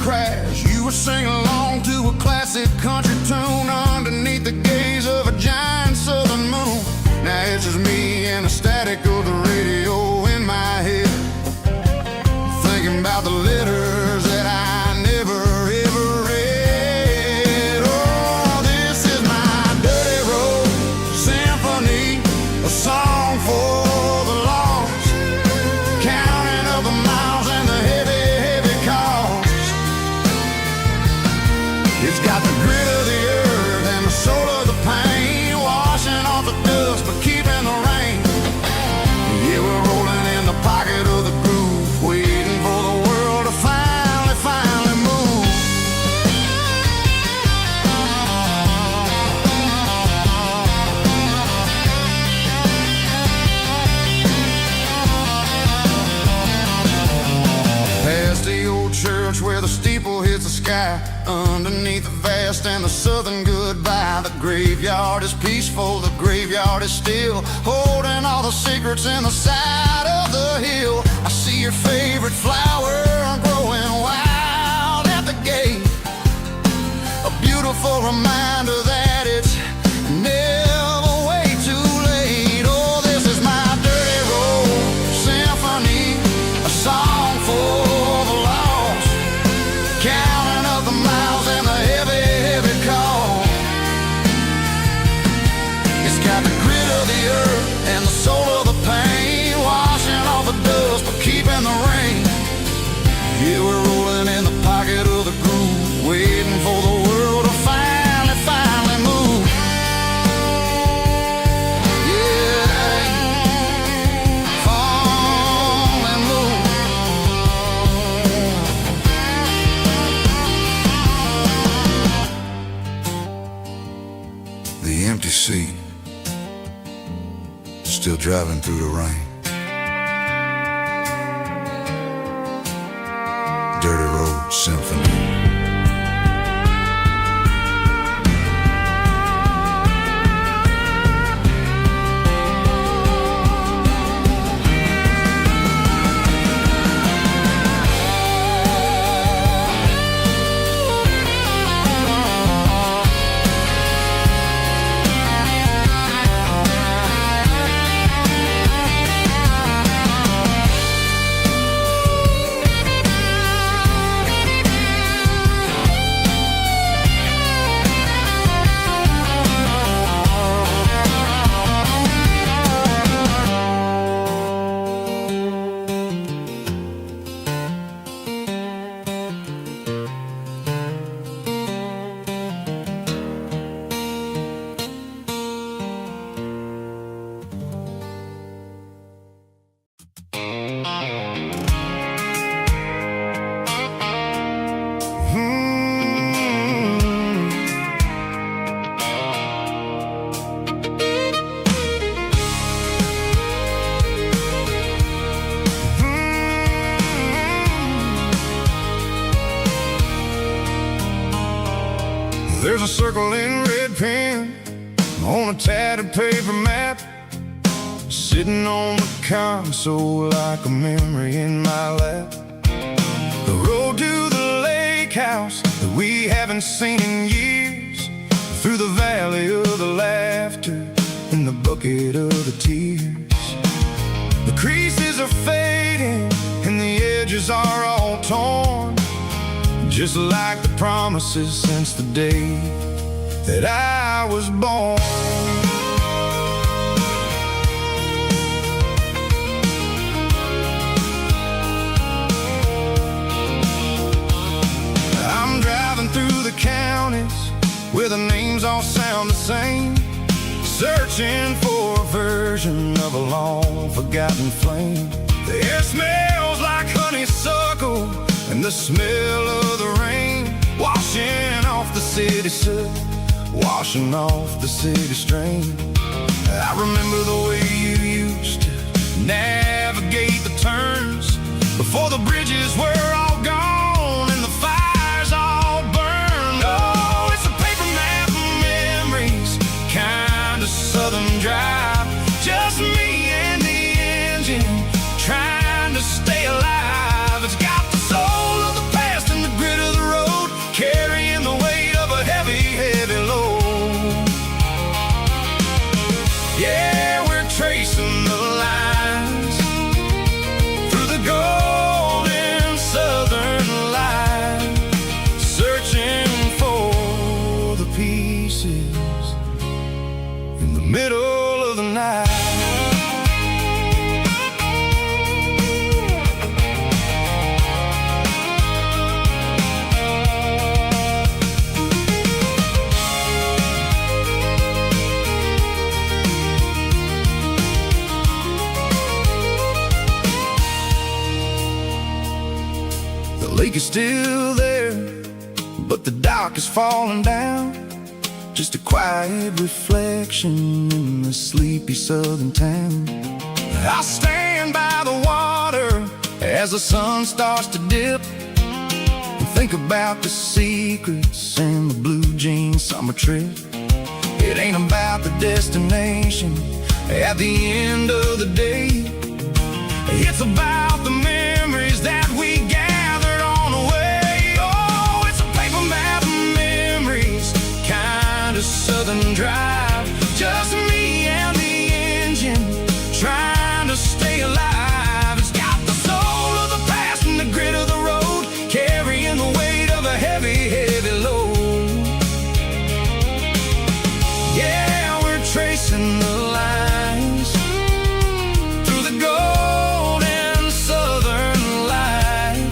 crash. You were singing along to a classic country tune underneath the gaze of a giant southern moon. Now it's just me and the static of the radio in my head, thinking about the letters that I never ever read. Oh, this is my dirty road symphony, a song for the lost, counting up the miles and the heavy, heavy costs. It's got the grit of the earth and the soul of the pain, washing off the dust but keeping the rain. Yeah, we're rolling in the pocket of the groove, waiting for the world to finally move. Past the old church where the steeple hits the sky, underneath the vast and the southern goodbye. The graveyard is peaceful, the graveyard is still, holding all the secrets in the side of the hill. I see your favorite flower growing wild at the gate, a beautiful reminder that it's never way too late. Oh, this is my dirty road symphony, a song for the lost, counting up the miles and the heavy, heavy call. It's got the grit of the earth and the soul of the pain, washing off the dust but keeping the rain. Yeah, we're rolling in the pocket of the groove, waiting for the world to finally move. Yeah, finally move. The empty seat, still driving through the rain. Dirty road symphony. There's a circle in red pen on a tattered paper map, sitting on the console like a memory in my lap. The road to the lake house that we haven't seen in years, through the valley of the laughter and the bucket of the tears. The creases are fading and the edges are all torn, just like the promises since the day that I was born. I'm driving through the counties where the names all sound the same, searching for a version of a long forgotten flame. The air smells like honeysuckle and the smell of the rain, washing off the city soot, washing off the city strain. I remember the way you used to navigate the turns before the bridges were all gone and the fires all burned. Oh, it's a paper map of memories, kind of southern drive, just me and the engine trying to stay alive. It's got the soul of the past and the grit of the still there, but the dock is falling down. Just a quiet reflection in the sleepy southern town. I'll stand by the water as the sun starts to dip, and think about the secrets and the blue jean summer trip. It ain't about the destination at the end of the day. It's about the memories that we gathered on the way. Oh, it's a paper map of memories, kind of southern drive. Just me and the engine, trying to stay alive. It's got the soul of the past and the grit of the road, carrying the weight of a heavy, heavy load. Yeah, we're tracing the lines through the golden southern light,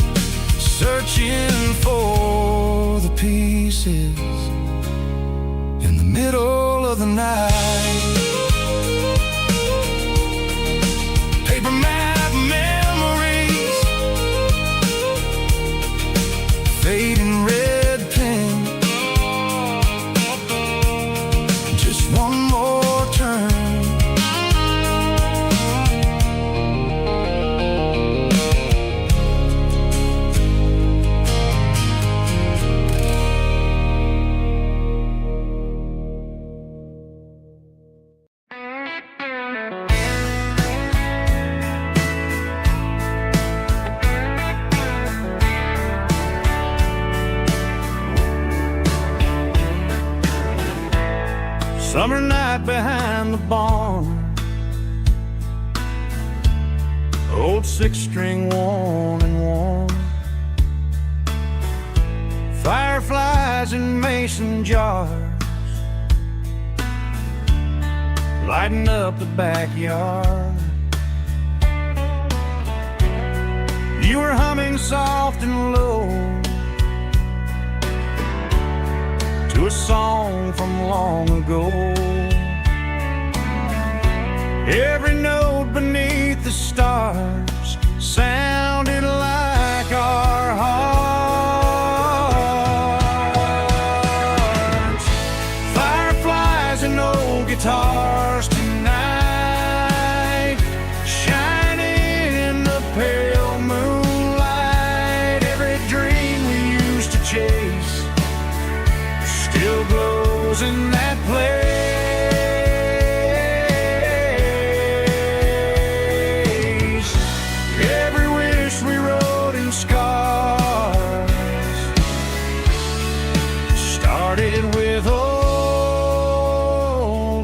searching for the pieces in the middle of the night. Paper map memories, fading red pen, just one more turn. Summer night behind the barn, old six-string worn and worn, fireflies in mason jars, lighting up the backyard. You were humming soft and low to a song from long ago. Every note beneath the stars sounded like our hearts. Fireflies and old guitars tonight, shining in the pale moonlight. Every dream we used to chase still glows in that place. Every wish we wrote in scars started with old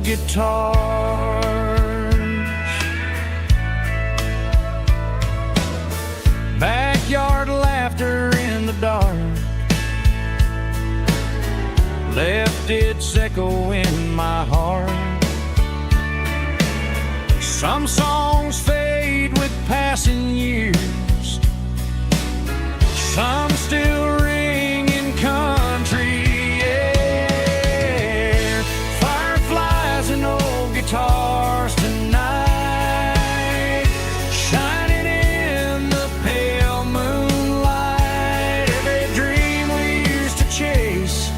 guitars. Backyard laughter in the dark left its echo in my heart. Some songs fade with passing years, some still ring in country air. Fireflies and old guitars tonight, shining in the pale moonlight. Every dream we used to chase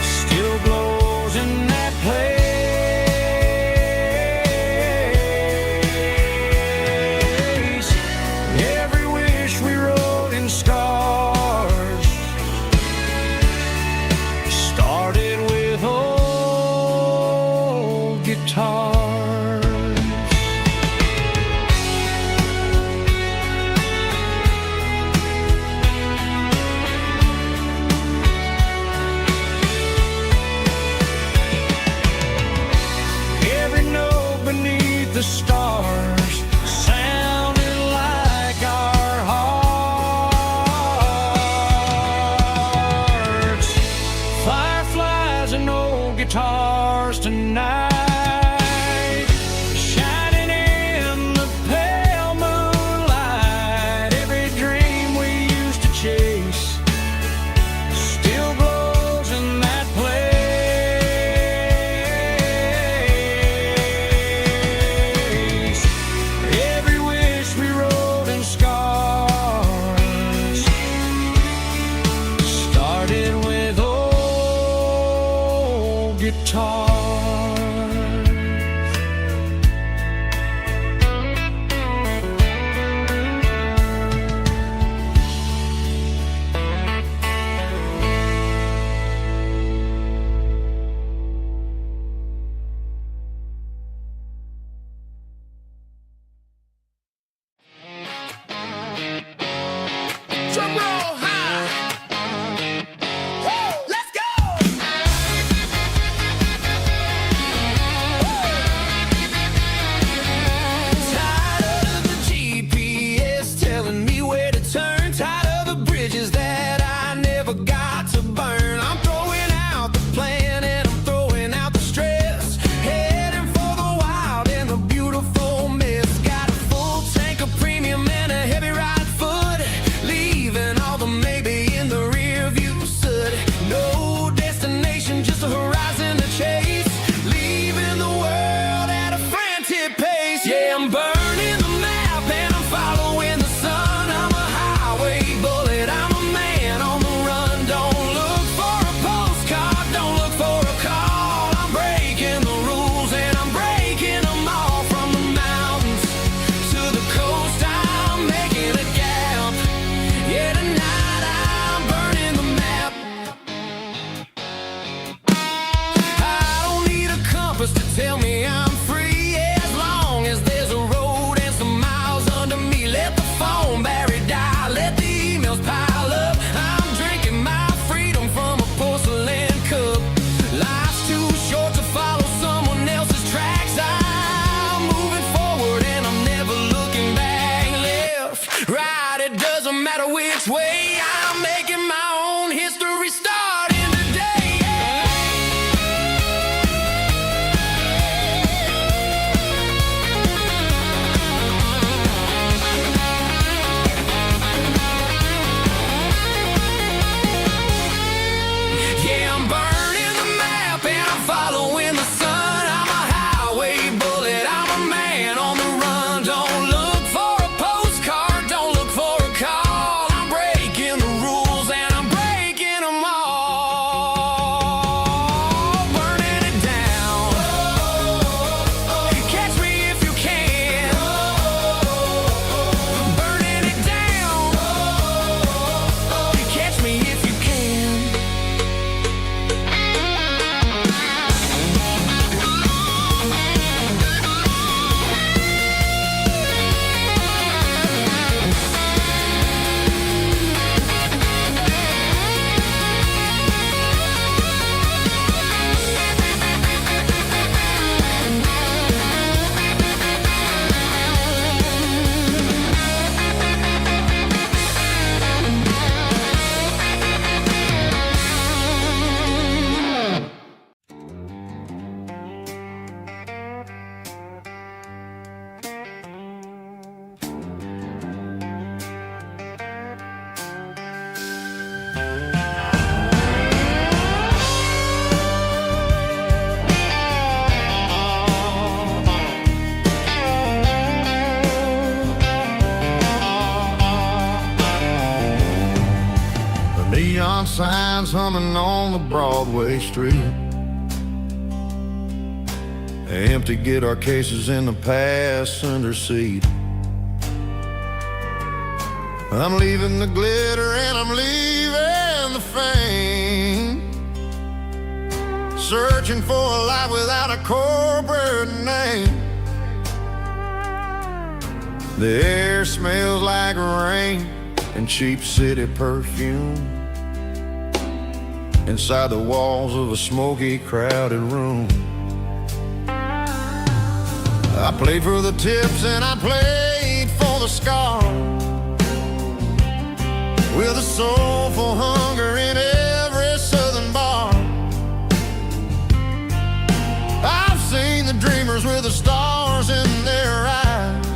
still glows in that place. Every wish we wrote in scars started with old guitars. Every note beneath the stars sounded like our hearts. Fireflies and old guitars tonight, shining in the pale moonlight. Every dream we used to chase still glows in that place. Every wish we wrote in scars guitar. Drum roll high. Woo, let's go. Tired of the GPS telling me where to turn. Tired of the bridges that I never got to burn. I'm throwing out the plan and I'm throwing out the stress. Heading for the wild and the beautiful mess. Got a full tank of premium and a heavy right foot. Leaving all the maybe in the rear view soot. No destination, just a horizon to chase. Leaving the world at a frantic pace. Yeah, I'm burning the map and I'm following the sun. I'm a highway bullet, I'm a man on the run. Don't look for a postcard, don't look for a call. I'm breaking the rules and I'm breaking them all. From the mountains to the coast, I'm making a gap. Yeah, tonight I'm burning the map. I don't need a compass to tell me I'm free. As long as there's a road and some miles under me. Let the phone battery die, let the emails pile up. I'm drinking my freedom from a porcelain cup. Life's too short to follow someone else's tracks. I'm moving forward and I'm never looking back. Left, right, it doesn't matter which way. I'm making my own history starting today. Yeah, I'm burning the map and I'm following the sun. I'm a highway bullet, I'm a man on the run. Don't look for a postcard, don't look for a call. I'm breaking the rules and I'm breaking them all. Burning it down. Catch me if you can. Burning it down. Catch me if you can. The neon signs humming on the Broadway street. Empty guitar cases in the passenger seat. I'm leaving the glitter and I'm leaving the fame. Searching for a life without a corporate name. The air smells like rain and cheap city perfume. Inside the walls of a smoky, crowded room. I played for the tips and I played for the scars. With a soulful hunger in every southern bar. I've seen the dreamers with the stars in their eyes,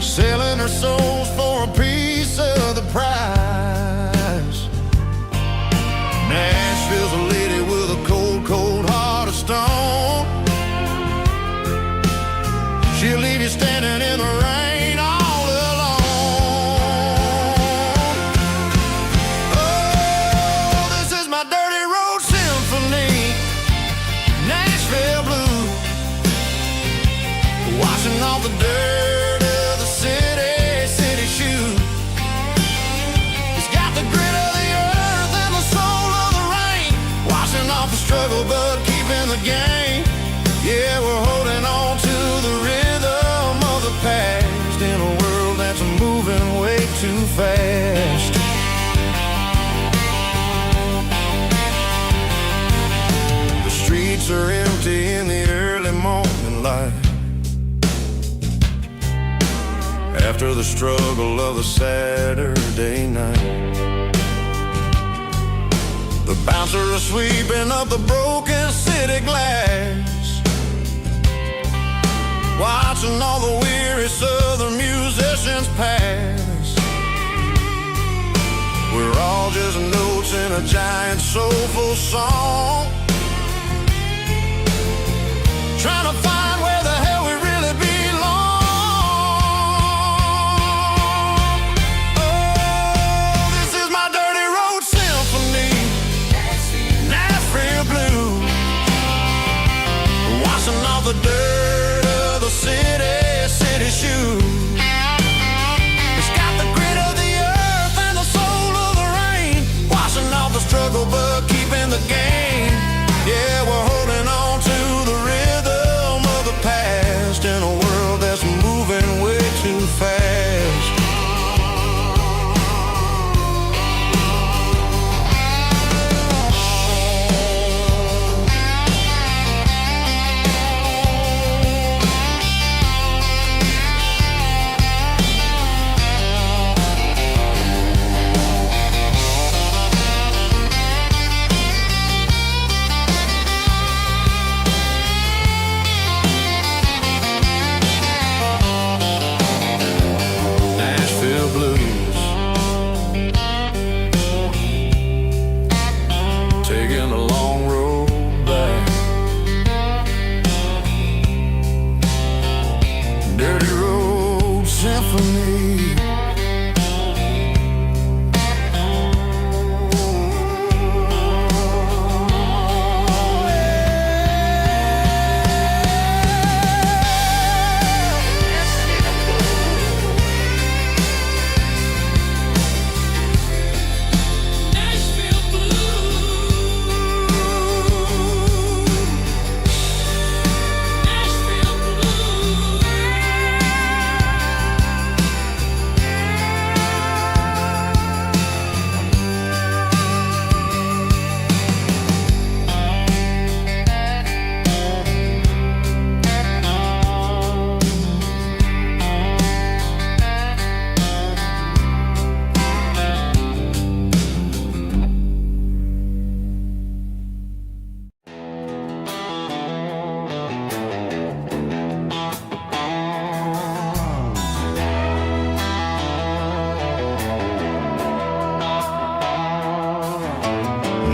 selling their souls for a piece of the prize. Nashville's a lady with a cold, cold heart of stone. She'll leave you standing in the rain all alone. Oh, this is my dirty road symphony. but keeping the game. Yeah, we're holding on to the rhythm of the past in a world that's moving way too fast. The streets are empty in the early morning light, after the struggle of the Saturday night. The bouncer is sweeping up the broken city glass, watching all the weary southern musicians pass. We're all just notes in a giant soulful song, trying to find where the hell we really belong. Oh, this is my dirty road symphony, Nashville blues, washing off the dirt of the city shoes. It's got the grit of the earth and the soul of the rain, washing off the struggle but keeping the game. Yeah, we're holding on to the rhythm of the past in a world that's moving way too fast. Taking a long road back, dirty road symphony.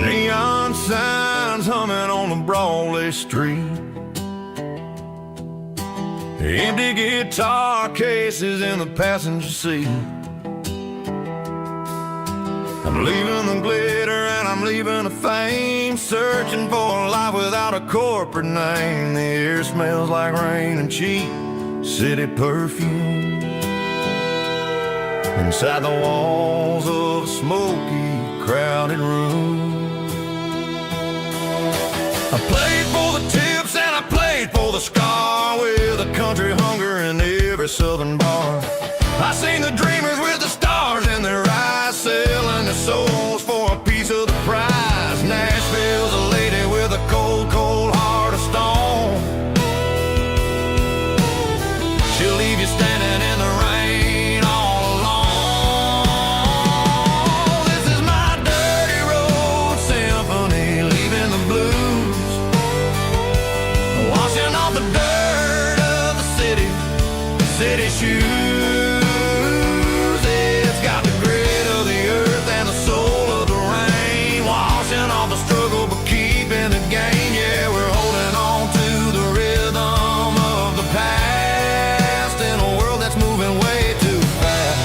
Neon signs humming on the Broadway street, empty guitar cases in the passenger seat. I'm leaving the glitter and I'm leaving the fame, searching for a life without a corporate name. The air smells like rain and cheap city perfume, inside the walls of a smoky, crowded room. I played for the tips and I played for the scar, with a country hunger in every southern bar. I seen the dreamers with the stars in their eyes, selling their souls for a piece of the prize. Nashville's a lady with a cold, cold heart of stone. She'll leave you standing in the rain all alone. This is my dirty road symphony, leaving the blues, washing off the dirt of the city shoes. It's got the grit of the earth and the soul of the rain, washing off the struggle but keeping the gain. Yeah, we're holding on to the rhythm of the past in a world that's moving way too fast.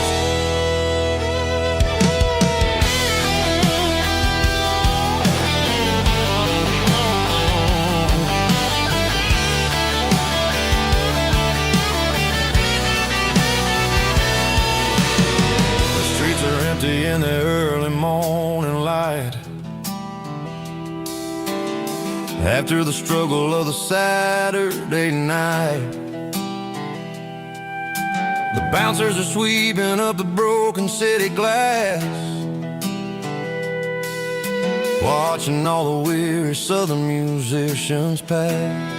The streets are empty in the early morning light, after the struggle of the Saturday night. The bouncers are sweeping up the broken city glass, watching all the weary southern musicians pass.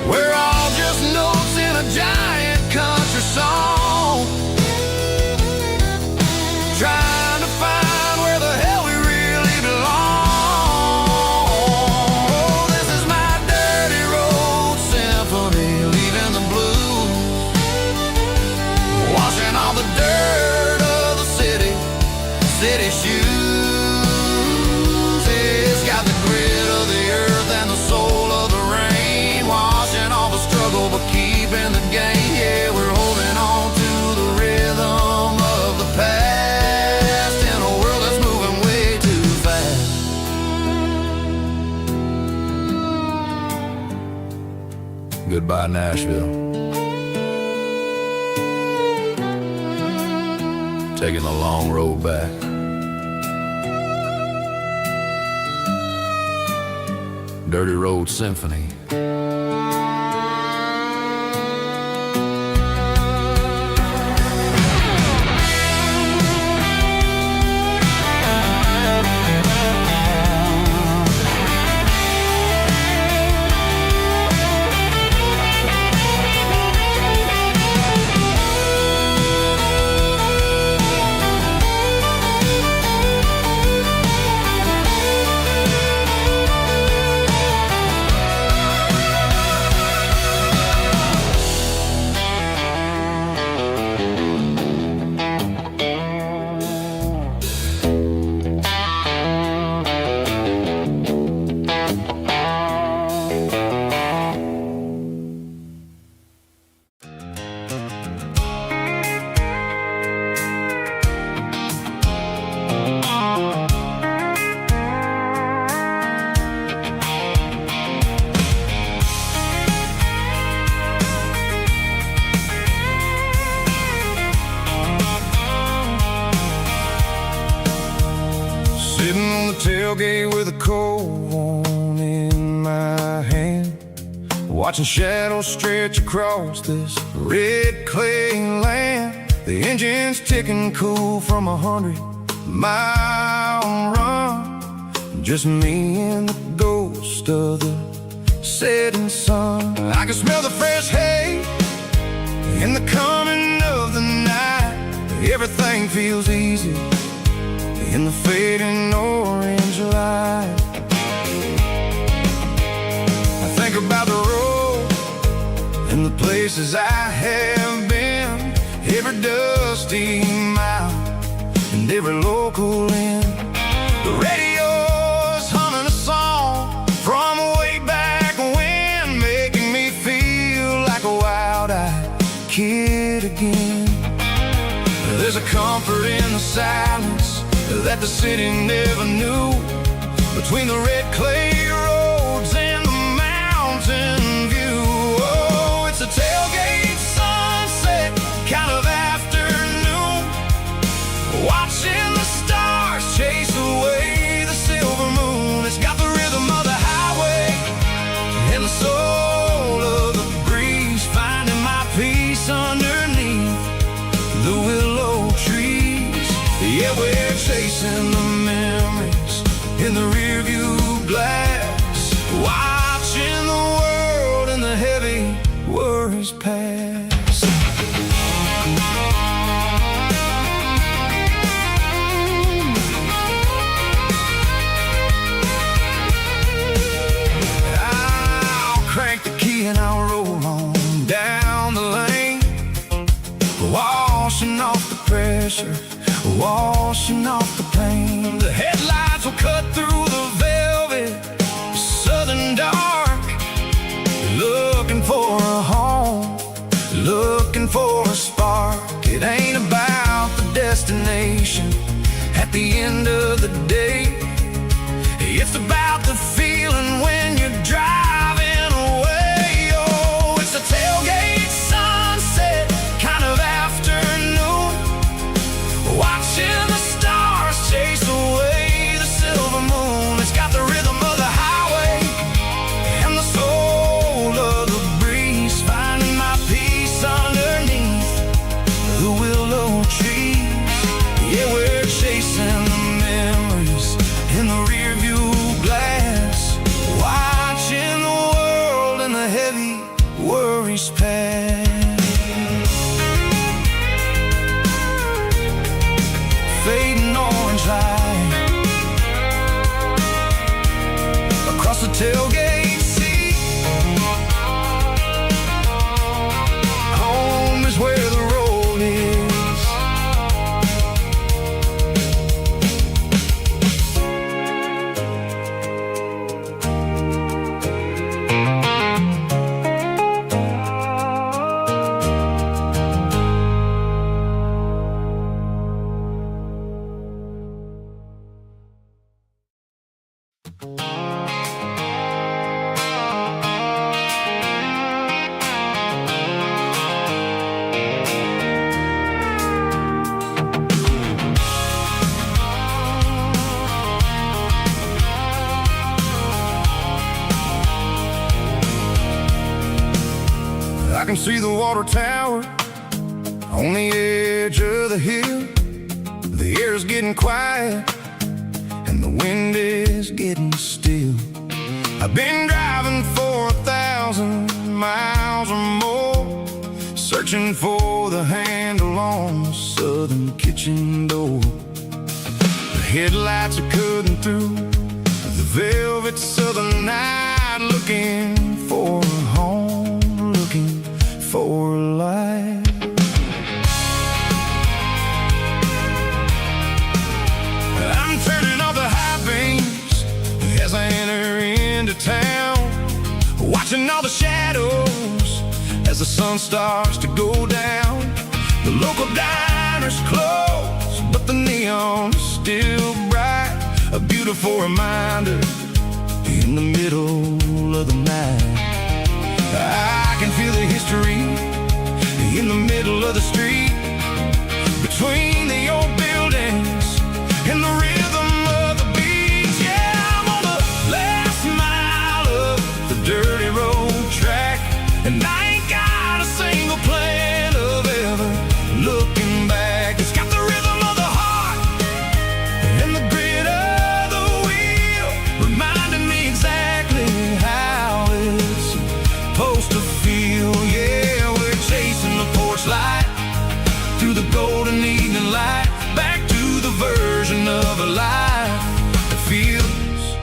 We're all just notes in a giant country song, trying to find where the hell we really belong. Oh, this is my dirty road symphony, leaving the blues, washing all the dirt of the city shoes. It's got the grit of the earth and the soul of the rain, washing all the struggle but keeping the game. Yeah, we're holding on to the rhythm of the past in a world that's moving way too fast. Goodbye, Nashville. Taking the long road back. Dirty Road Symphony. Sitting on the tailgate with a cold one in my hand, watching shadows stretch across this red clay land. The engine's ticking cool from 100-mile run, just me and the ghost of the setting sun. I can smell the fresh hay in the coming of the night. Everything feels easy in the fading orange light. I think about the road and the places I have been, every dusty mile and every local inn. The radio's humming a song from way back when, making me feel like a wild-eyed kid again. There's a comfort in the silence that the city never knew, between the red clay roads and the mountain view. Oh, it's a tailgate sunset kind of afternoon, watching the stars chase away the silver moon. It's got the rhythm of the highway and the soul of the breeze, finding my peace underneath the willow trees. Yeah, we're chasing the memories in the rearview glass, watching the world and the heavy worries pass. I'll crank the key and I'll roll on down the lane, washing off the pressure, washing off the pain. The headlights will cut through the velvet southern dark, looking for a home, looking for a spark. It ain't about the destination at the end of the day, it's about the feeling when you're driving away. Oh, it's a tailgate sunset kind of afternoon, watching the stars chase away the silver moon. It's got the rhythm of fading orange light across the tailgate seat. Home is where the road is. I can see the water tower on the edge of the hill. The air's getting quiet and the wind is getting still. I've been driving for 1,000 miles or more, searching for the handle on the southern kitchen door. The headlights are cutting through the velvet southern night, looking for a home, looking for a life. I'm turning off the high beams as I enter into town, watching all the shadows as the sun starts to go down. The local diner's closed, but the neon is still bright, a beautiful reminder in the middle of the night. I can feel the history in the middle of the street, between the old buildings and the rhythm of the beat. Yeah, I'm on the last mile of the dirty road track, and I ain't got a single plan of ever looking back. It's got the rhythm of the heart and the grit of the wheel, reminding me exactly how it's supposed to feel. Yeah, we're chasing the porch light through the golden evening light, back to the version of a life that feels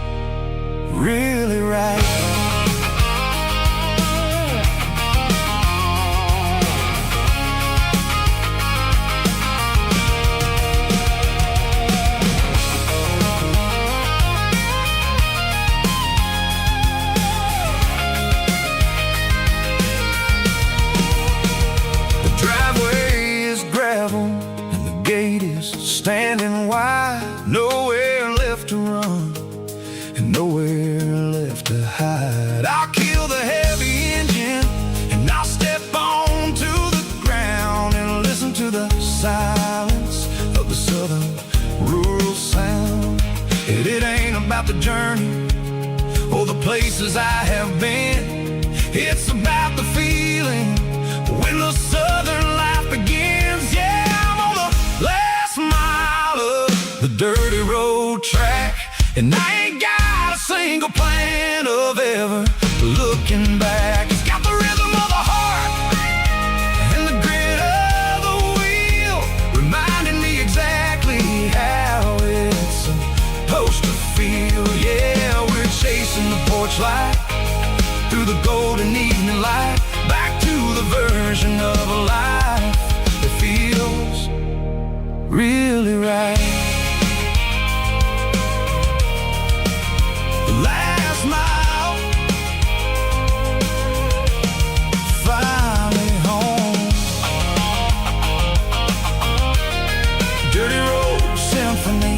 really right. Standing wide, nowhere left to run and nowhere left to hide. I'll kill the heavy engine and I'll step onto the ground and listen to the silence of the southern rural sound. It ain't about the journey or the places I have been, it's about the feeling when the southern life begins. Yeah, I'm on the last mile of the dirty road track, and I ain't got a single plan of ever looking back. It's got the rhythm of the heart and the grit of the wheel, reminding me exactly how it's supposed to feel. Yeah, we're chasing the porch light through the golden evening light, back to the version of a life that feels really right. The last mile, finally home. Dirty road symphony.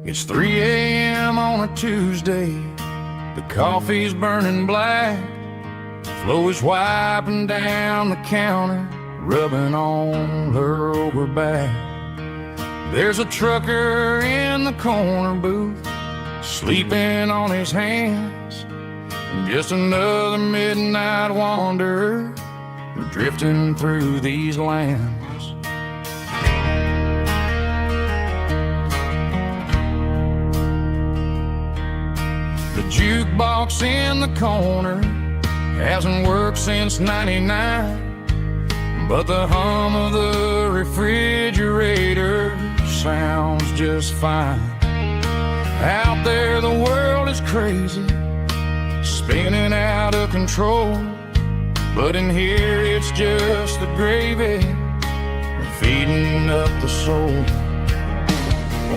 It's 3 a.m. on a Tuesday. The coffee's burning black. Flo is wiping down the counter, rubbing on her over back. There's a trucker in the corner booth, sleeping on his hands. Just another midnight wanderer, drifting through these lands. The jukebox in the corner hasn't worked since '99, but the hum of the refrigerator sounds just fine. Out there the world is crazy, spinning out of control, but in here it's just the gravy feeding up the soul.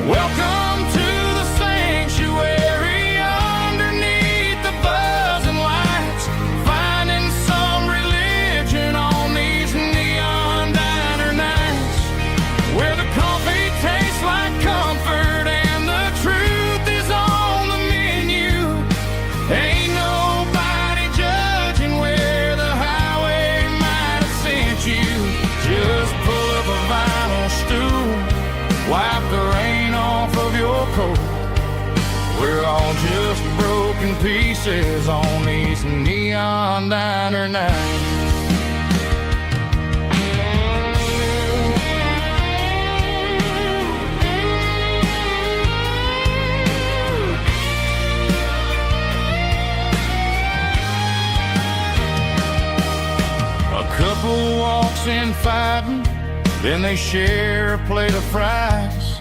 Welcome to the sanctuary underneath the buzzing lights, finding some religion on these neon diner nights, where the coffee tastes like comfort and the truth is on the menu. Ain't nobody judging where the highway might have sent you. Just pull up a vinyl stool, wipe the rain off of your coat. We're all just broken pieces on these neon diner nights. A couple walks in fighting, then they share a plate of fries.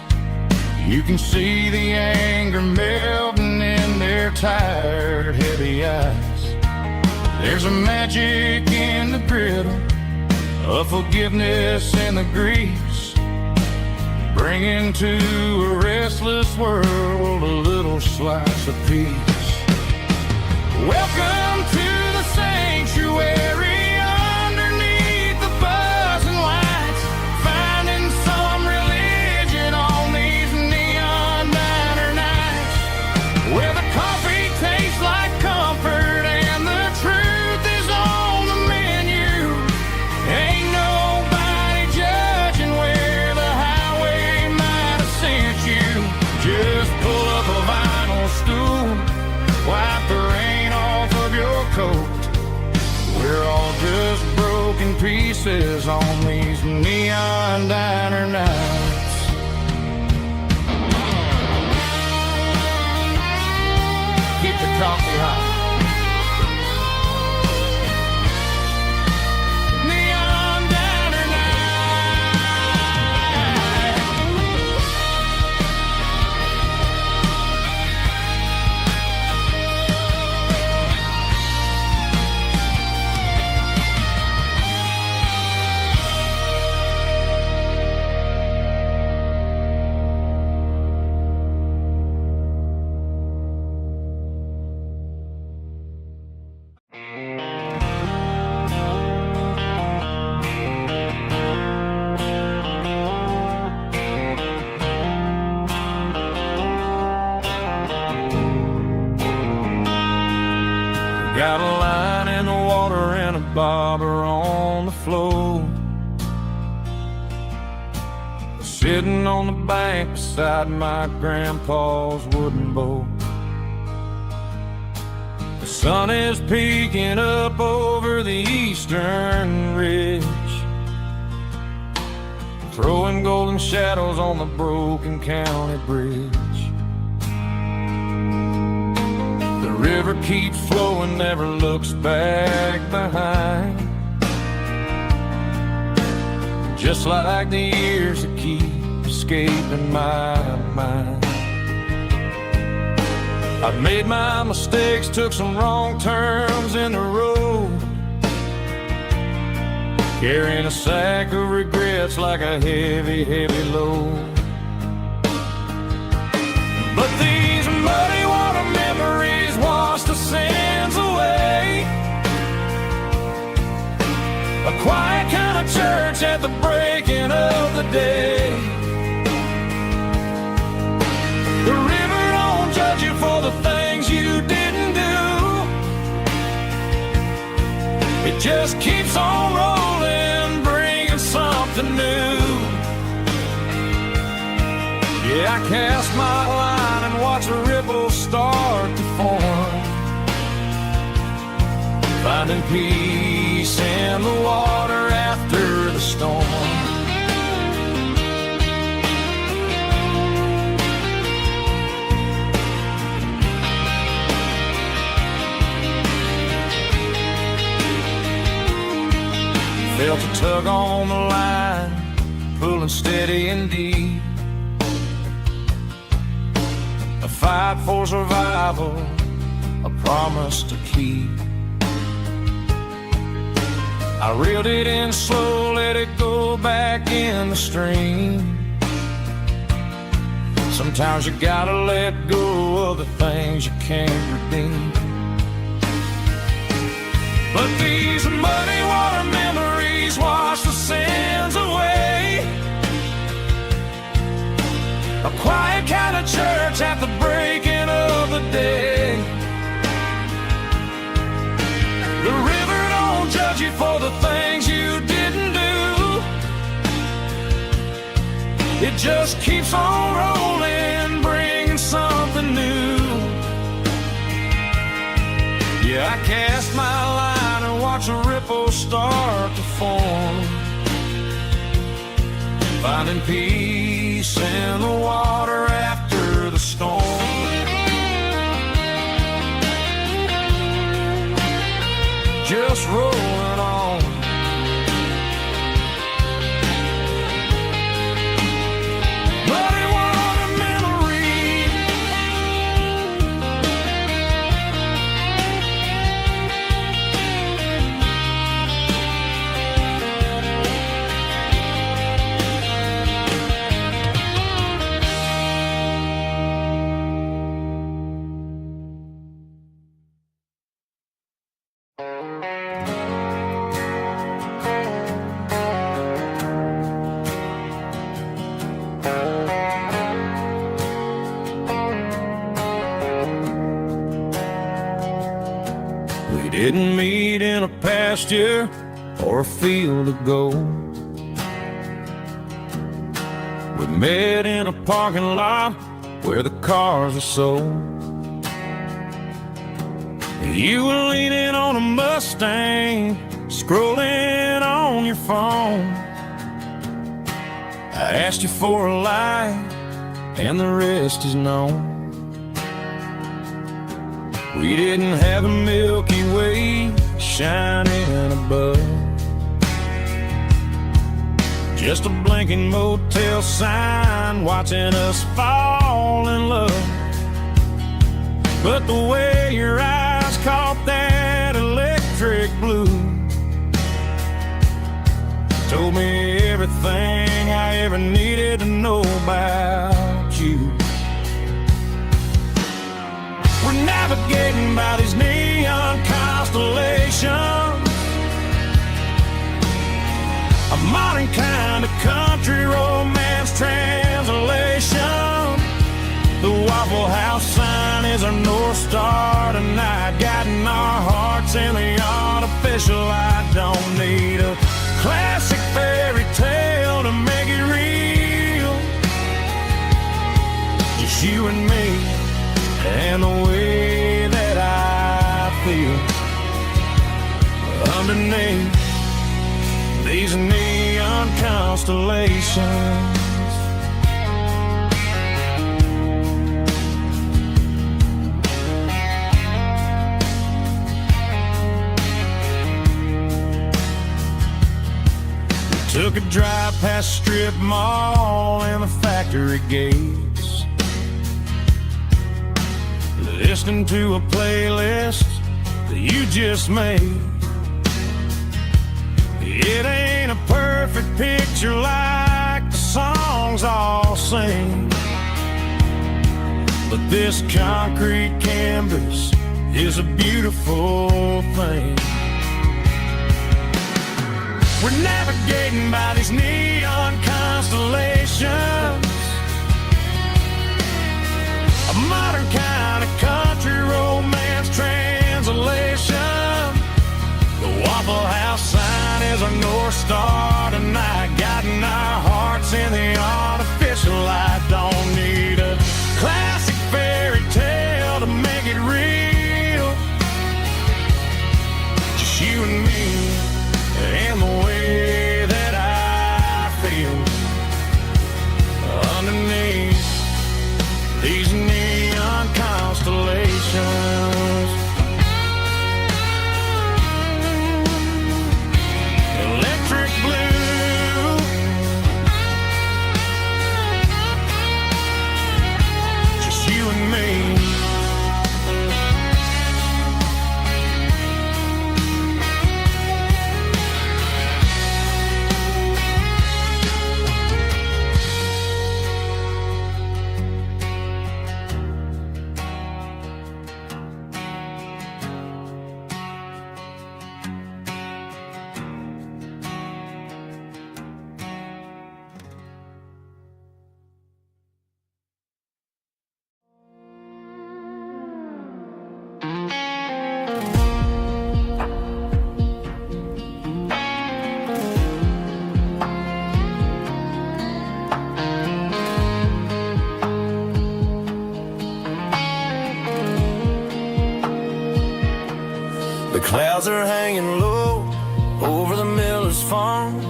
You can see the anger melting in their tired, heavy eyes. There's a magic in the griddle, a forgiveness in the grease, bringing to a restless world a little slice of peace. Welcome to the sanctuary underneath the buzzing lights, finding some religion on these neon diner nights, where the coffee tastes like comfort and the truth is on the menu. Ain't nobody judging where the highway might have sent you. Just pull up a vinyl stool, wipe the rain off of your coat. We're all just broken pieces on these neon diner nights. Keep the coffee hot. Neon diner got a line in the water and a bobber on the floor, sitting on the bank beside my grandpa's wooden boat. The sun is peeking up over the eastern ridge, throwing golden shadows on the broken county bridge. The river keeps flowing, never looks back behind, just like the years that keep escaping my mind. I've made my mistakes, took some wrong turns in the road, carrying a sack of regrets like a heavy, heavy load. But these muddy water memories wash the sins away. A quiet kind of church at the breaking of the day. The river don't judge you for the things you didn't do. It just keeps on rolling, bringing something new. Yeah, I cast my line and watch a ripple start to form, finding peace in the water after the storm. Felt a tug on the line, pulling steady and deep. A fight for survival, a promise to keep. I reeled it in slow, let it go back in the stream. Sometimes you gotta let go of the things you can't redeem. But these muddy water memories wash the sins away. A quiet kind of church at the breaking of the day. The river don't judge you for the things you didn't do. It just keeps on rolling, bringing something new. Yeah, I cast my line and watch a ripple start to form, finding peace in the water after the storm. Just rolling on. Muddy water memory. We didn't meet in a pasture or a field of gold. We met in a parking lot where the cars are sold. You were leaning on a Mustang, scrolling on your phone. I asked you for a light, and the rest is known. We didn't have a Milky Way shining above, just a blinking motel sign watching us fall in love. But the way your eyes caught that electric blue told me everything I ever needed to know about you. We're navigating by these neon constellations, a modern kind of country romance translation. The Waffle House sign is our North Star tonight, guiding our hearts in the artificial light. Don't need a classic fairy tale to make it real, just you and me and the way that I feel underneath these neon constellations. Took a drive past strip mall and the factory gates, listening to a playlist that you just made. It ain't a perfect picture like the songs all sing, but this concrete canvas is a beautiful thing. We're navigating by these neon constellations, a modern kind of country romance translation. The Waffle House sign is our North Star tonight, guiding our hearts in the artificial light. Don't need these neon constellations. Electric blue, just you and me. The clouds are hanging low over the miller's farm,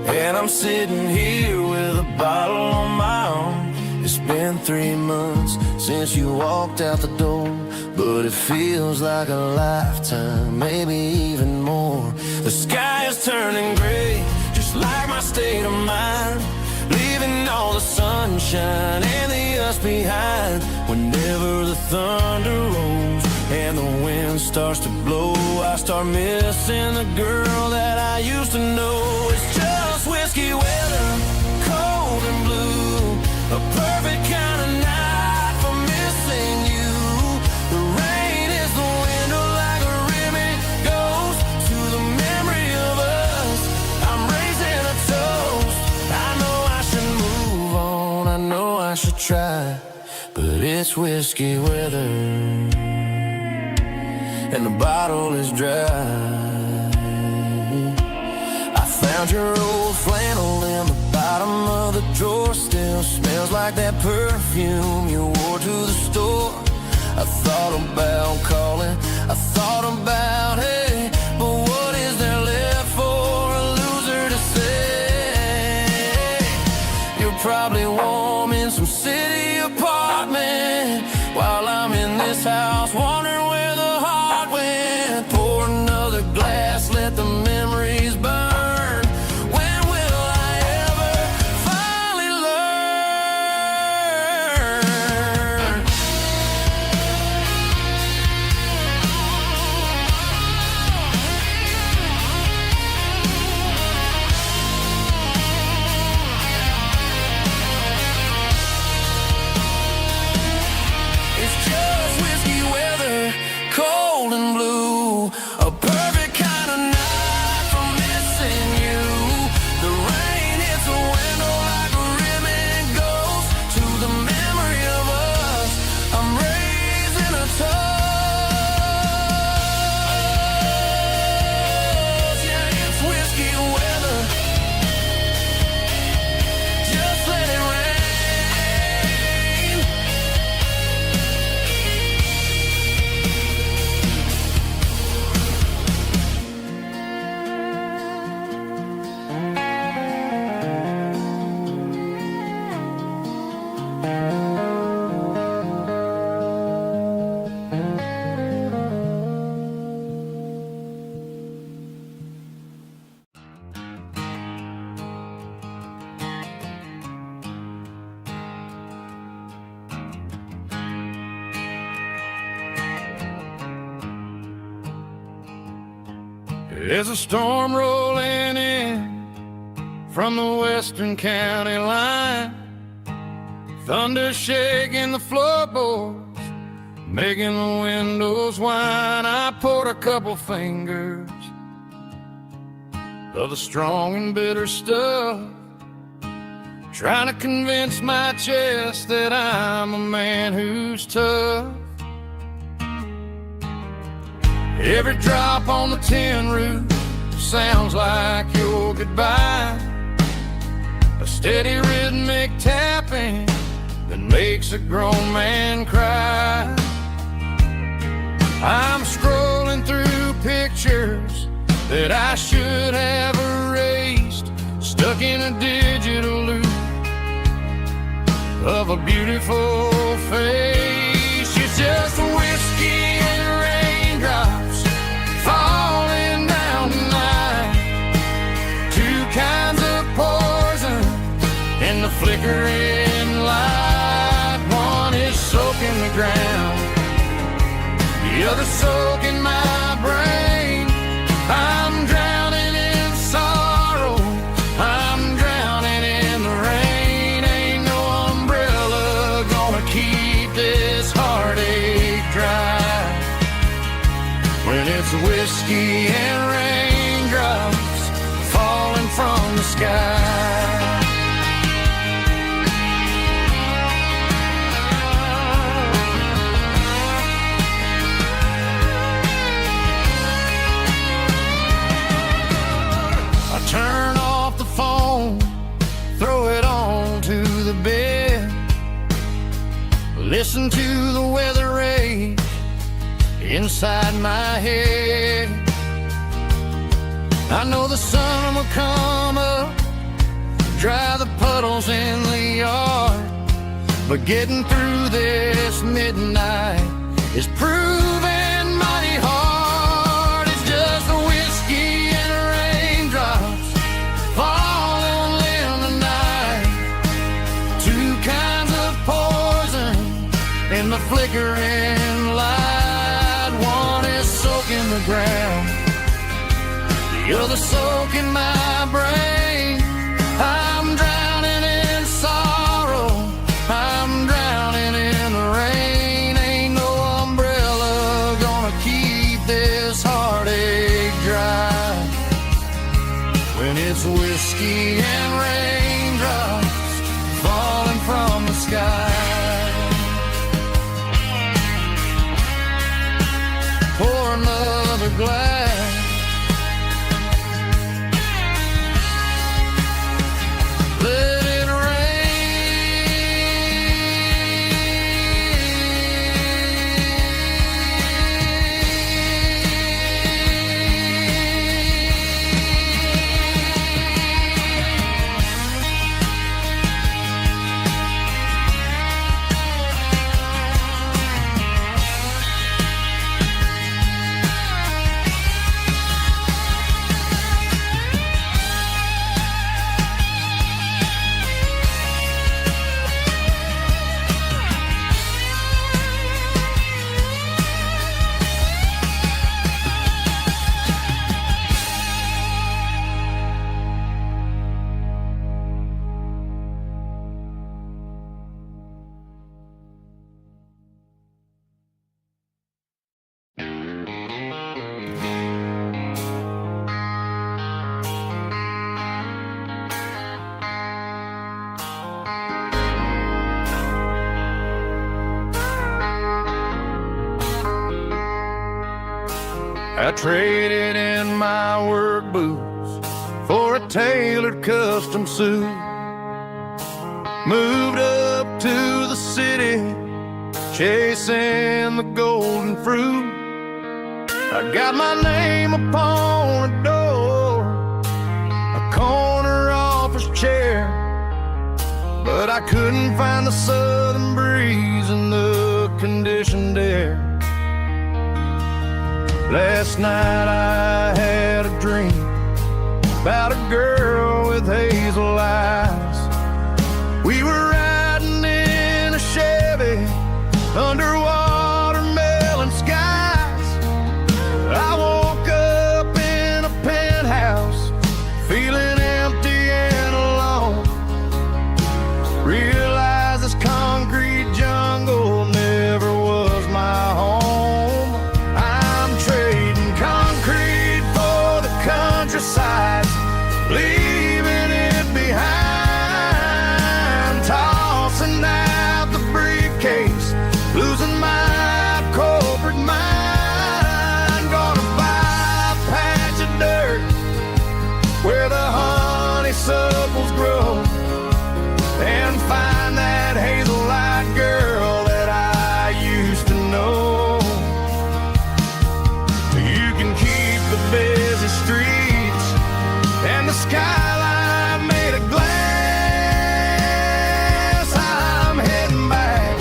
and I'm sitting here with a bottle on my arm. It's been 3 months since you walked out the door, but it feels like a lifetime, maybe even more. The sky is turning gray, just like my state of mind, leaving all the sunshine and the us behind. Whenever the thunder rolls and the wind starts to blow, I start missing the girl that I used to know. It's just whiskey weather, cold and blue, a perfect kind of night for missing you. The rain is the window like a ribbon goes to the memory of us. I'm raising a toast. I know I should move on, I know I should try, but it's whiskey weather and the bottle is dry. I found your old flannel in the bottom of the drawer, still smells like that perfume you wore to the store. I thought about calling, I thought about, hey, but what is there left for a loser to say? You're probably warm in some city apartment while I'm in this house wondering where the heart went. Pour another glass, let the memories burn. When will I ever finally learn? It's just whiskey weather, cold and blue, a perfect kind of night for missing you. The rain hits the window like a ribbon goes to the memory of us. I'm raising a toast. Yeah, it's whiskey weather, just let it rain. There's a storm rolling in from the western county line, thunder shaking the floorboards, making the windows whine. I poured a couple fingers of the strong and bitter stuff, trying to convince my chest that I'm a man who's tough. Every drop on the tin roof sounds like your goodbye, a steady rhythmic tapping that makes a grown man cry. I'm scrolling through pictures that I should have erased, stuck in a digital loop of a beautiful face. It's just whiskey and raindrops falling down tonight. Two kinds of poison in the flickering light. One is soaking the ground, the other soaking my brain. I'm drowning in sorrow, I'm drowning in the rain. Ain't no umbrella gonna keep this heartache dry when it's whiskey and raindrops falling from the sky. Turn off the phone, throw it on to the bed. Listen to the weather rage inside my head. I know the sun will come up, dry the puddles in the yard, but getting through this midnight is proving mighty hard. It's just a whiskey and raindrops falling in the night. Two kinds of poison in the flickering light. One is soaking the ground, the other soaking my brain. I'm drowning in sorrow, I'm drowning in the rain. Ain't no umbrella gonna keep this heartache dry when it's whiskey and raindrops falling from the sky. Pour another glass, let it I traded in my work boots for a tailored custom suit. Moved up to the city, chasing the golden fruit. I got my name upon a door, a corner office chair, but I couldn't find the southern breeze in the conditioned air. Last night I had a dream about a girl with hazel eyes. We were riding in a Chevy under watermelon skies. I woke up in a penthouse feeling empty and alone. Realized this concrete jungle never was my home. I'm trading concrete for the countryside, leaving it behind. Tossing out the briefcase, losing my corporate mind. Gonna buy a patch of dirt where the honeysuckles grow and find that hazel-eyed girl that I used to know. You can keep the busy streets and the skyline made of glass. I'm heading back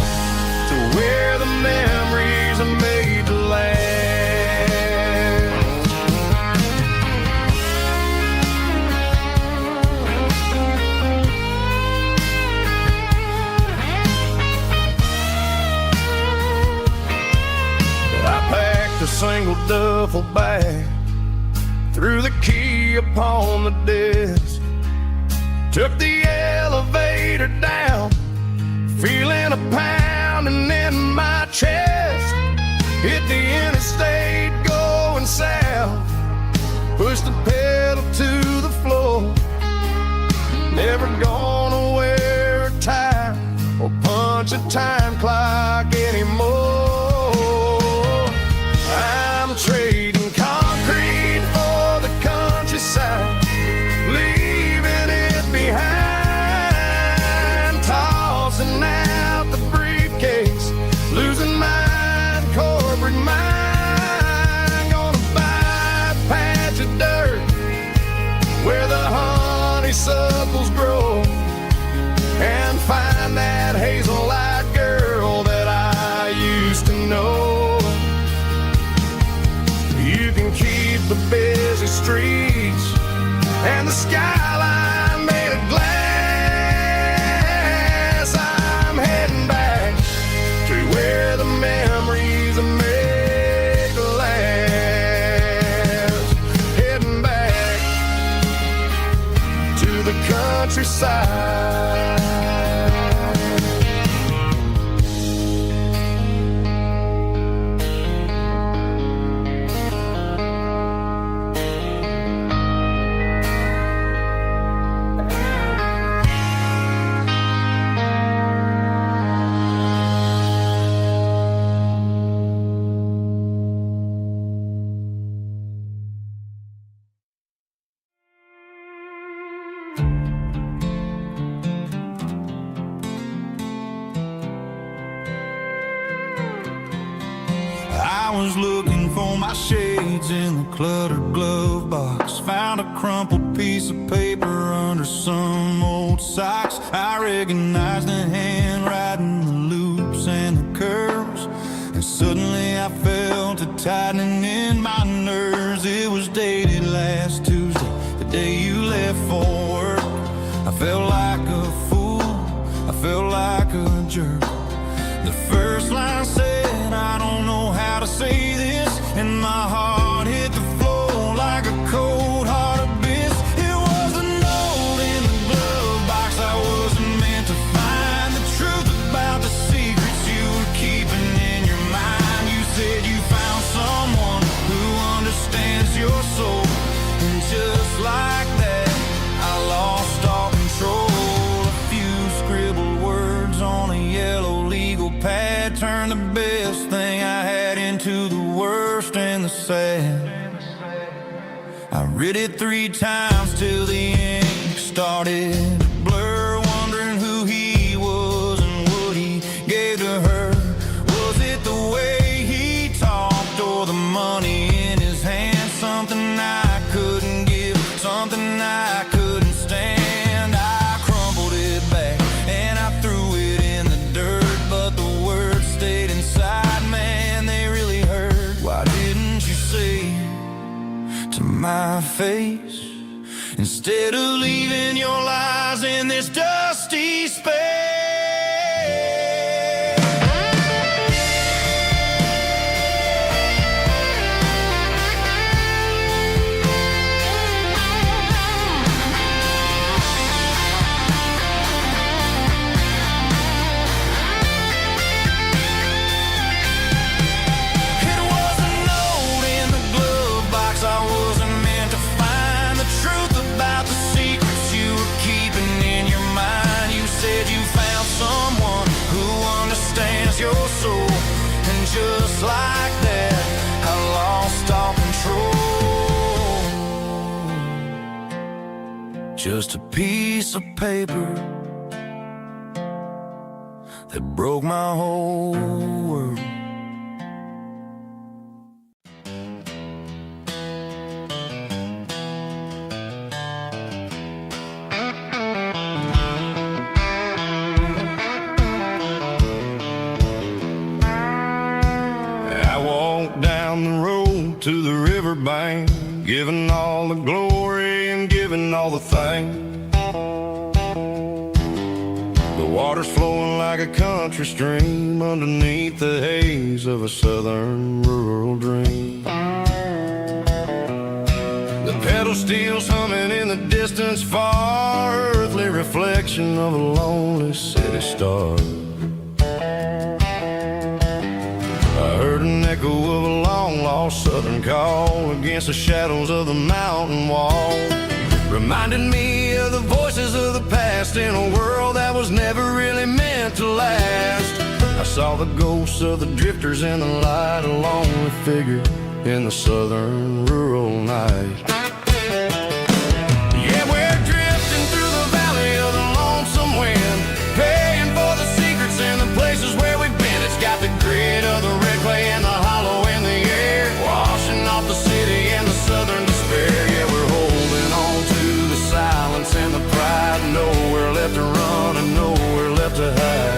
single duffel bag, threw the key upon the desk, took the elevator down, feeling a pounding in my chest. Hit the interstate going south, pushed the pedal to the floor. Never gonna wear a tie or punch a time clock anymore. I'm trading concrete for the countryside, leaving it behind, tossing out the briefcase, losing my corporate mind. Gonna buy a patch of dirt where the honeysuckles grow, and find that hazel-eyed girl that I used to know. You can keep the busy streets and the skyline made of glass. I'm heading back to where the memories are made to last. Heading back to the countryside. I was looking for my shades in the cluttered glove box, found a crumpled piece of paper under some old socks. I recognized the handwriting, the loops and the curves, and suddenly I felt a tightening in my nerves. It was dated last Tuesday, the day you left for work. I felt like a fool, I felt like a jerk. The first line said, I don't know how to say this, and my heart hit the floor like a cold heart abyss. It was a note in the glove box I wasn't meant to find, the truth about the secrets you were keeping in your mind. You said you found someone who understands your soul, and just like that I lost all control. A few scribbled words on a yellow legal pad turned the best thing I had into the worst and the sad. I read it 3 times till the ink started to blur, wondering who he was and what he gave to her. Was it the way he talked or the money in his hand? Something I couldn't give, something I couldn't stand. I crumpled it back and I threw it in the dirt, but the words stayed inside, man, they really hurt. Why didn't you say to my face, instead of leaving your lies in this dusty space? It was a note in the glove box I wasn't meant to find, the truth about the secrets you were keeping in your mind. You said you found someone who understands your soul, and just like that I lost all control. Just a piece of paper that broke my whole world. I walked down the road to the riverbank, giving all the glory and giving all the thanks. The water's flowing like like a country stream underneath the haze of a southern rural dream. The pedal steel's humming in the distance far, earthly reflection of a lonely city star. I heard an echo of a long-lost southern call against the shadows of the mountain wall, reminded me of the voices of the past in a world that was never really meant to last. I saw the ghosts of the drifters in the light, a lonely figure in the southern rural night. Yeah, we're drifting through the valley of the lonesome wind, paying for the secrets and the places where we've been. It's got the grit of the red clay and the hollow in the air, washing off the city and the southern despair. Yeah, we're holding on to the silence and the pride, nowhere left to run and nowhere left to hide.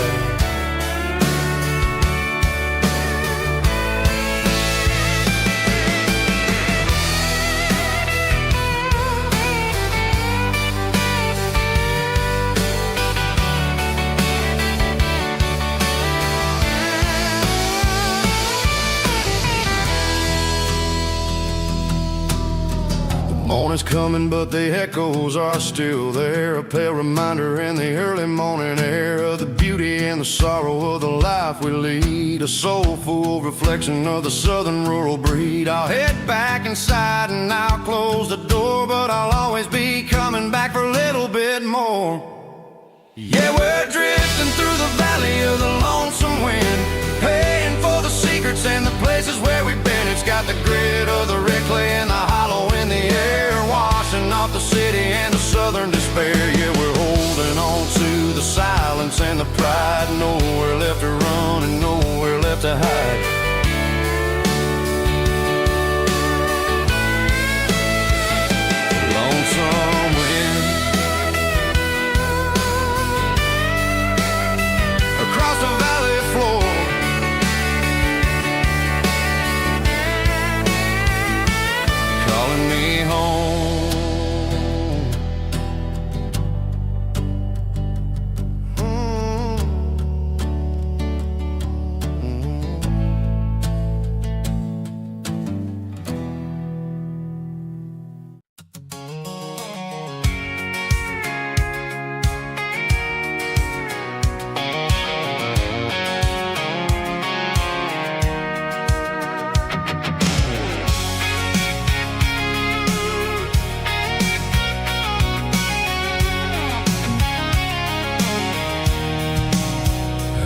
Morning's coming, but the echoes are still there, a pale reminder in the early morning air of the beauty and the sorrow of the life we lead, a soulful reflection of the southern rural breed. I'll head back inside and I'll close the door, but I'll always be coming back for a little bit more. Yeah, we're drifting through the valley of the lonesome wind, paying for the secrets and the places where we've been. It's got the grit of the red clay and the hollow in the air, washing off the city and the southern despair. Yeah, we're holding on to the silence and the pride, nowhere left to run and nowhere left to hide. Lonesome wind across the valley floor, calling me home.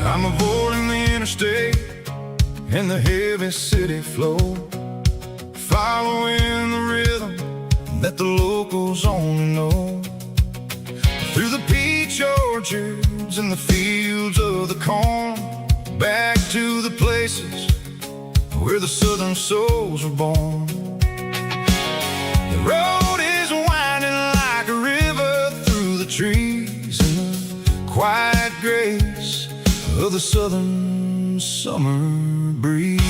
I'm avoiding the interstate and the heavy city flow, following the rhythm that the locals only know, through the peach orchards and the fields of the corn, back to the places where the southern souls were born. The road is winding like a river through the trees in the quiet grace of the southern summer breeze.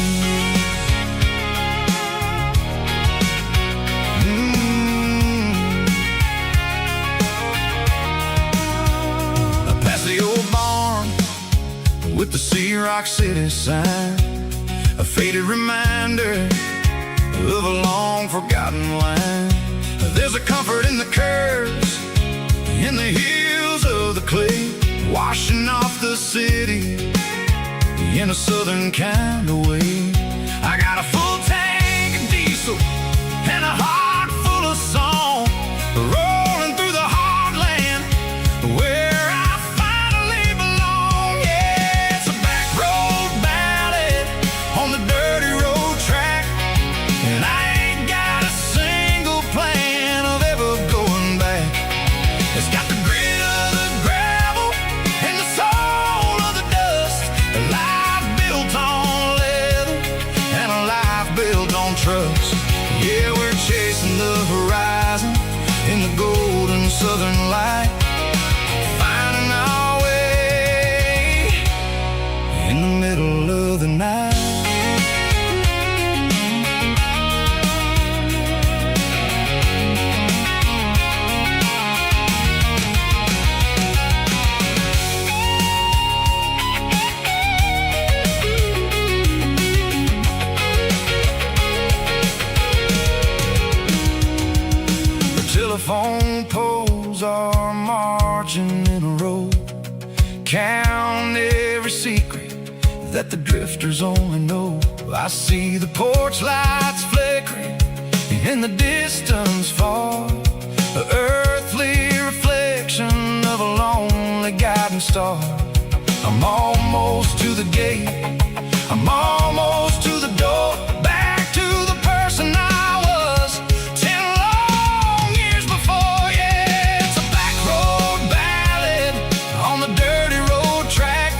Past the old barn with the Sea Rock City sign, a faded reminder of a long forgotten line. There's a comfort in the curves, in the hills of the clay, washing off the city in a southern kind of way. I got a full tank of diesel and a heart full of song, rolling through the heartland where I finally belong. Yeah, it's a back road ballad on the dirty road track, and I ain't got a single plan of ever going back. It's got the grit of the gravel and the soul of the dust, a life built on leather and a life built on trust. Yeah, we're chasing the horizon in the golden southern light, finding our way in the middle of the night. every secret that the drifters only know. I see the porch lights flickering in the distance far, the earthly reflection of a lonely guiding star. I'm almost to the gate, I'm almost to the door, back to the person I was 10 long years before. Yeah, it's a back road ballad on the dirty road track,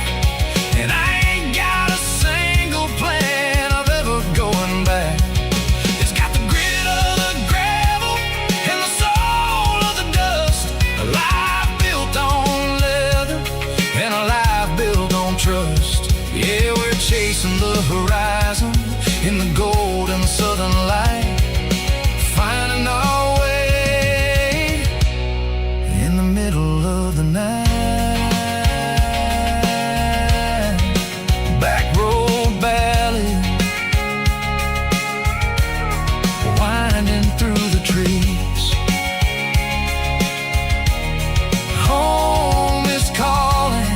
and I ain't got a single plan of ever going back. It's got the grit of the gravel and the soul of the dust, a life built on leather and a life built on trust. Yeah, we're chasing the horizon in the golden southern light, finding our way in the middle of the night. Back road ballad, winding through the trees. Home is calling.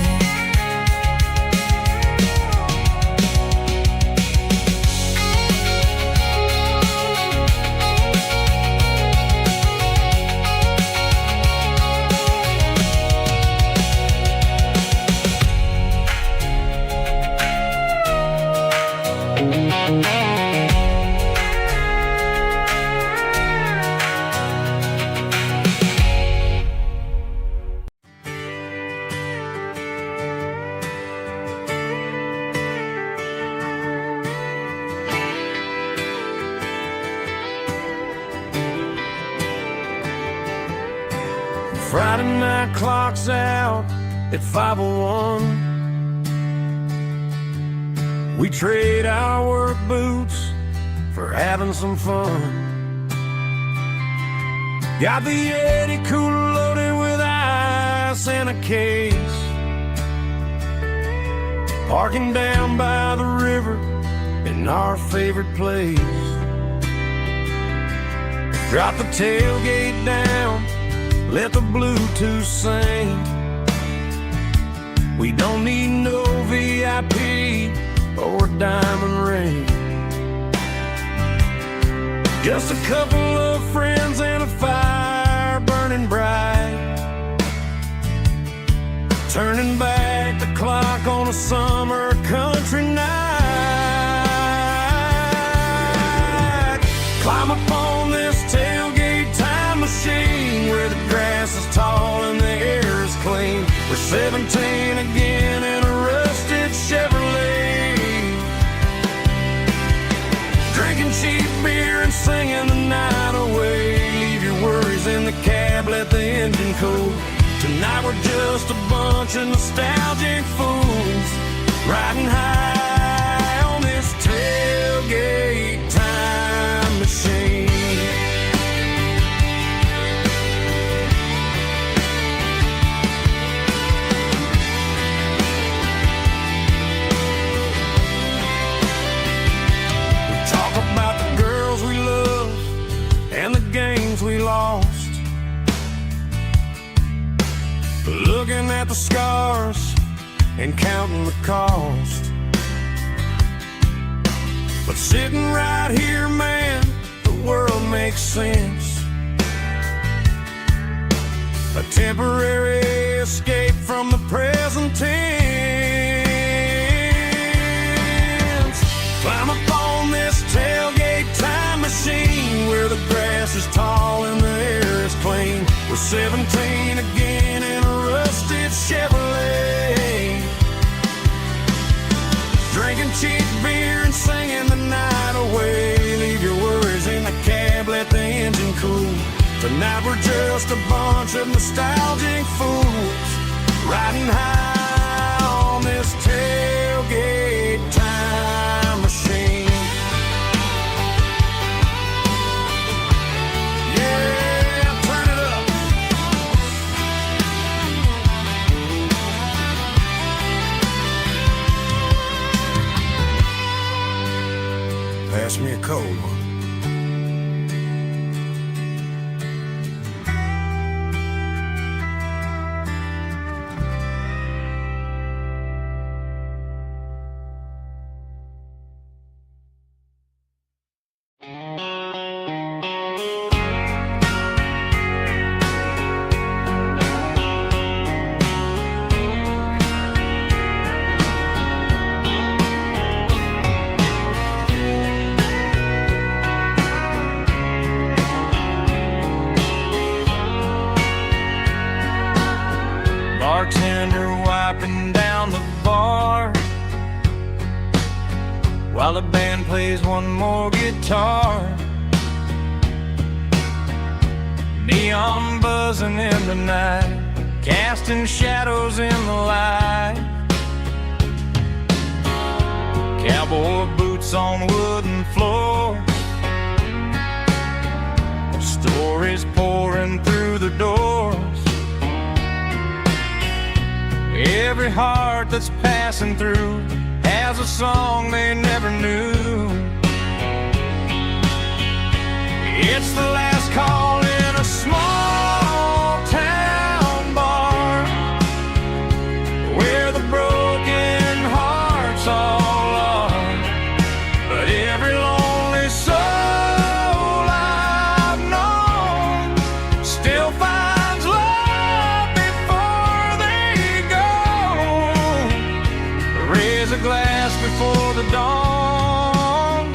Friday night clock's out at 5:01. We trade our work boots for having some fun. Got the Yeti cooler loaded with ice and a case, parking down by the river in our favorite place. Drop the tailgate down, let the Bluetooth sing. We don't need no VIP or diamond ring, just a couple of friends and a fire burning bright, turning back the clock on a summer country night. Climb up on this tailgate time machine where the grass is tall and the air is clean. We're 17 again in a rusted Chevrolet, drinking cheap beer and singing the night away. Leave your worries in the cab, let the engine cool. Tonight we're just a bunch of nostalgic fools, riding high on this tailgate time machine. About the girls we love and the games we lost, looking at the scars and counting the cost. But sitting right here, man, the world makes sense. A temporary escape from the present tense. Climb up on this tailgate time machine where the grass is tall and the air is clean. We're 17 again in a rusted Chevrolet, drinking cheap beer and singing the night away. Leave your worries in the cab, let the engine cool. Tonight we're just a bunch of nostalgic fools, riding high on this tailgate time machine. Pass me a cold one. while the band plays one more guitar. Neon buzzing in the night, casting shadows in the light. Cowboy boots on wooden floors, stories pouring through the doors. Every heart that's passing through has a song they never knew. It's the last call in a small town bar, where the broken hearts all are. But every lonely soul I've known still finds love before they go. Raise a glass before the dawn,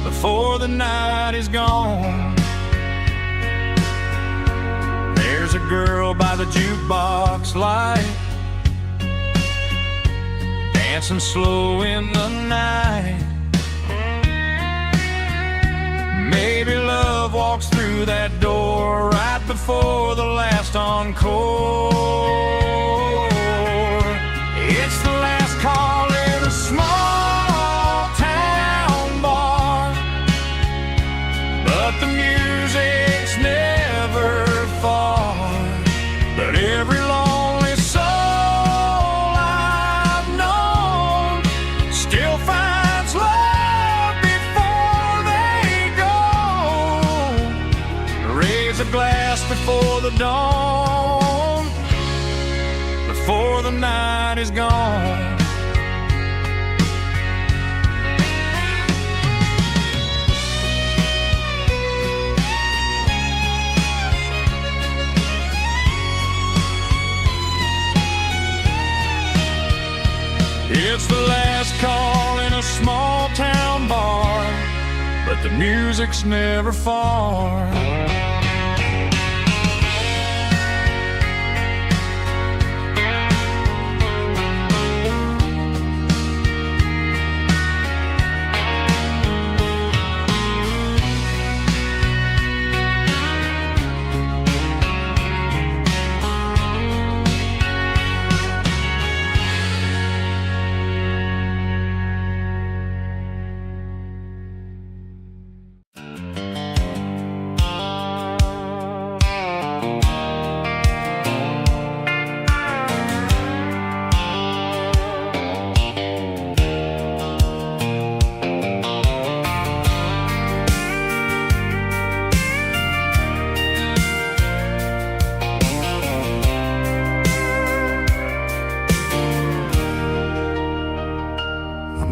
before the night is gone. There's a girl by the jukebox light, dancing slow in the night. Maybe love walks through that door right before the last encore. It's the last call in a small town bar, but the music's never far. But every lonely soul I've known still finds love before they go. Raise a glass before the dawn, before the night is gone. It's the last call in a small town bar, but the music's never far.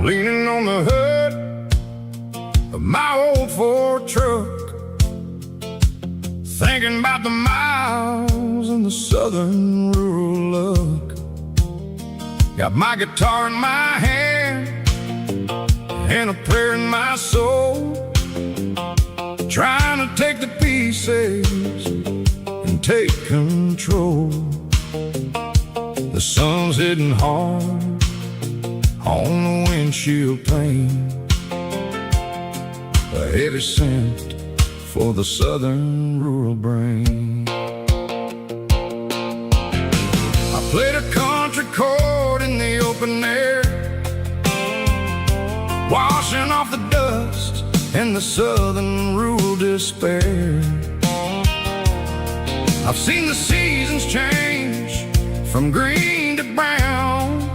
Leaning on the hood of my old Ford truck, thinking about the miles and the southern rural look. Got my guitar in my hand and a prayer in my soul, trying to take the pieces and take control. The sun's hitting hard on the windshield pane, a heavy scent for the southern rural brain. I played a country chord in the open air, washing off the dust and the southern rural despair. I've seen the seasons change from green to brown,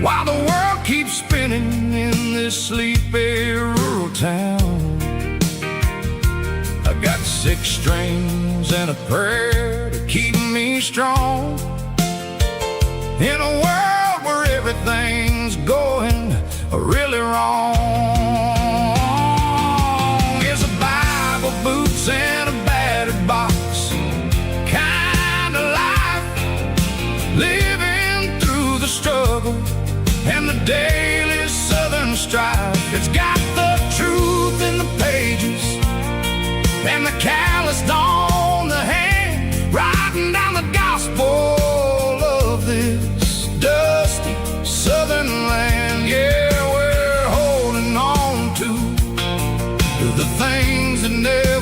while the world keeps spinning in this sleepy rural town. I got 6 strings and a prayer to keep me strong, in a world where everything's going really wrong. It's a Bible, boots, and a battered box kind of life, living through the struggle and the daily southern strife. It's got the truth in the pages and the calloused on the hand, writing down the gospel of this dusty southern land. Yeah, where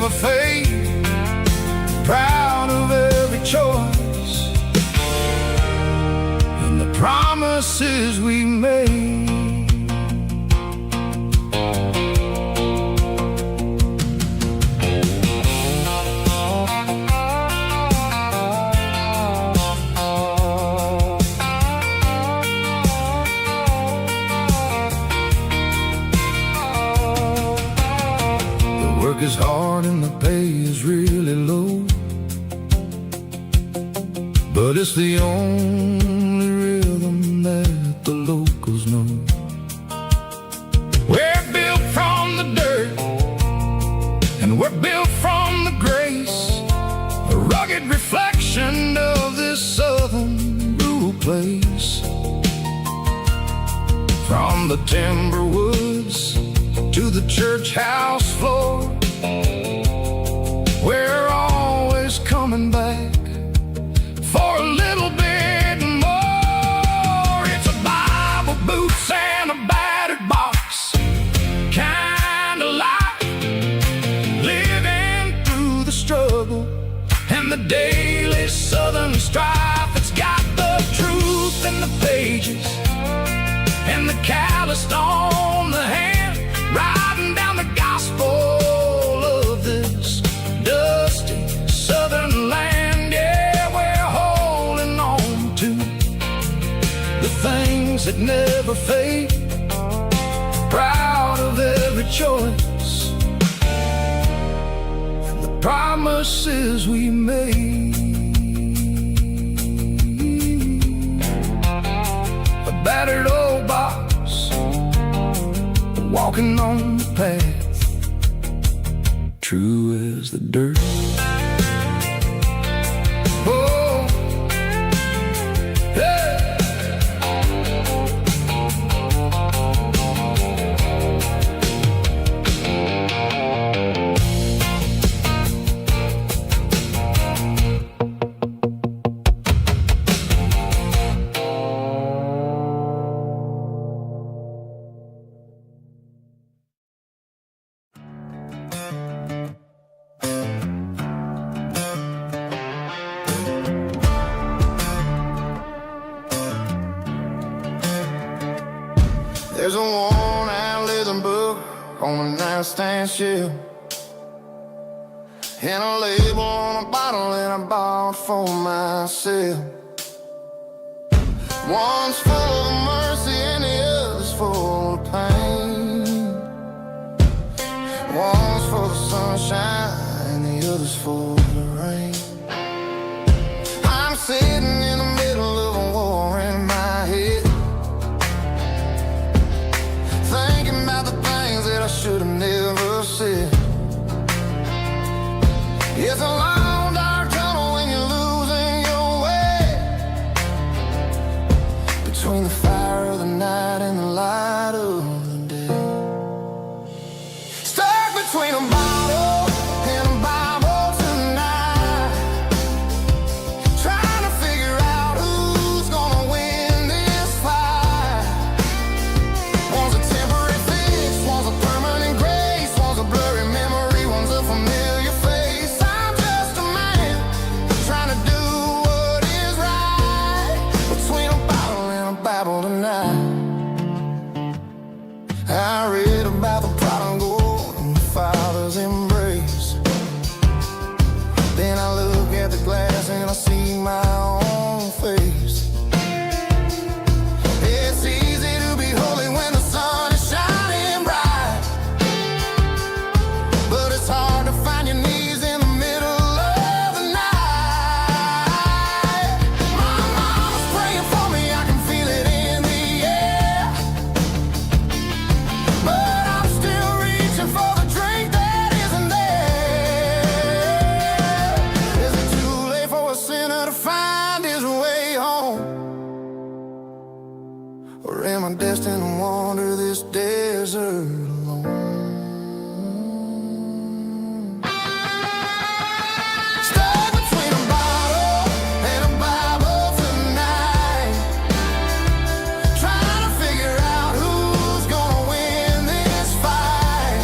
never fade, proud of every choice and the promises we made. Work is hard and the pay is really low, but it's the only rhythm that the locals know. We're built from the dirt and we're built from the grace, a rugged reflection of this southern rural place. From the timber woods to the church house floor, we're always coming back for a little bit more. It's a Bible, boots, and a battered box kind of life, living through the struggle and the daily southern strife. It's got the truth in the pages and the calloused on the hand, riding down the gospel of this dusty southern land. Yeah, we're holding on to the things that never fade, proud of every choice and the promises we made. A battered old box, walking on the path, true as the dirt. Oh, yeah. There's a worn-out leather book on the nightstand shelf, and a label on a bottle that I bought for myself. One's full of mercy and the other's full of pain. One's for the sunshine and the other's for the rain. I'm sitting in the middle of a war in my head, thinking about the things that I should have never said. It's a long dark tunnel when you're losing your way, between the fire of the night and the light of the day. Stuck between a bottle and a Bible tonight, trying to figure out who's gonna win this fight. One's a temporary fix, one's a permanent grace, one's a blurry memory, one's a familiar face. I'm just a man trying to do what is right, between a bottle and a Bible tonight. I read about the prodigal and the father's embrace. Then I look at the glass and I see my own face. It's easy to be holy when the sun is shining bright, but it's hard to find your knees in the middle of the night. My mama's praying for me, I can feel it in the air, but I'm still reaching for the drink that isn't there. Is it too late for a sinner to find his way home? Or am I destined to wander this desert alone? Stuck between a bottle and a Bible tonight, trying to figure out who's gonna win this fight.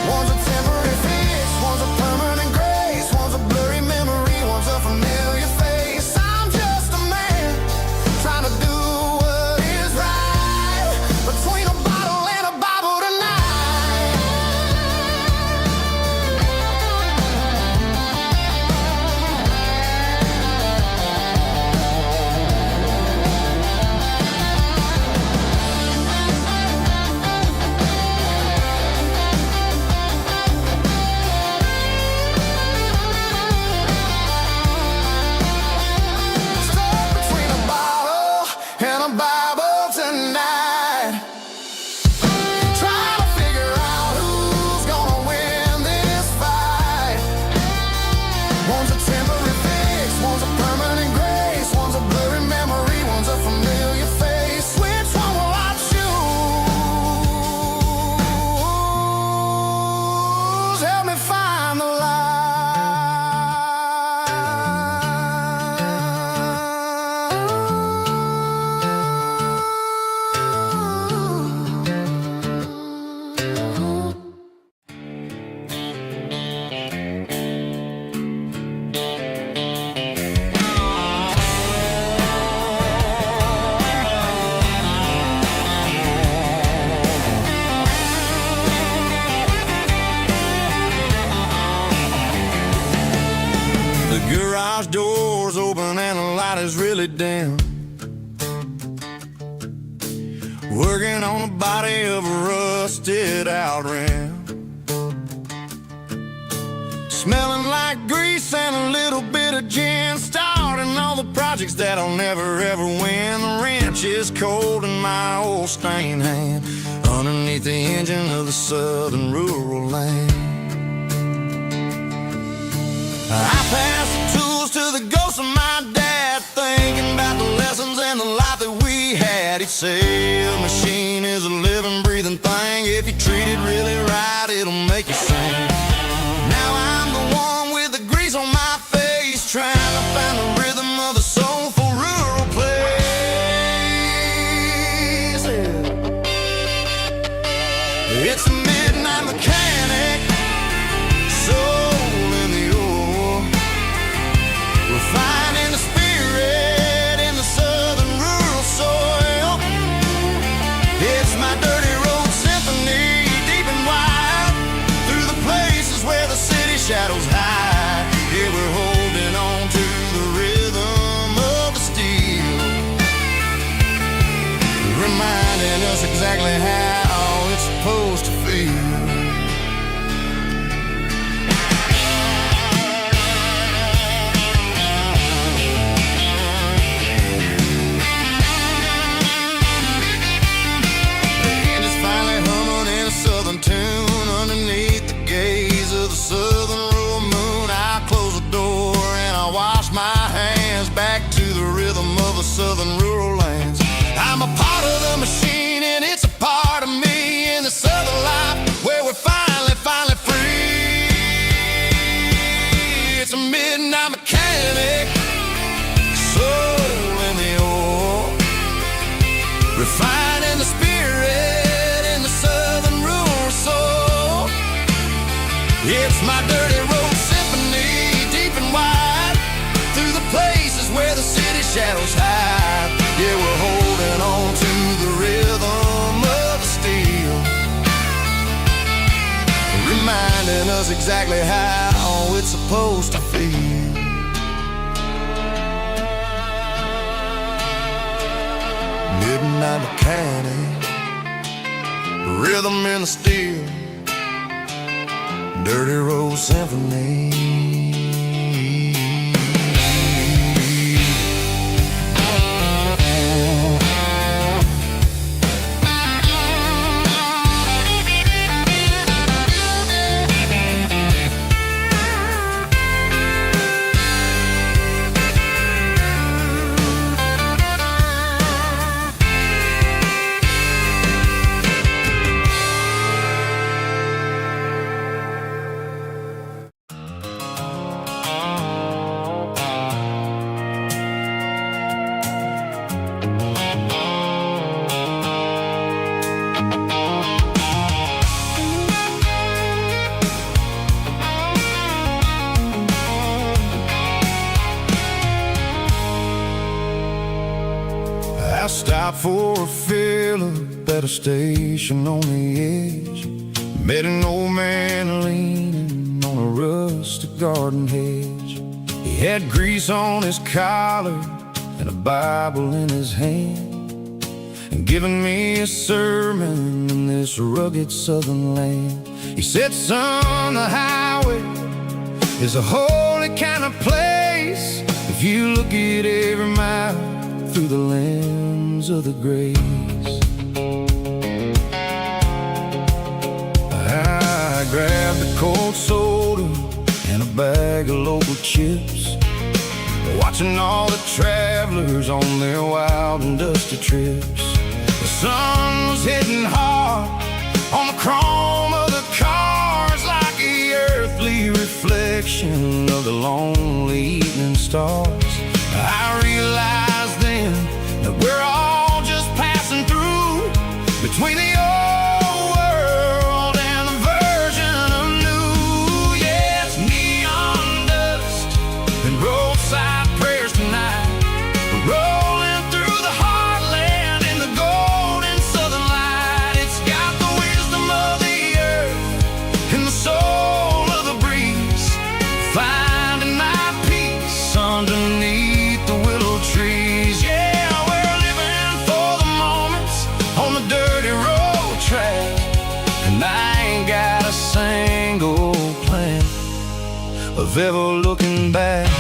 One's a temporary fix, the Bible tonight. Trying to figure out who's gonna win this fight. One's a temporary fix, one's a permanent grace, one's a blurry memory, one's a familiar face. Which one will I choose? Help me find the light. The garage door's open and the light is really dim. Working on the body of a rusted out rim. Smelling like grease and a little bit of gin. Starting all the projects that I'll never ever win. The wrench is cold in my old stained hand, underneath the engine of the southern rural land. I pass the tools to the ghost of my dad, thinking about the lessons and the life that we had. He'd say a machine is a living, breathing thing. If you treat it really right, it'll make you sing. Now I'm the one with the grease on my face, trying to find the rhythm of the soulful rural place. It's a midnight mechanic, soul in the ore, refining the spirit in the southern rural soil. It's my dirty road symphony, deep and wide, through the places where the city shadows hide. Yeah, we're holding on to the rhythm of the steel, reminding us exactly how it's supposed to feel. Tune underneath the gaze of the southern rural moon. I close the door and I wash my hands, back to the rhythm of the southern rural lands. I'm a part of the machine and it's a part of me, in the southern life where we're finally free. It's a midnight mechanic, soul in the ore, refining the spirit in the southern rural soul. It's my dirty road symphony, deep and wide, through the places where the city shadows hide. Yeah, we're holding on to the rhythm of the steel, reminding us exactly how it's supposed to feel. Midnight mechanic, rhythm in the steel, dirty road symphony. I stopped for a fill-up at a station on the edge. Met an old man leaning on a rustic garden hedge. He had grease on his collar and a Bible in his hand, and giving me a sermon in this rugged southern land. He said, son, the highway is a holy kind of place if you look at every mile through the lens winds of the grace. I grabbed a cold soda and a bag of local chips, watching all the travelers on their wild and dusty trips. The sun was hitting hard on the chrome of the cars, like the earthly reflection of the lonely evening stars. I realized then that we're all just passing through between the old world and the version of new. Yeah, it's neon dust and roadside prayers tonight. We're rolling through the heartland in the golden southern light. It's got the wisdom of the earth and the soul of the breeze, finding my peace underneath the willow trees. Yeah, we're living for the moments on the dirty road track, and I ain't got a single plan of ever looking back.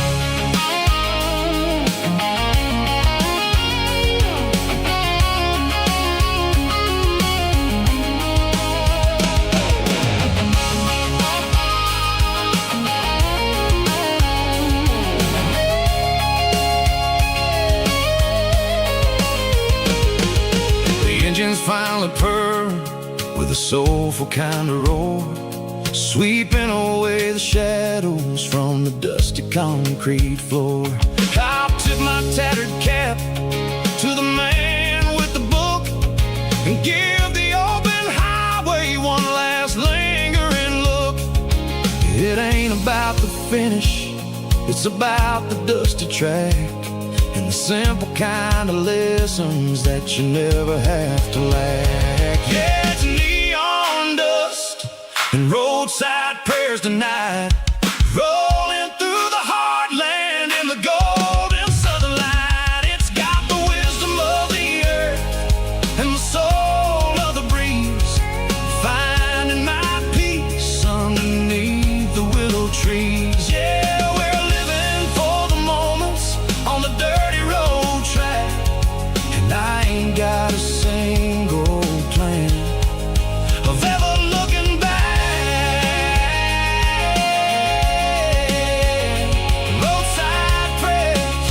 Engines finally purr with a soulful kind of roar, sweeping away the shadows from the dusty concrete floor. I'll tip my tattered cap to the man with the book and give the open highway one last lingering look. It ain't about the finish, it's about the dusty track, and the simple kind of lessons that you never have to lack. Yeah, it's neon dust and roadside prayers tonight, rolling through the heartland in the golden southern light. It's got the wisdom of the earth and the soul of the breeze, finding my peace underneath the willow trees. Yeah, we're living for the moments on the dirty road track, and I ain't got a single plan of ever looking back. Roadside prayers,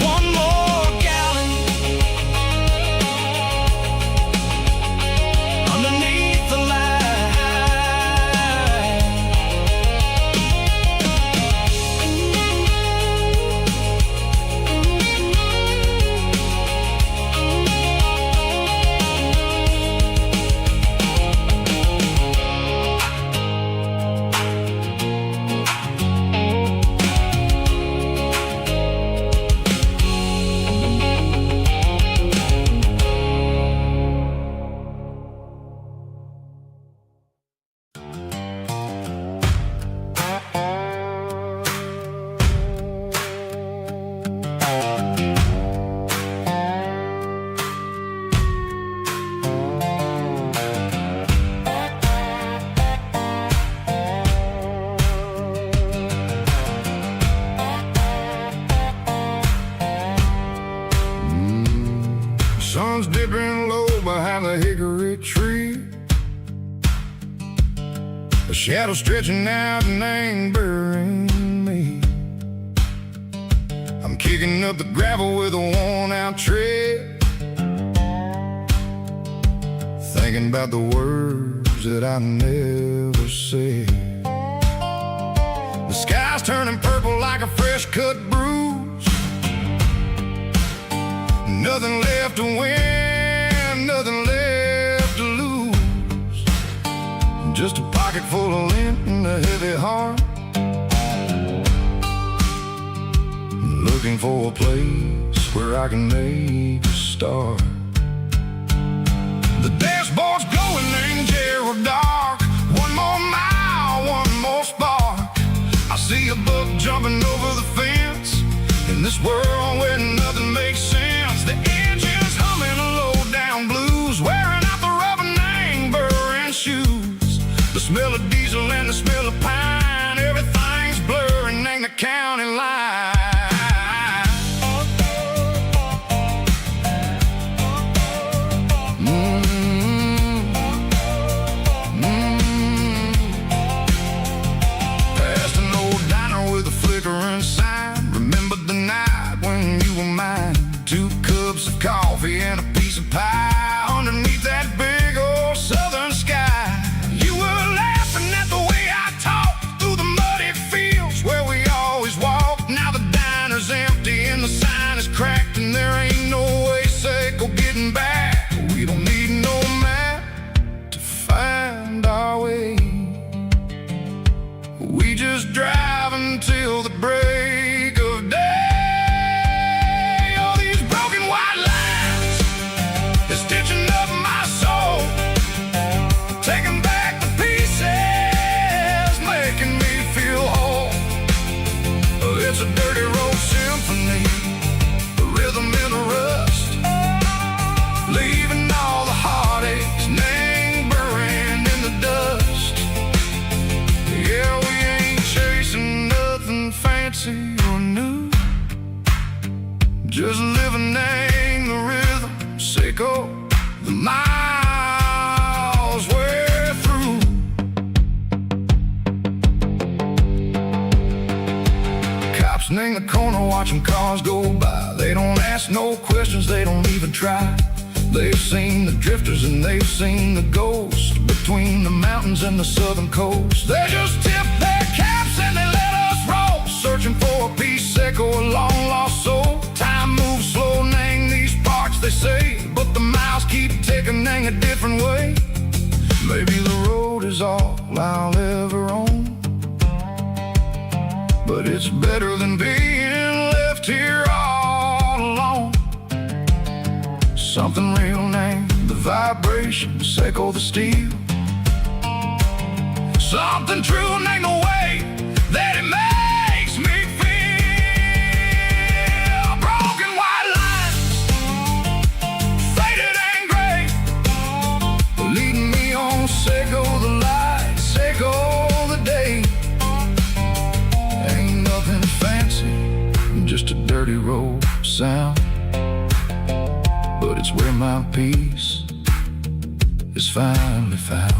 one more gallon underneath the light. Sun's dipping low behind the hickory tree, a shadow stretching out and angering me. I'm kicking up the gravel with a worn-out tread, thinking about the words that I never said. The sky's turning purple like a fresh-cut bruise, nothing left to win, nothing left to lose, just a pocket full of lint and a heavy heart, looking for a place where I can make a start. The dashboard's glowing angel dark, one more mile, one more spark. I see a buck jumping over the fence in this world where nothing makes sense. The engine's humming a low-down blues, wearing out the rubber-nang burring shoes. The smell of diesel and the smell of pine, everything's blurring, ain't the county line. cups of coffee and a piece of pie underneath that big old southern sky. You were laughing at the way I talked through the muddy fields where we always walked. Now the diner's empty and the sign is cracked, and there ain't no way Seiko getting back. We don't need no map to find our way. We just drive until the break of day. All these broken white lines is stitching up my soul, taking back the pieces, making me feel whole. It's a dirty road symphony, the rhythm in the rust, leaving all the heartaches lingering in the dust. Yeah, we ain't chasing nothing fancy or new, just living in the rhythm, Seiko, the miles we're through. Cops in the corner watching cars go by. They don't ask no questions, they don't even try. They've seen the drifters and they've seen the ghosts between the mountains and the southern coast. They just tip their caps and they let us roll, searching for a piece, Seiko, a long lost soul. Time moves slow, Nang, these parts they say, but the miles keep ticking, Nang, a different way. Maybe the road is all I'll ever own, but it's better than being left here all alone. Something real, Nang, the vibration, Seiko, the steel. Something true, Nang, the way that it makes me feel. Broken white lines, faded and gray, leading me on, Seiko, the light, Seiko, the day. Ain't nothing fancy, just a dirty road sound, but it's where my peace is finally found.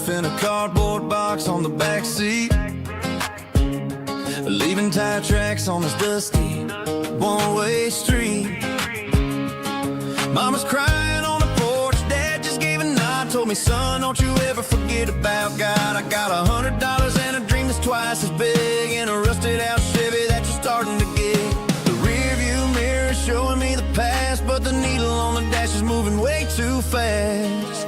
In a cardboard box on the back seat, leaving tire tracks on this dusty one-way street. Mama's crying on the porch, Dad just gave a nod, told me, son, don't you ever forget about God. I got $100 and a dream that's twice as big, and a rusted out Chevy that you're starting to get. The rear view mirror is showing me the past, but the needle on the dash is moving way too fast.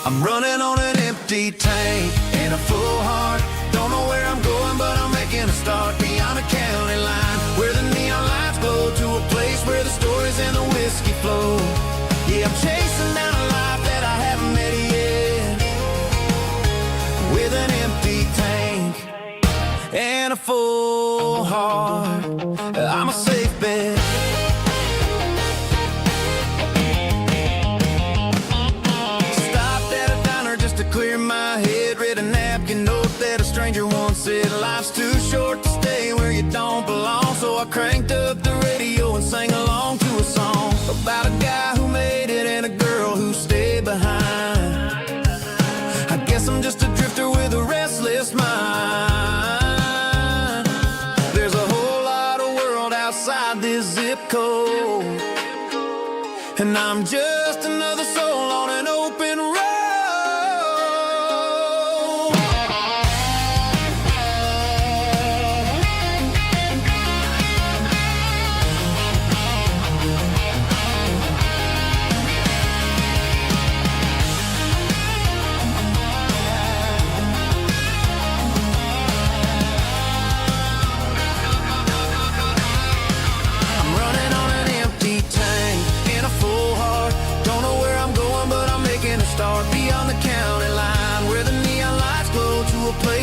I'm running on an empty tank and a full heart. Don't know where I'm going, but I'm making a start beyond a county line, where the neon lights glow, to a place where the stories and the whiskey flow. Yeah, I'm chasing down a life that I haven't met yet, with an empty tank and a full heart. I'm a safe bet. Clear my head, read a napkin note that a stranger once said, life's too short to stay where you don't belong. So I cranked up the radio and sang along to a song about a guy who made it and a girl who stayed behind. I guess I'm just a drifter with a restless mind. There's a whole lot of world outside this zip code, and I'm just another soul on an open road.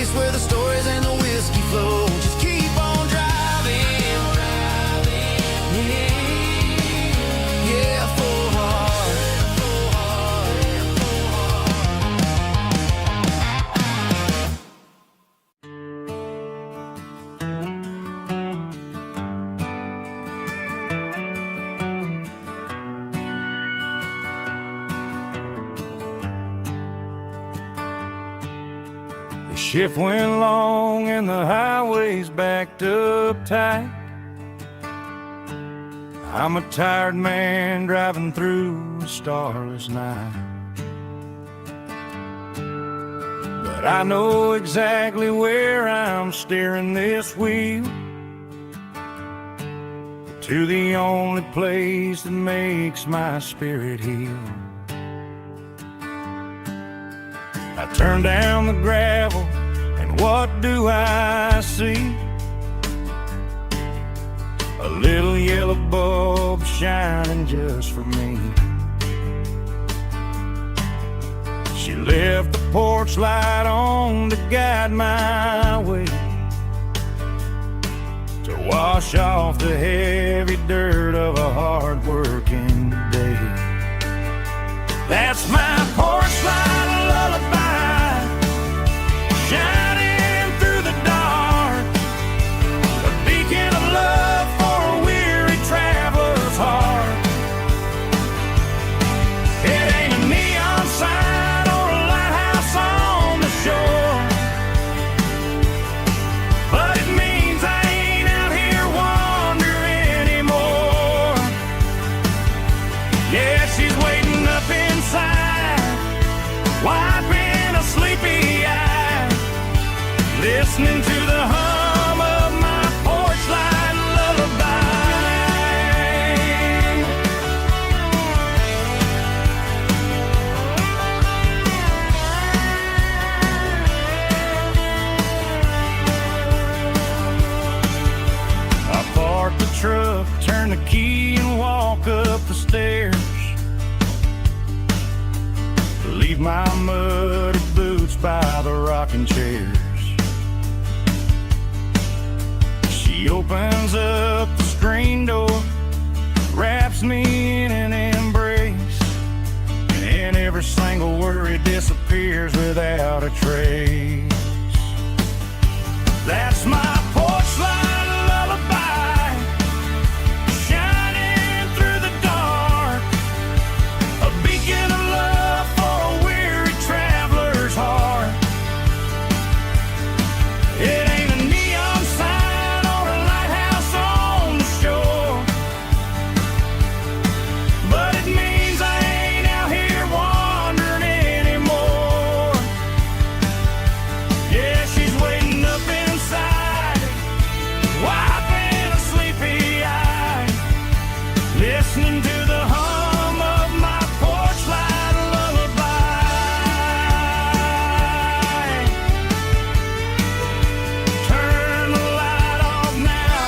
place where the stories and the whiskey flow. Just keep on driving. Yeah, full heart. The shift went long and the highway's backed up tight. I'm a tired man driving through a starless night. But I know exactly where I'm steering this wheel, to the only place that makes my spirit heal. I turn down the gravel, and what do I see? A little yellow bulb shining just for me. She left the porch light on to guide my way, to wash off the heavy dirt of a hard-working day. That's my porch light lullaby, shining through the dark, a beacon of love for a weary traveler's heart. It ain't a neon sign or a lighthouse on the shore, but it means I ain't out here wandering anymore. Yeah, she's waiting up inside, wiping a sleepy eye, listening to the hum of my porch light lullaby. I park the truck, turn the key and walk up the stairs, leave my muddy boots by the rocking chairs. She opens up the screen door, wraps me in an embrace, and every single worry disappears without a trace. That's my porch light lullaby, shining through the dark, a beacon of love for a weary traveler's heart. It ain't a neon sign or a lighthouse on the shore, but it means I ain't out here wandering anymore. Yeah, she's waiting up inside, wiping a sleepy eye, listening to the hum of my porch light lullaby. Turn the light off now,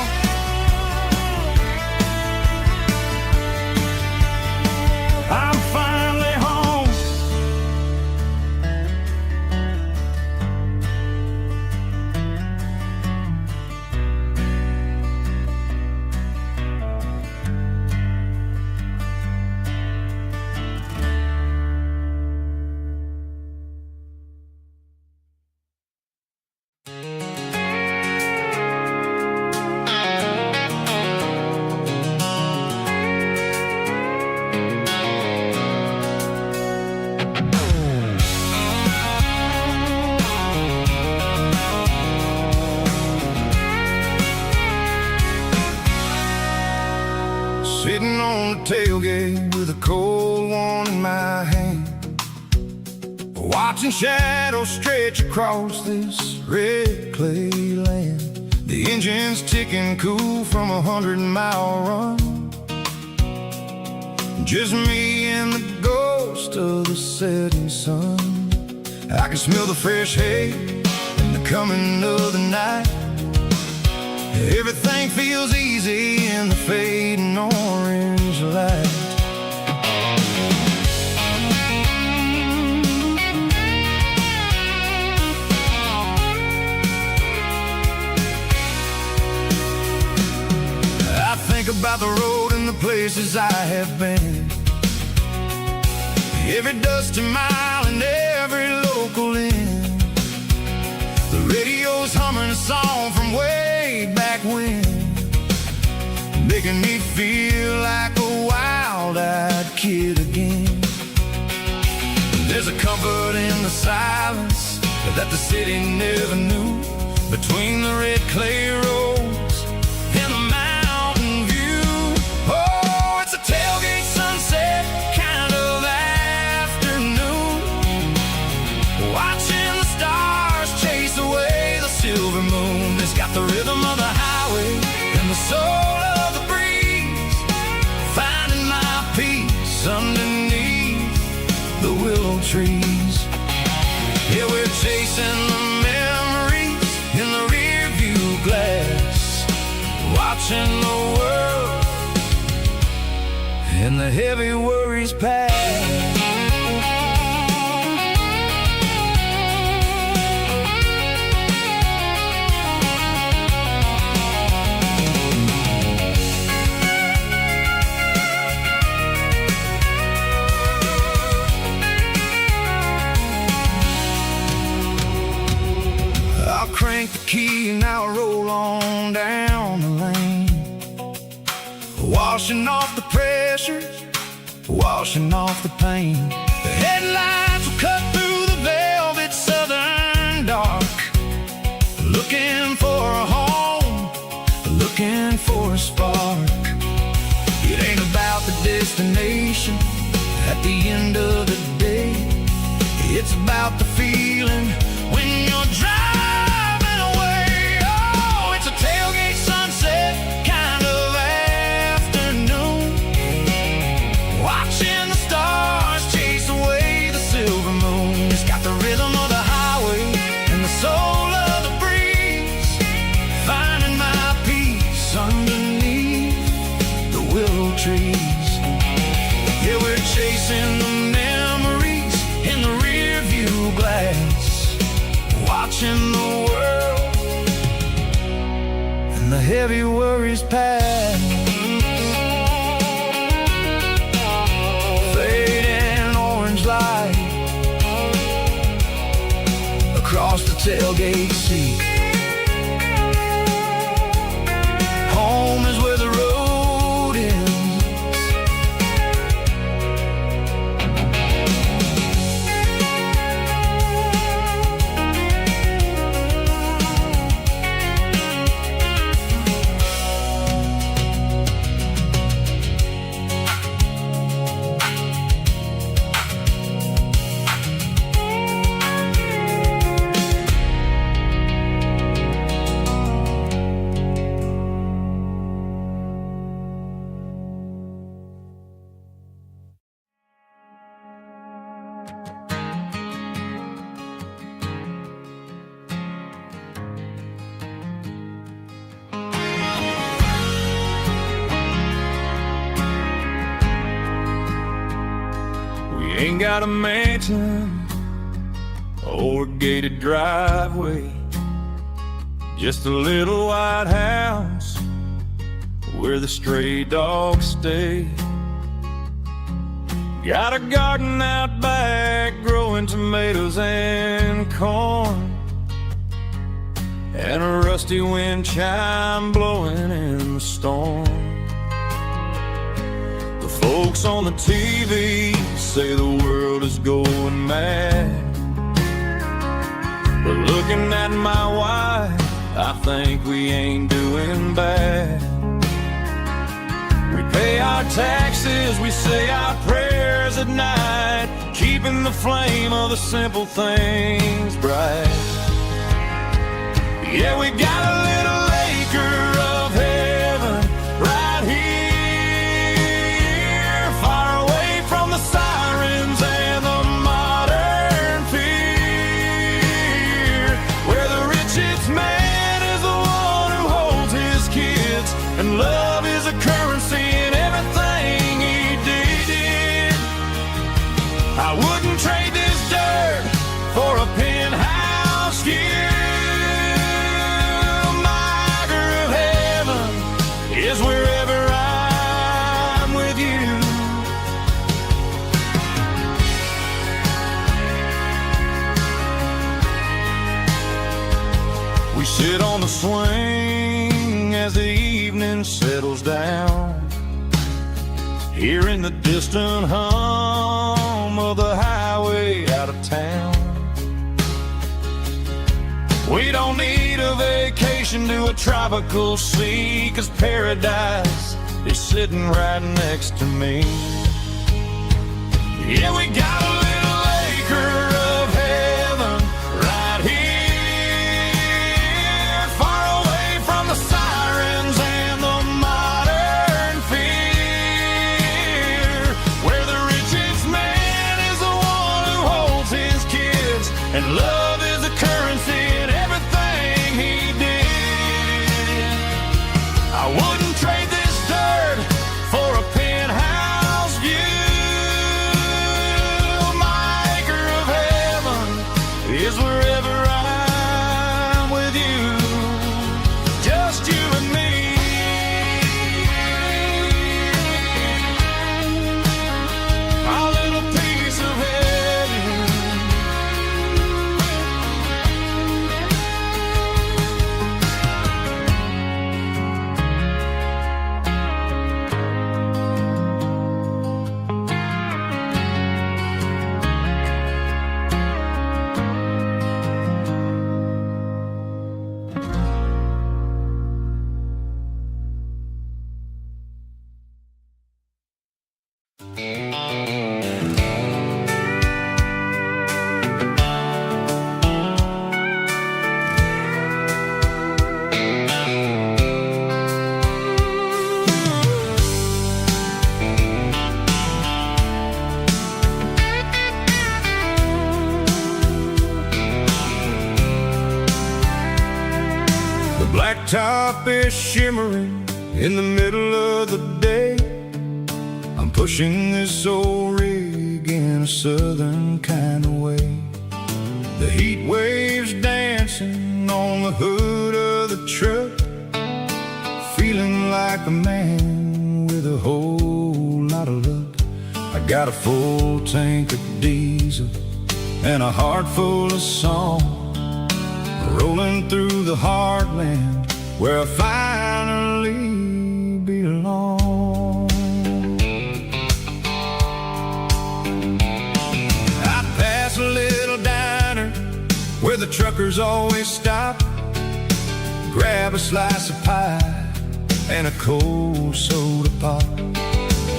I'm finally home. Sitting on the tailgate with a cold one in my hand, watching shadows stretch across this red clay land. The engine's ticking cool from 100-mile run, just me and the ghost of the setting sun. I can smell the fresh hay and the coming of the night. Everything feels easy in the fading orange light. about the road and the places I have been. Every dusty mile and every local inn. The radio's humming a song from way back when, making me feel like a wild-eyed kid again. There's a comfort in the silence that the city never knew, between the red clay roads and the mountain view. Oh, it's a tailgate sunset kind of afternoon, watching the stars chase away the silver moon. It's got the rhythm of the highway and the soul of the breeze, finding my peace underneath the willow trees. Yeah, we're chasing the memories in the rear view glass, watching the world and the heavy worries pass. Crank the key and I'll roll on down the lane, washing off the pressure, washing off the pain. The headlights will cut through the velvet southern dark, looking for a home, looking for a spark. It ain't about the destination at the end of the day, it's about the feeling when you're driving. Tailgate sunset kind of afternoon, watching the stars chase away the silver moon. It's got the rhythm of the highway and the soul of the breeze, finding my peace underneath the willow trees. Yeah, we're chasing the memories in the rear view glass, watching the world and the heavy worries pass. Fading orange light across the tailgate seat. Home is where the road ends. Ain't got a mansion or a gated driveway, just a little white house where the stray dogs stay. Got a garden out back growing tomatoes and corn, and a rusty wind chime blowing in the storm. The folks on the TV say the world is going mad, but looking at my wife, I think we ain't doing bad. We pay our taxes, we say our prayers at night, keeping the flame of the simple things bright. Yeah, we got a little acre of heaven right here, far away from the sirens and the modern fear, where the richest man is the one who holds his kids, and love is a currency in everything he did. I wouldn't trade this dirt for a penthouse view. We sit on the swing as the evening settles down, hearing the distant hum of the highway out of town. We don't need a vacation to a tropical sea, 'cause paradise is sitting right next to me. Yeah, we got a little acre of heaven right here, far away from the sirens and the modern fear, where the richest man is the one who holds his kids, and love is the currency in everything he did. I wouldn't trade this dirt for a penthouse view. My acre of heaven is wherever I'm with you, just you and me. Our little piece of heaven. The blacktop is shimmering in the middle of the day. I'm pushing this old rig in a southern kind of way. The heat waves dancing on the hood of the truck, feeling like a man with a whole lot of luck. I got a full tank of diesel and a heart full of song, rolling through the heartland where I finally belong. I pass a little diner where the truckers always stop, grab a slice of pie and a cold soda pop.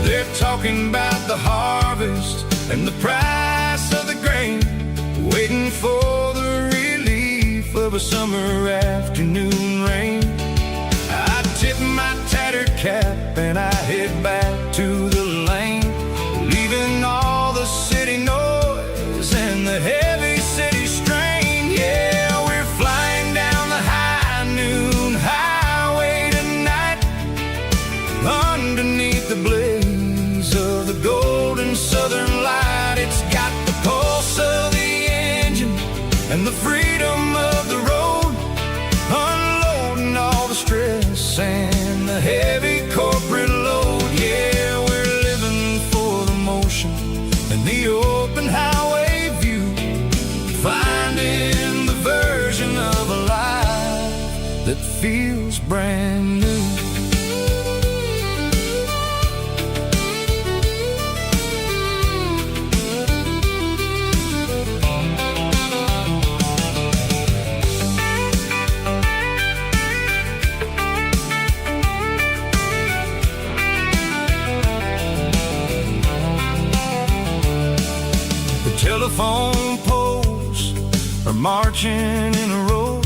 They're talking about the harvest and the price of the grain, waiting for the relief of a summer afternoon rain. I tip my tattered cap and I head back to the lane, leaving all the city noise and the heavy city strain. Yeah, we're flying down the high noon highway tonight, underneath the blaze of the golden southern light. It's got the pulse of the engine and the freedom of the road, unloading all the stress and the heavy corporate load. Yeah, we're living for the motion and the open highway view, finding the version of a life that feels brand new. Telephone poles are marching in a row,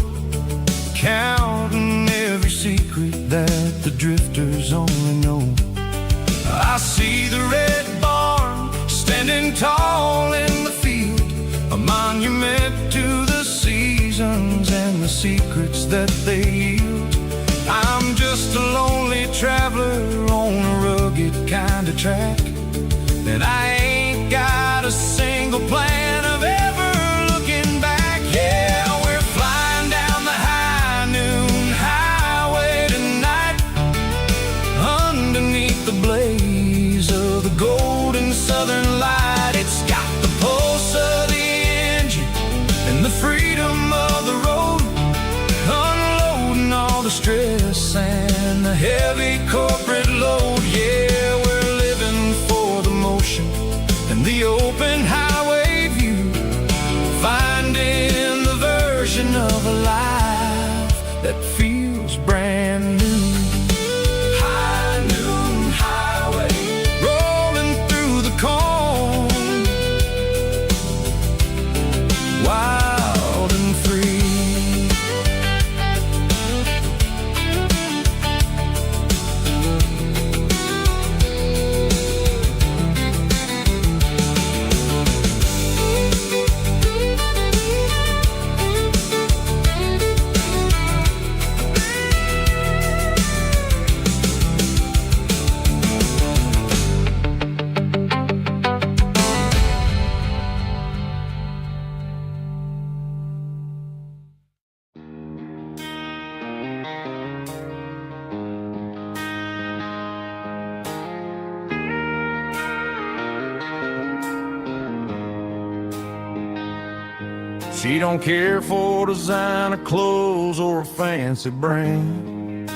counting every secret that the drifters only know. I see the red barn standing tall in the field, a monument to the seasons and the secrets that they yield. I'm just a lonely traveler on a rugged kind of track, and I ain't got a single plan of ever looking back. Yeah, we're flying down the high noon highway tonight, underneath the blaze of the golden southern light. It's got the pulse of the engine and the freedom of the road, that feels brand new. High noon highway, rolling through the corn, wild and free. She don't care for designer clothes or a fancy brand.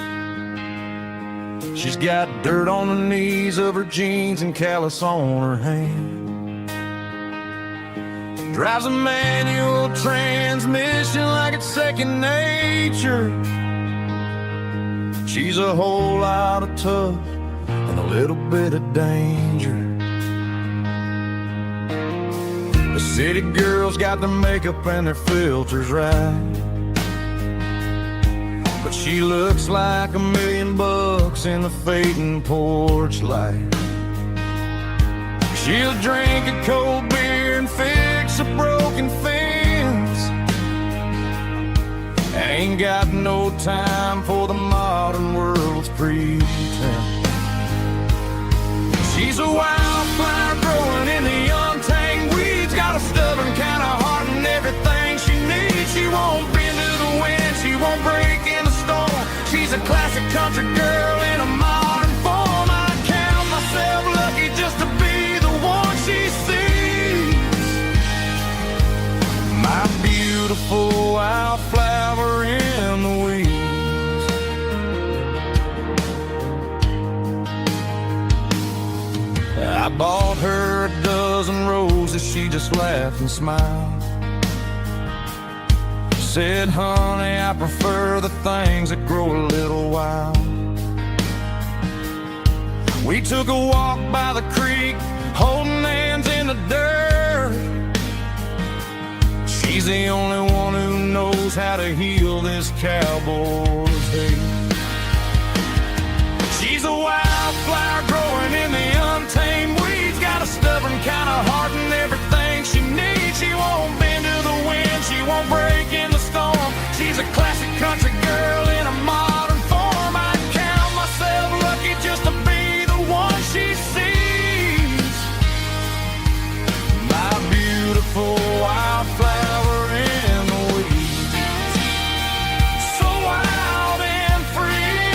She's got dirt on the knees of her jeans and callus on her hand. Drives a manual transmission like it's second nature. She's a whole lot of tough and a little bit of danger. The city girls got their makeup and their filters right, but she looks like $1 million in the fading porch light. She'll drink a cold beer and fix a broken fence, ain't got no time for the modern world's pretense. She's a wildflower growing in the untamed weeds, got a stubborn kind of heart and everything she needs. She won't bend to the wind, she won't break in the storm. She's a classic country girl in a modern form. I count myself lucky just to be the one she sees. My beautiful wildflower in the weeds. I bought her a dozen roses, she just laughed and smiled. Said, honey, I prefer the things that grow a little wild. We took a walk by the creek, holding hands in the dirt. She's the only one who knows how to heal this cowboy's hate. She's a wildflower growing in the untamed weeds, got a stubborn kind of heart and everything she needs. She won't bend to the wind, she won't break in the storm. She's a classic country girl in a modern form. I count myself lucky just to be the one she sees. My beautiful wildflower in the weeds, so wild and free.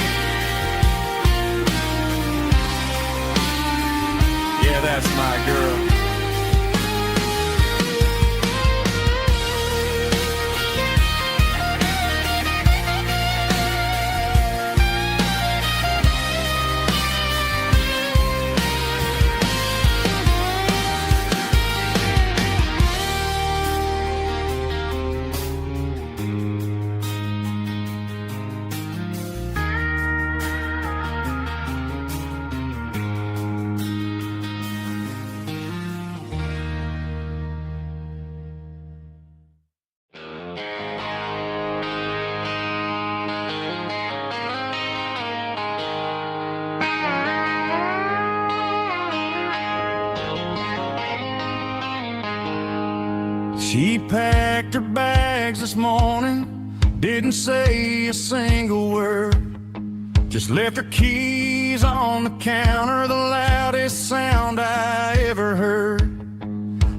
Yeah, that's my girl. She packed her bags this morning, didn't say a single word, just left her keys on the counter, the loudest sound I ever heard.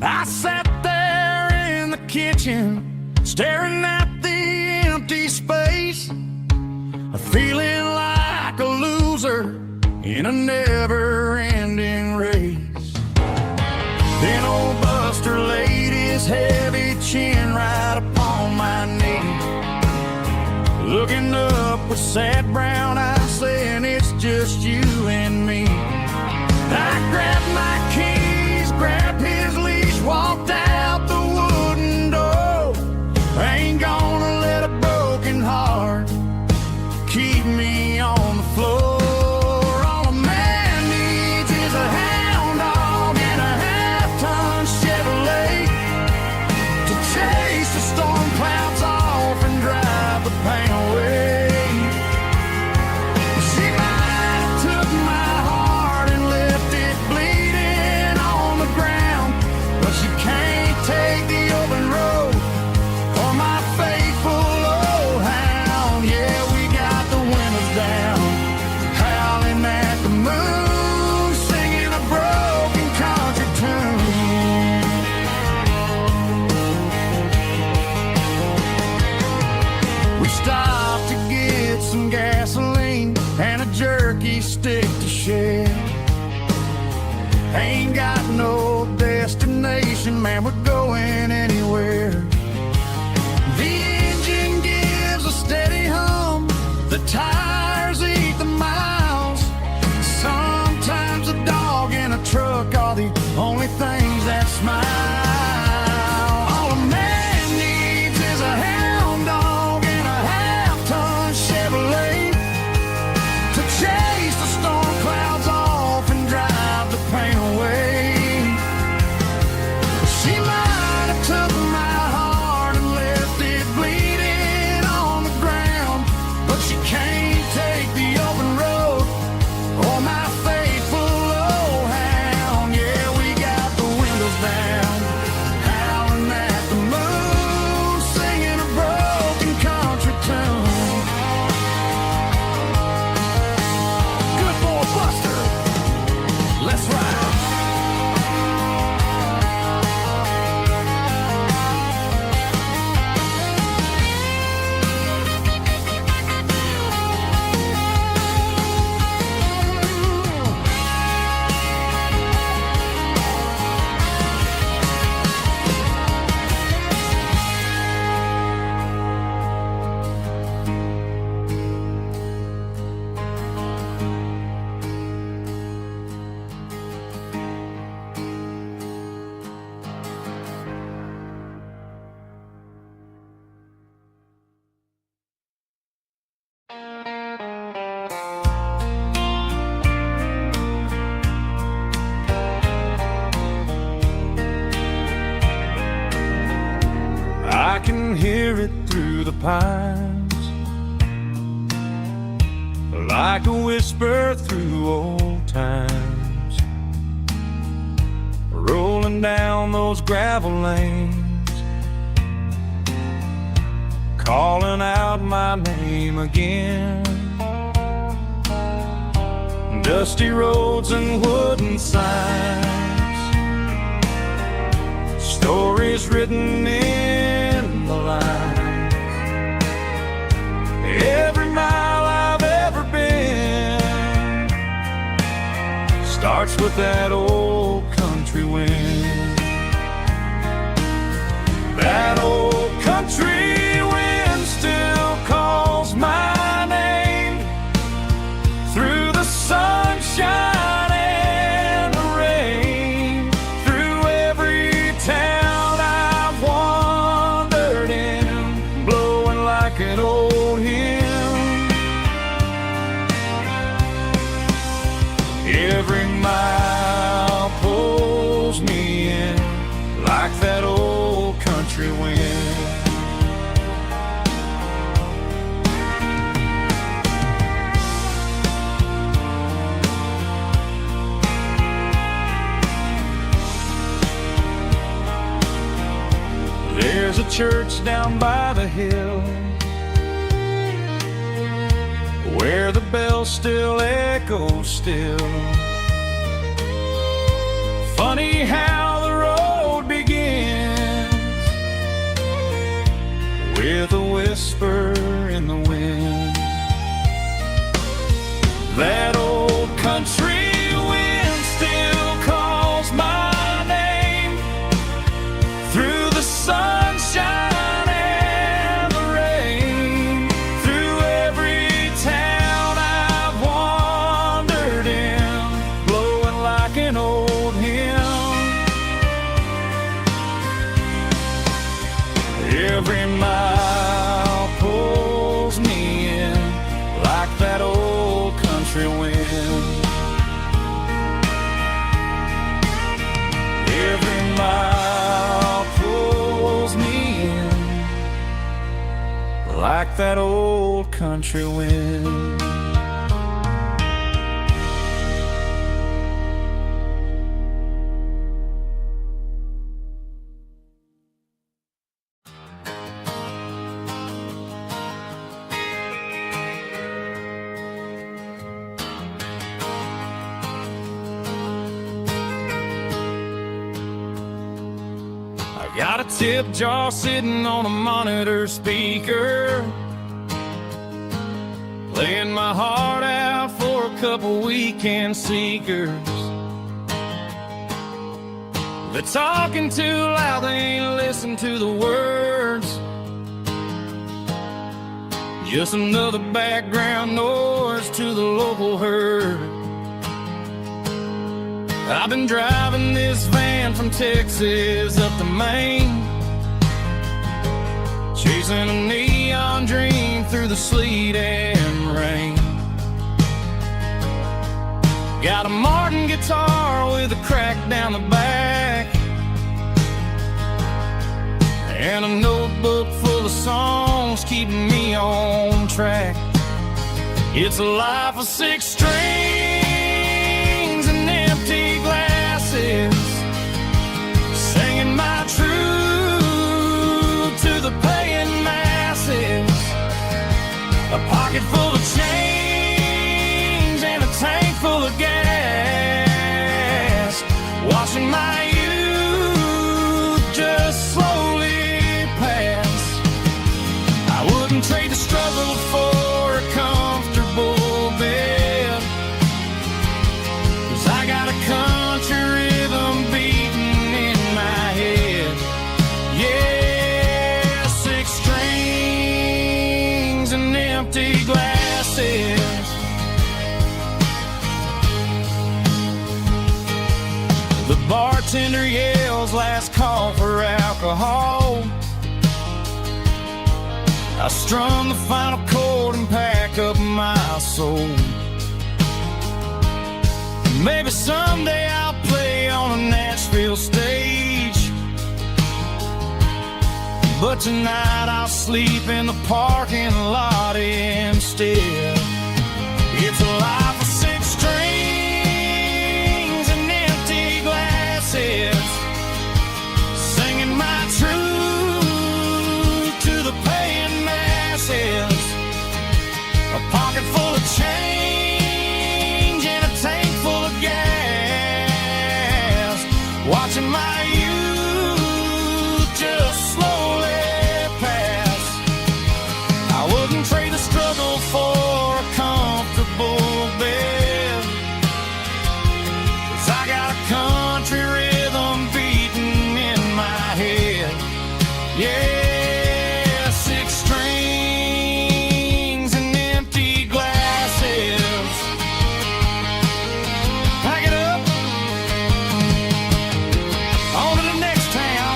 I sat there in the kitchen, staring at the empty space, feeling like a loser in a never-ending race. Then old Buster laid his heavy chin right upon my knee, looking up with sad brown eyes, saying it's just you and me. I grabbed my keys, grabbed his leash, walked out the wooden door. I ain't gonna let a broken heart We stopped to get some gasoline and a jerky stick to share. Ain't got no destination, man, we're going anywhere. The engine gives a steady hum, the tires eat the miles. Sometimes a dog and a truck are the only things that smile. All a man needs is a hound dog and a half-ton Chevrolet to chase the storm clouds off and drive the pain away. She might have took my heart and left it bleeding on the ground, but she can't take the open road or my faithful old hound. Yeah, we got the windows down, howling at the moon, singing a broken country tune. Good boy Buster, let's ride. I can hear it through the pines, like a whisper through old times, rolling down those gravel lanes, calling out my name again. Dusty roads and wooden signs, stories written in the lines. Every mile I've ever been starts with that old country wind. That old country wind still calls my name through the sunshine and the rain, through every town I've wandered in, blowing like an old hymn. Every mile pulls me in like that old country wind. There's a church down by the hill where the bells still echo still. Funny how the road begins with a whisper in the wind. That old country wind still calls my name through the sunshine and the rain, through every town I've wandered in, blowing like an old hymn. Every mile pulls me in like that old country wind. Every mile pulls me in like that old country wind. Got a tip jar sitting on a monitor speaker, couple weekend seekers. They're talking too loud, they ain't listen to the words. Just another background noise to the local herd. I've been driving this van from Texas up to Maine, chasing a neon dream through the sleet and rain. Got a Martin guitar with a crack down the back, and a notebook full of songs keeping me on track. It's a life of 6 strings and empty glasses, singing my truth to the paying masses. A pocket full of change and a tank full of gas, watching my youth just slowly pass. I wouldn't trade the struggle for a comfortable bed, 'cause I got a country rhythm beating in my head. Yeah, 6 strings and empty glasses. The bartender yells last call for alcohol. I strum the final chord and pack up my soul. Maybe someday I'll play on a Nashville stage, but tonight I'll sleep in the parking lot instead. It's a life of 6 strings and empty glasses, singing my truth to the paying masses. A pocket full of change and a tank full of gas, watching my youth just slowly pass. I wouldn't trade the struggle for a comfortable bed, 'cause I got a country rhythm beating in my head. Yeah, 6 strings and empty glasses. Pack it up, on to the next town.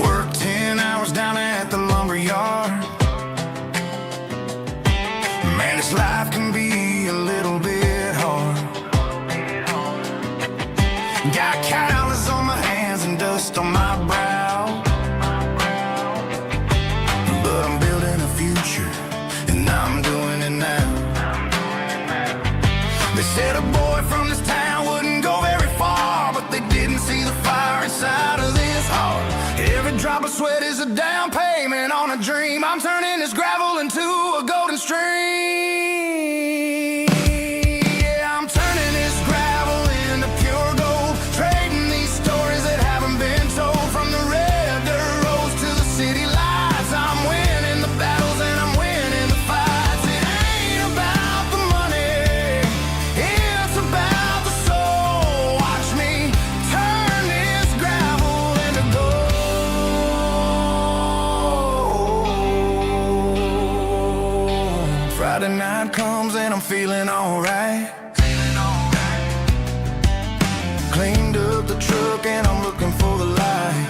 Work 10 hours down at the lumber yard. Man, this life can be a little bit hard. Got calluses on my hands and dust on my brow, but I'm building a future and I'm doing it now. They said a boy from this town wouldn't go very far, but they didn't see the fire inside of this heart. Every drop of sweat is a down payment on a dream. I'm turning this gravel into a golden stream. Yeah, I'm turning this gravel into pure gold, trading these stories that haven't been told. From the red dirt roads to the city lights, I'm winning the battles and I'm winning the fights. It ain't about the money, it's about the soul. Watch me turn this gravel into gold. Friday night comes and I'm feeling alright. Cleaned up the truck and I'm looking for the light.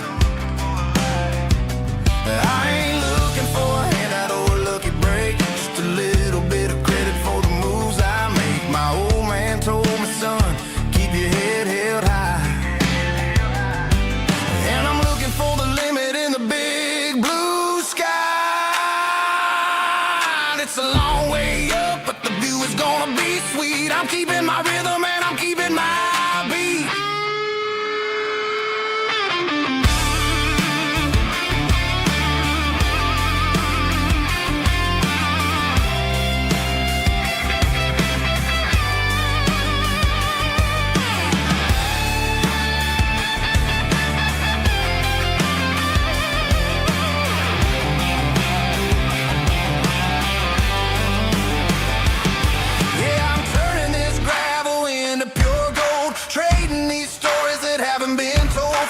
I ain't looking for a handout or a lucky break, just a little bit of credit for the moves I make. My old man told me, son, keep your beat. I'm keeping my rhythm and I'm keeping my beat.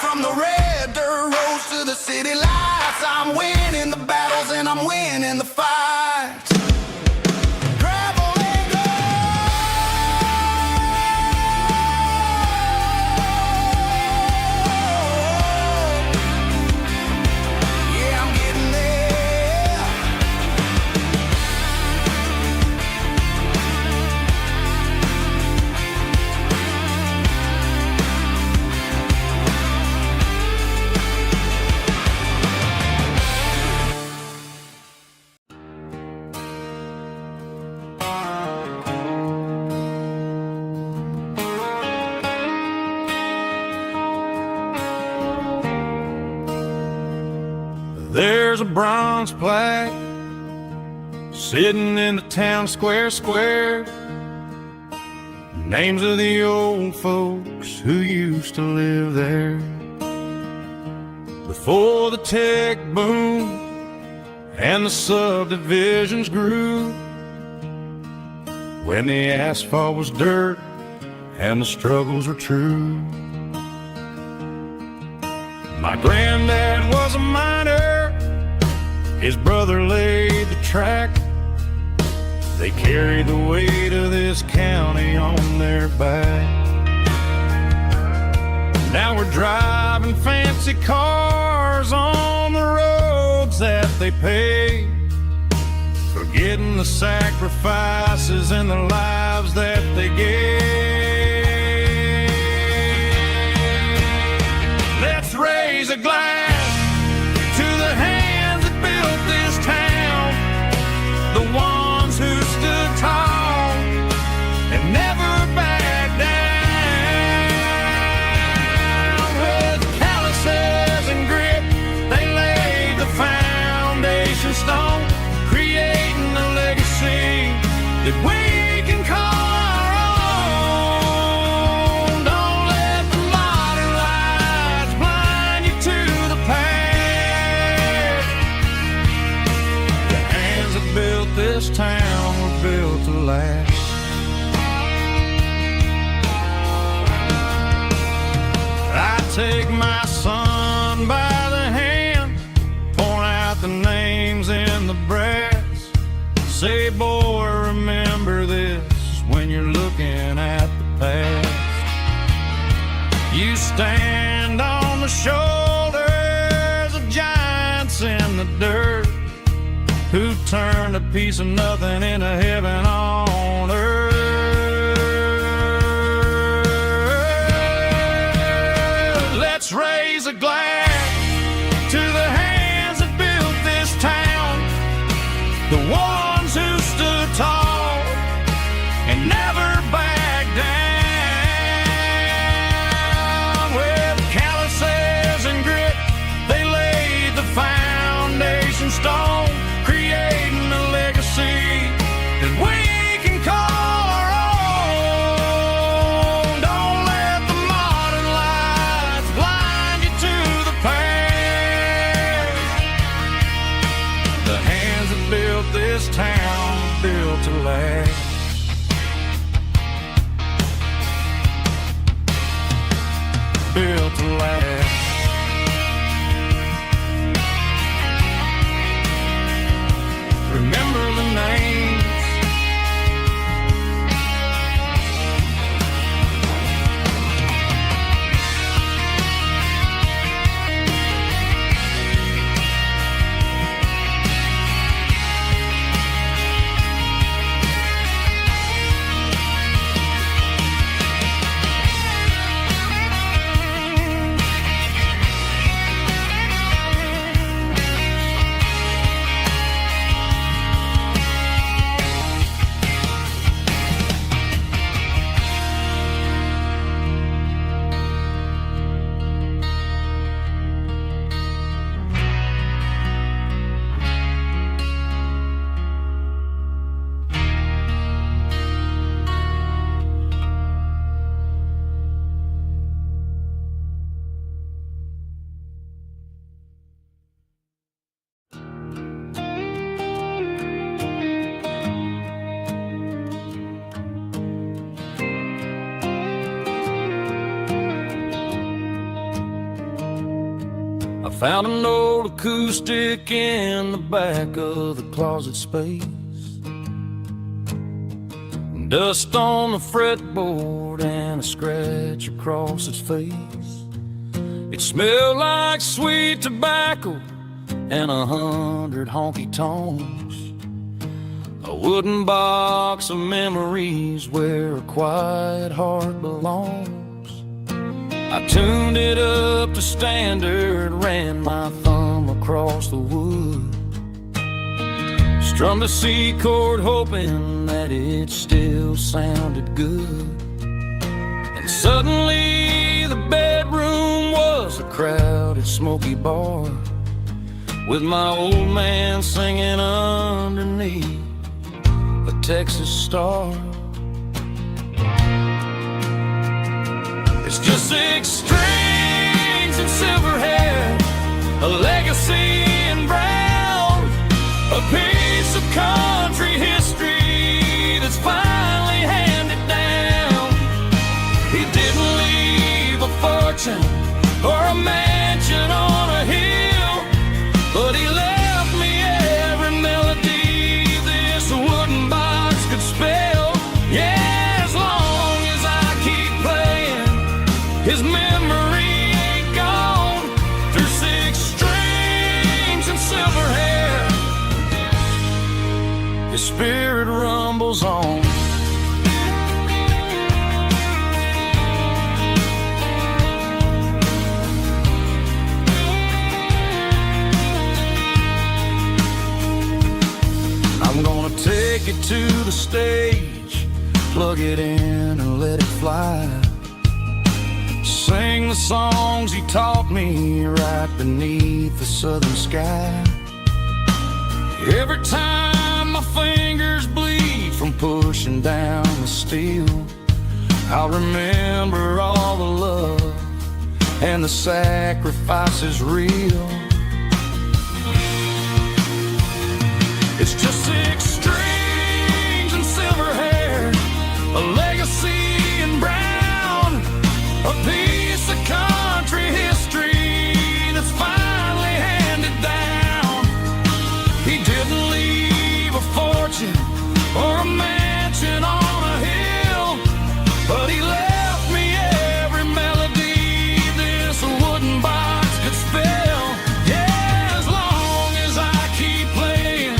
From the red dirt roads to the city lights, I'm winning the battles and I'm winning the fights. Gravel and gold. Yeah, I'm getting there. There's a bronze plaque sitting in the town square. Names of the old folks who used to live there before the tech boom and the subdivisions grew, when the asphalt was dirt and the struggles were true. My granddad was a miner, his brother laid the track. They carried the weight of this county on their back. Now we're driving fancy cars on the roads that they paved, forgetting the sacrifices and the lives that they gave. Let's raise a glass to the hands that built this town, the ones who stood tall and never backed down. With calluses and grit, they laid the foundation stone, creating a legacy that we can call our own. Don't let the modern lights blind you to the past. The hands that built this town were built to last. I take my son by the hand, point out the names in the brass. Say, boy, remember this when you're looking at the past. You stand on the shoulders of giants in the dirt, who turned a piece of nothing into heaven on earth. Let's raise a glass to the hands that built this town, the ones who stood tall and never backed down. With calluses and grit, they laid the foundation stone, creating a legacy that we can call our own. Don't let the modern lights blind you to the past. The hands that built this Found an old acoustic in the back of the closet space. Dust on the fretboard and a scratch across its face. It smelled like sweet tobacco and 100 honky-tonks. A wooden box of memories where a quiet heart belongs. I tuned it up to standard, ran my thumb across the wood. Strummed a C chord hoping that it still sounded good. And suddenly the bedroom was a crowded smoky bar, with my old man singing underneath a Texas star. It's just 6 strings and silver hair, a legacy in brown, a piece of country history that's finally handed down. He didn't leave a fortune or a mansion on a hill, but he left me every melody this wooden box could spell. Yeah, as long as I keep playing, his memory ain't gone. Through 6 strings and silver hair, his spirit rumbles on. I'm gonna take it to the stage, plug it in and let it fly. Sing the songs he taught me right beneath the southern sky. Every time my fingers bleed from pushing down the steel, I'll remember all the love and the sacrifices real. It's just 6 strings and silver hair, a legacy in brown, a piece of country history that's finally handed down. He didn't leave a fortune or a mansion on a hill, but he left me every melody this wooden box could spell. Yeah, as long as I keep playing,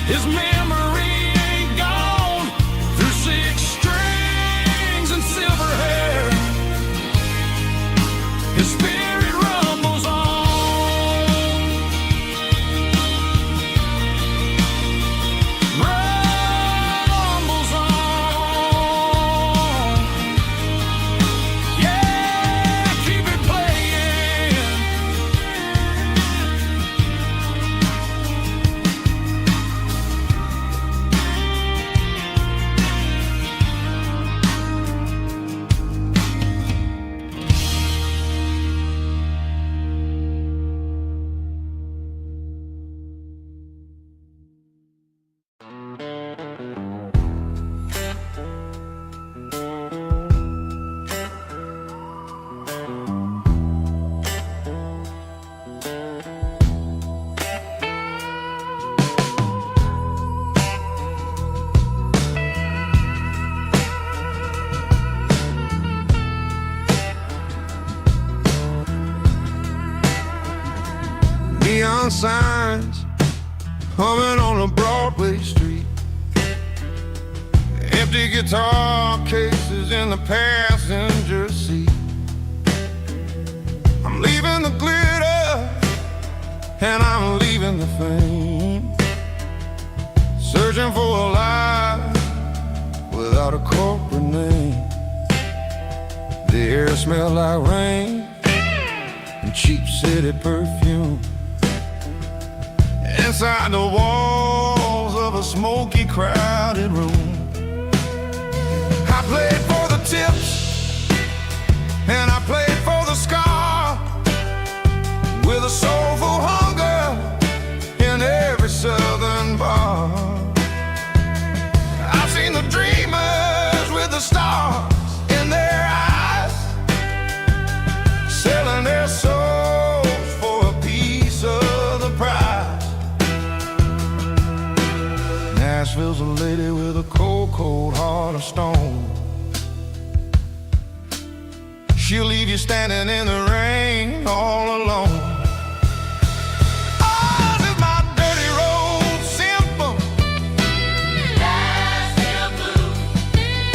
his memory ain't gone. Through 6 strings and silver hair, his spirit rumbles on. Rumbles on. Yeah, keep it playing. Neon signs humming on a Broadway street, empty guitar cases in the passenger seat. I'm leaving the glitter and I'm leaving the fame, searching for a life without a corporate name. The air smelled like rain and cheap city perfume. Inside the walls of a smoky, crowded room, I played for the tips and I played for the scar, with a soulful hunger in every southern bar. I've seen the dreamers with the stars in their eyes, selling their souls for a piece cold heart of stone. She'll leave you standing in the rain all alone. Oh, this is my dirty road symphony. Nashville blues.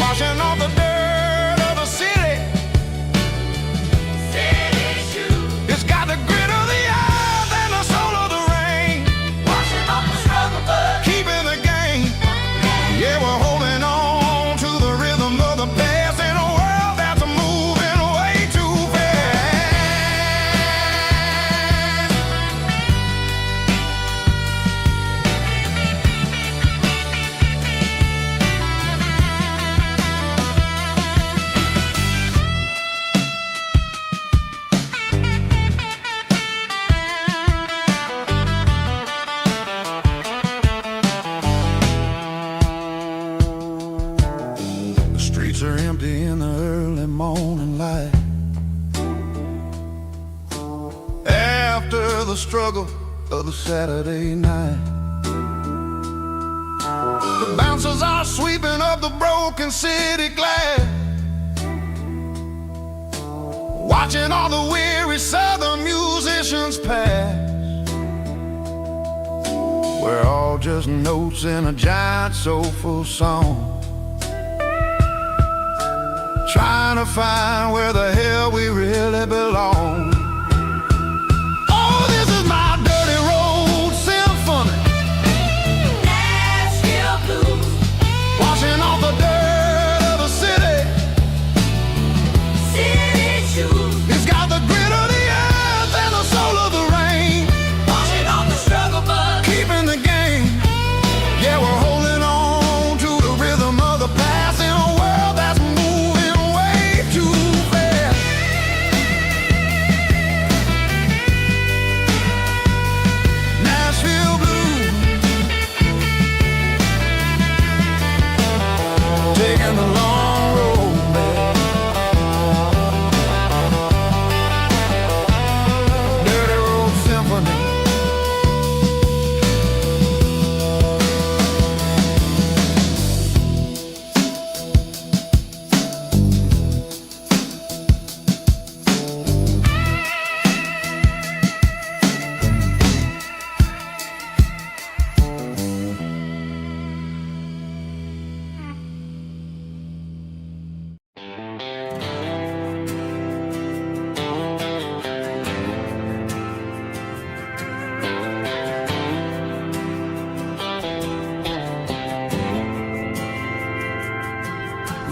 Washing off the dirt of the city. City shoes. It's got the grit of the earth and the soul of the rain. Washing off the struggle, but keeping the game. Yeah, we're holding on to the rhythm of the past in a world that's moving way too fast. The streets are empty in the early morning light. After the struggle of the Saturday night, the bouncers are sweeping up the broken city glass, watching all the weary southern musicians pass. We're all just notes in a giant soulful song, trying to find where the hell we really belong. Oh, this is my dirty road symphony. Nashville blues. Washing off the dirt of the city. City shoes. It's got the grit of the earth and the soul of the rain. Washing off the struggle, but keeping the game. Yeah, we're holding on to the rhythm of the past in a world that's moving way too fast. Nashville blues, taking the long road back. Dirty road symphony.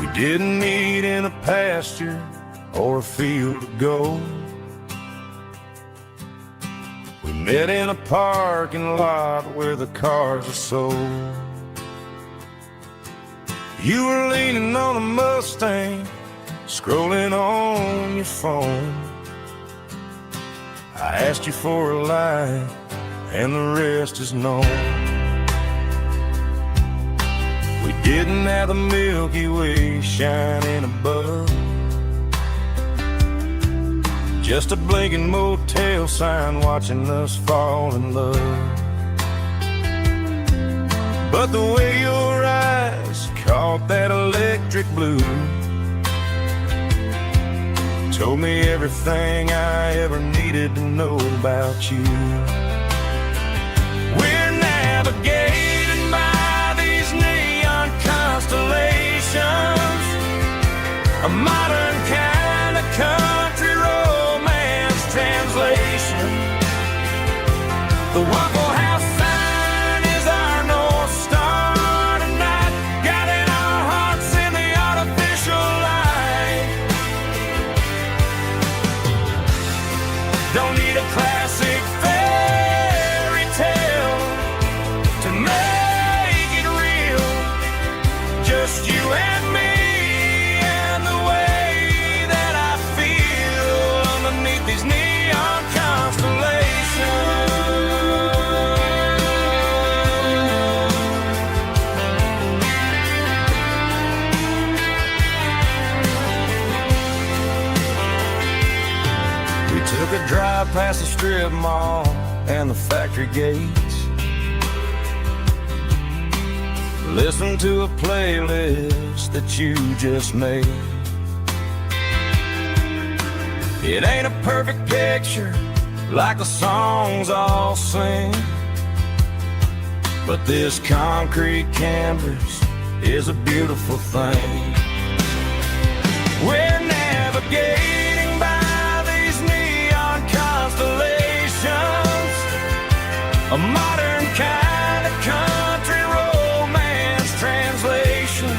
We didn't meet in a pasture or a field of gold. We met in a parking lot where the cars are sold. You were leaning on a Mustang, scrolling on your phone. I asked you for a light, and the rest is known. We didn't have the Milky Way shining above, just a blinking motel sign watching us fall in love. But the way your eyes caught that electric blue told me everything I ever needed to know about you. We're navigated by these neon constellations, a modern kind of country romance translation. The Waffle House sign is our North Star tonight, guiding our hearts in the artificial light. Don't need a classic fairy tale to make it real, just you and me and the way that I feel underneath these neon constellations. We took a drive past the strip mall and the factory gates, listen to a playlist that you just made. It ain't a perfect picture like the songs all sing, but this concrete canvas is a beautiful thing. We're navigating by these neon constellations, a modern kind of country romance translation.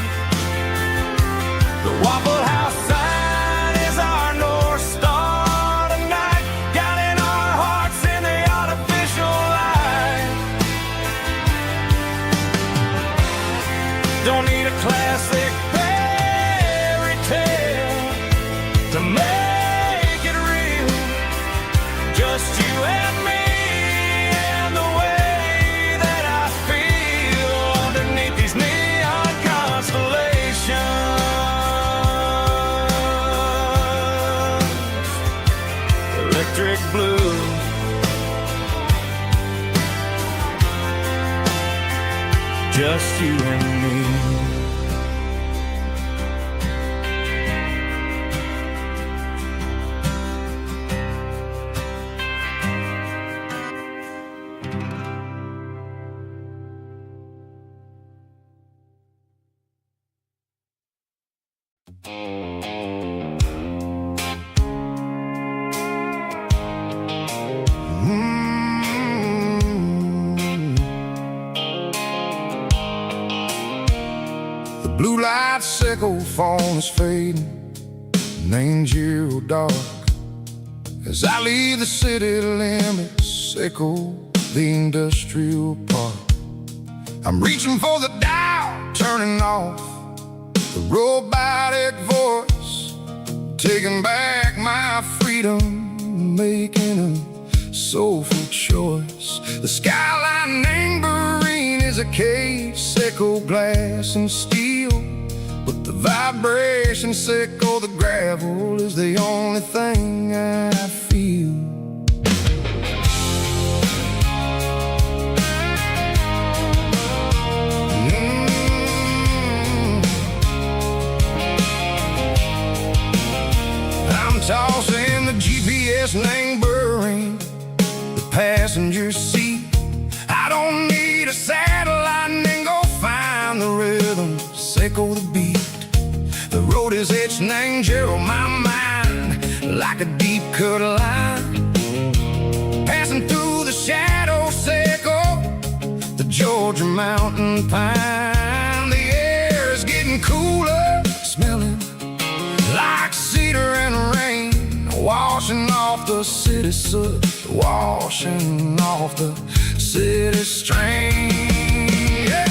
The Waffle House sign is our North Star tonight, guiding our hearts in the artificial light. Don't need a classic fairy tale to make it real, just you and me and the way that I feel underneath these neon constellations. Electric blue, just you and me. The blue light sickle phone is fading, named Giro dark. As I leave the city limits, sickle the industrial park. I'm reaching for the dial, turning off the robotic voice, taking back my freedom, making a soulful choice. The skyline named Marine is a cage, sickle glass and steel, but the vibration sickle, the gravel is the only thing I feel. I'm tossing the GPS named Burring, the passenger seat. I don't need a satellite and go find the rhythm, sickle the beat. The road is its name, Gerald, my mind, like a deep cut line. Passing through the shadow, sickle the Georgia mountain pine. The air is getting cooler, smelling like cedar and rain, washing off the city soot, washing off the city strain. Yeah.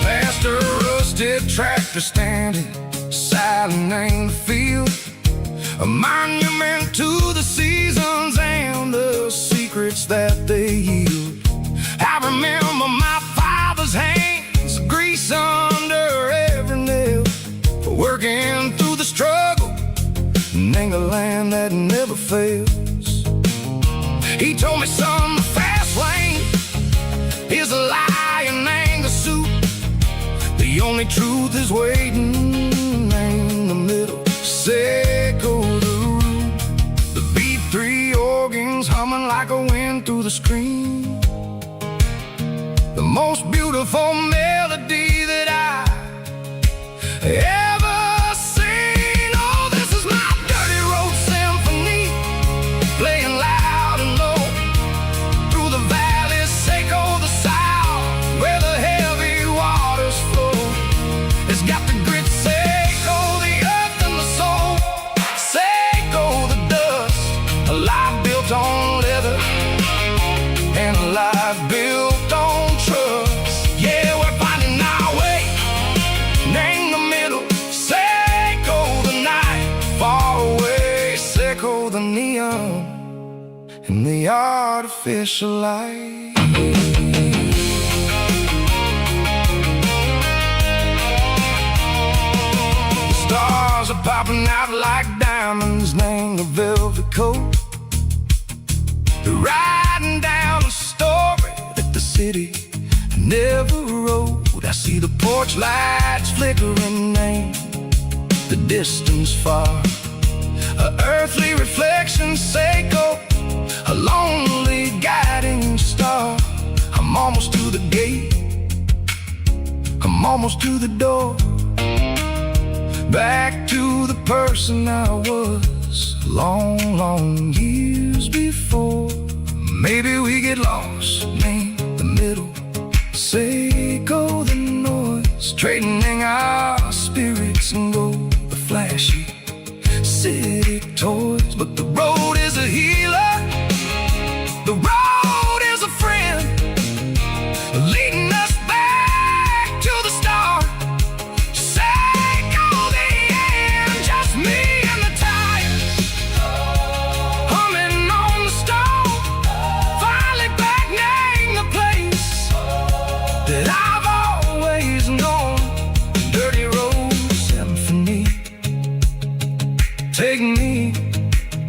Past a rusted tractor standing silent in the field, a monument to the seasons and the secrets that they yield. I remember my father's hands, grease under every nail, working through the struggle, and the land that never fails. He told me, son, the fast lane is a lion and the suit. The only truth is waiting in the middle. Sickle the root, the B3 organs humming like a wind through the screen. The most beautiful melody that I ever seen. Oh, this is my dirty road symphony, playing loud and low through the valleys, sickle the south, where the heavy waters flow. It's got the grit, sickle the earth and the soul, sickle the dust, a life built on leather and a life built on trust. Yeah, we're finding our way, name the middle, sickle the night, far away, sickle the neon and the artificial light. The stars stars are popping out like diamonds, named the velvet coat. They're riding down a story that the city never wrote. I see the porch lights flickering, name the distance far. A earthly reflection, Seiko, a lonely guiding star. I'm almost to the gate, I'm almost to the door. Back to the person I was long, long years before. Maybe we get lost, name the middle, Seiko the noise, trading our spirits and go the flashy city toys. But the road is a healer, the road is a friend, leading us back to the start. Seiko the end, just me and the tires, humming on the stove. Finally back, name the place that I've always known. Dirty road symphony, take me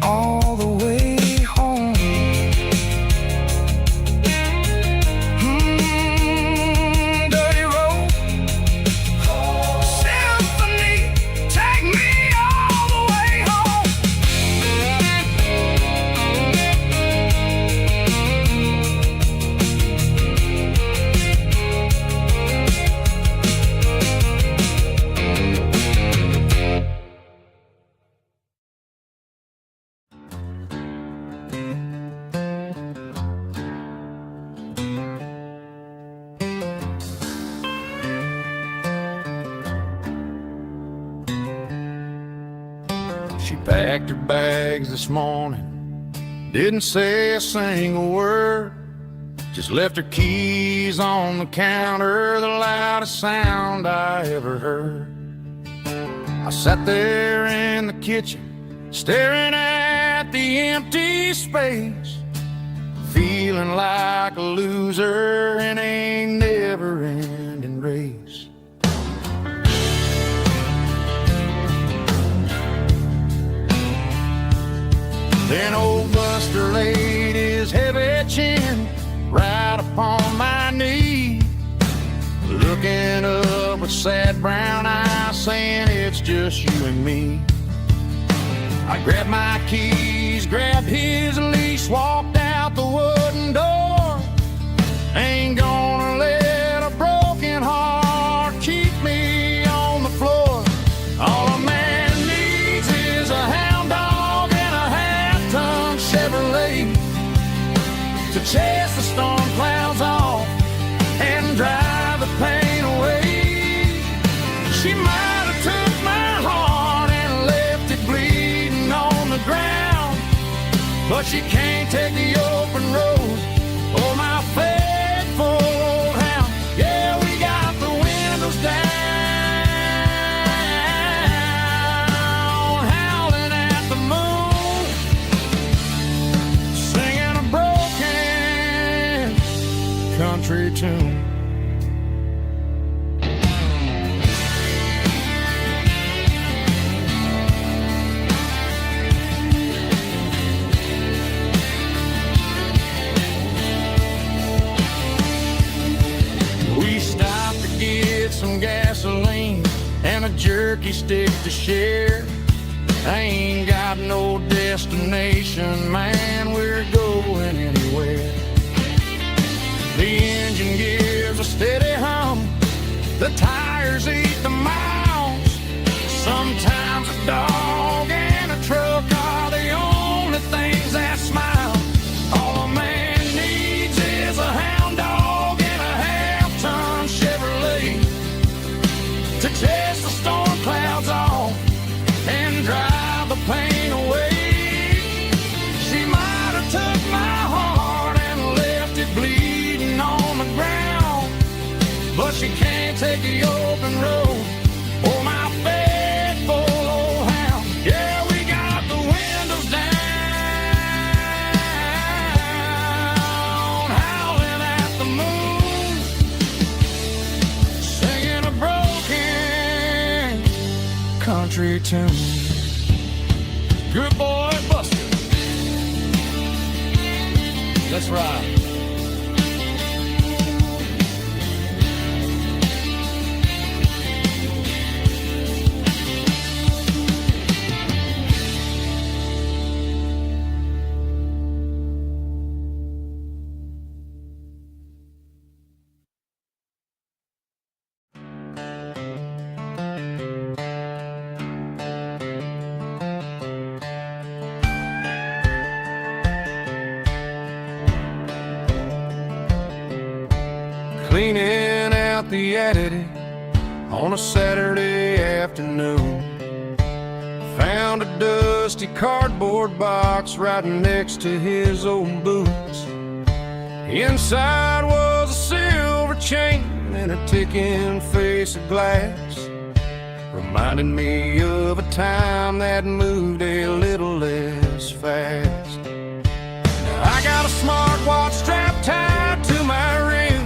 all the way home. Dirty road symphony, take me all the way home. She packed her bags this morning, didn't say a single word, just left her keys on the counter, the loudest sound I ever heard. I sat there in the kitchen, staring at the empty space, feeling like a loser in a never-ending race. Then old Buster laid his heavy chin right upon my knee, looking up with sad brown eyes, saying it's just you and me. I grabbed my keys, grabbed his leash, walked out the wooden door. Ain't gonna let a broken heart keep me on the floor. All a man needs is a hound dog and a half-ton Chevrolet to chase the storm clouds off and drive the pain away. She might have took my heart and left it bleeding on the ground, but she can't take the open road or my faithful old hound. Yeah, we got the windows down, howling at the moon, singing a broken country tune. We stopped to get some gasoline and a jerky stick to share. I ain't got no destination, man, we're going anywhere. The engine gives a steady hum, the tires eat the miles. Sometimes a dog and a truck are the only things that smile. All a man needs is a hound dog and a half-ton Chevrolet to chase the storm clouds off and drive the pain away. She might have took my heart and left it bleeding on the ground, but she can't take the old every tune. Good boy, Buster. Let's ride. Cleaning out the attic on a Saturday afternoon. Found a dusty cardboard box right next to his old boots. Inside was a silver chain and a ticking face of glass, reminding me of a time that moved a little less fast. Now I got a smartwatch strapped tied to my wrist,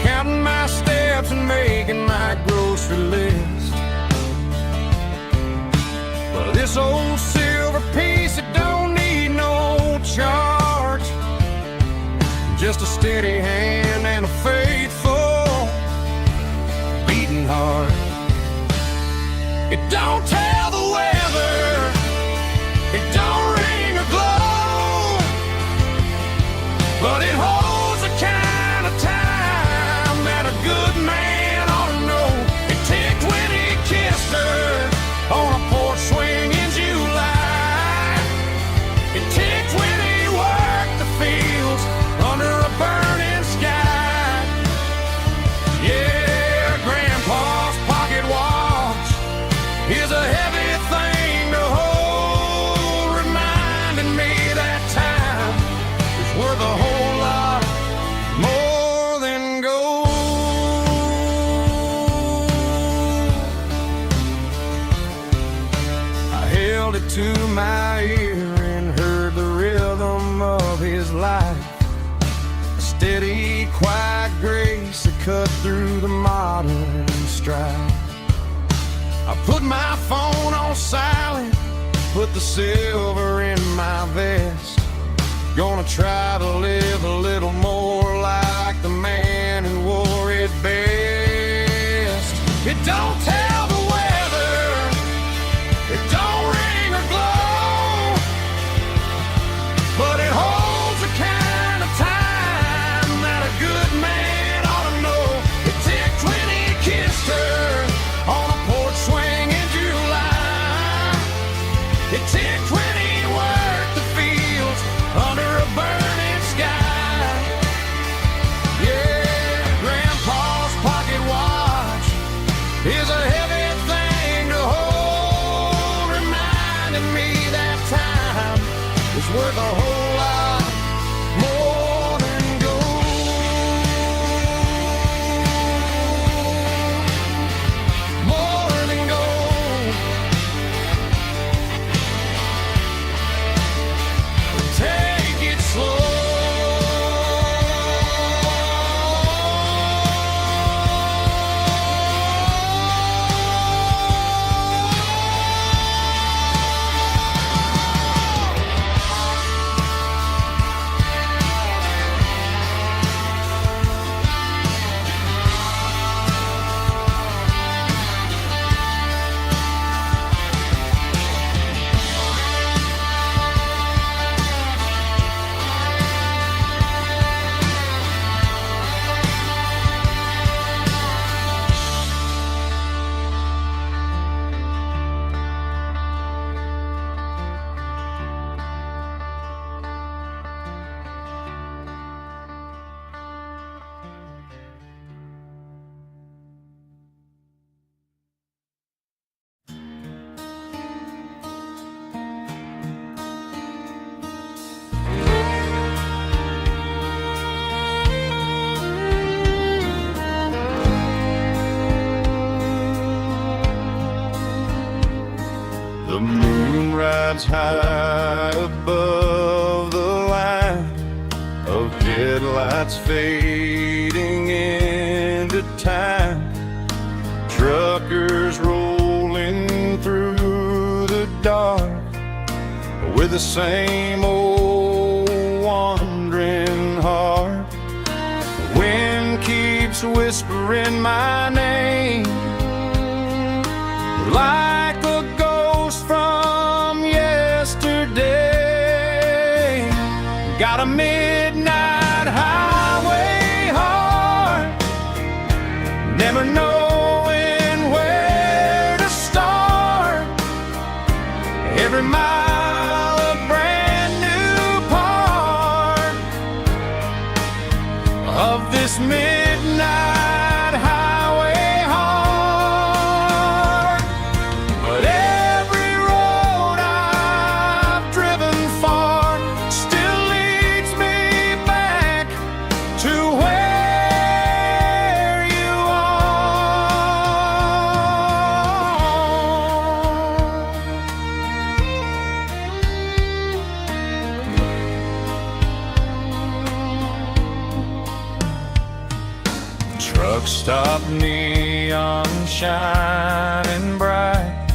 counting my steps and making my grocery list. But this old silver piece, it don't need no charge, just a steady hand and a faithful beating heart. It don't tell the weather, it don't ring or glow, but it holds the kind of time that a good man ought to know. It ticked when he kissed her on a porch swing in July. It ticked when he worked the fields under a burning sky. Yeah, Grandpa's pocket watch is a heavy thing to hold, reminding me that time is worth a whole lot more than gold. I held it to my ear and heard the rhythm of his life, a steady, quiet grace that cut through the modern strife. I put my phone on silent, put the silver in my vest. Gonna try to live a little more like the man who wore it best. It don't tell the weather, it don't ring or glow, but it holds the kind of time that a good man ought to know. It ticked when he kissed her on a porch swing in July. It ticked when he worked the fields under a burning sky. Yeah, Grandpa's pocket watch is a heavy thing to hold, reminding me that time is worth a whole lot more than gold. More than gold. Take it slow. The moon rides high above the line of headlights fading into time. Trucker dark with the same old wandering heart. The wind keeps whispering my name like a ghost from yesterday. Got a midnight highway heart, never knowing where to start. Every mile a brand new part of this midnight highway heart. But every road I've driven far still leads me back to where you are. Truck stop, neon shining bright,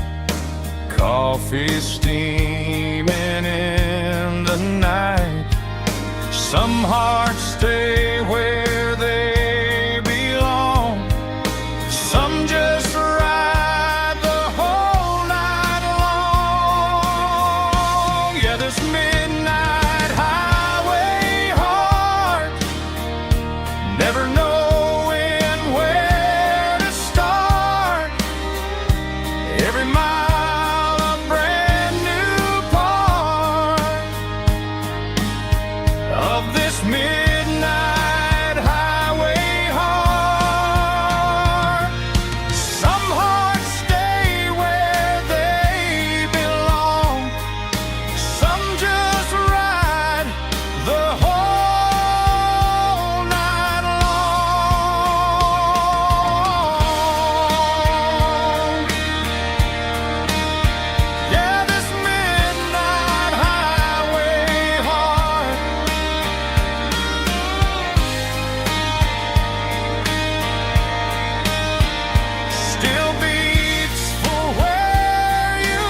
coffee steaming in the night. Some hearts stay where they belong, some just ride the whole night long. Yeah, this midnight highway heart, never knowing where to start. Every mile a brand new part of this midnight highway heart. Some hearts stay where they belong, some just ride the whole night long. Yeah, this midnight highway heart still beats for where you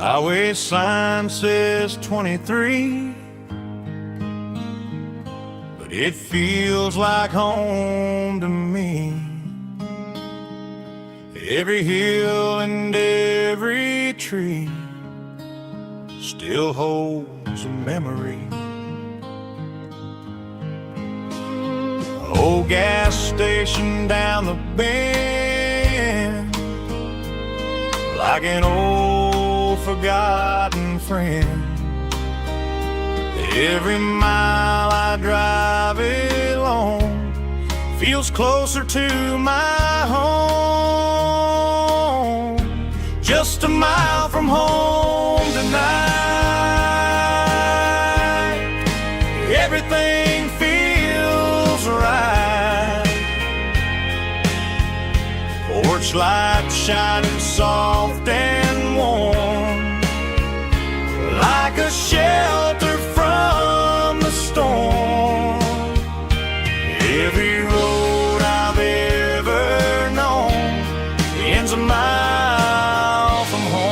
Highway sign says 23, but it feels like home to me. Every hill and every tree still holds a memory. Old gas station down the bend, like an old forgotten friend. Every mile I drive it alone feels closer to my home. Just a mile from home tonight, everything feels right. Porch light shining soft and warm, like a shelter from the storm. Every road I've ever known ends a mile from home.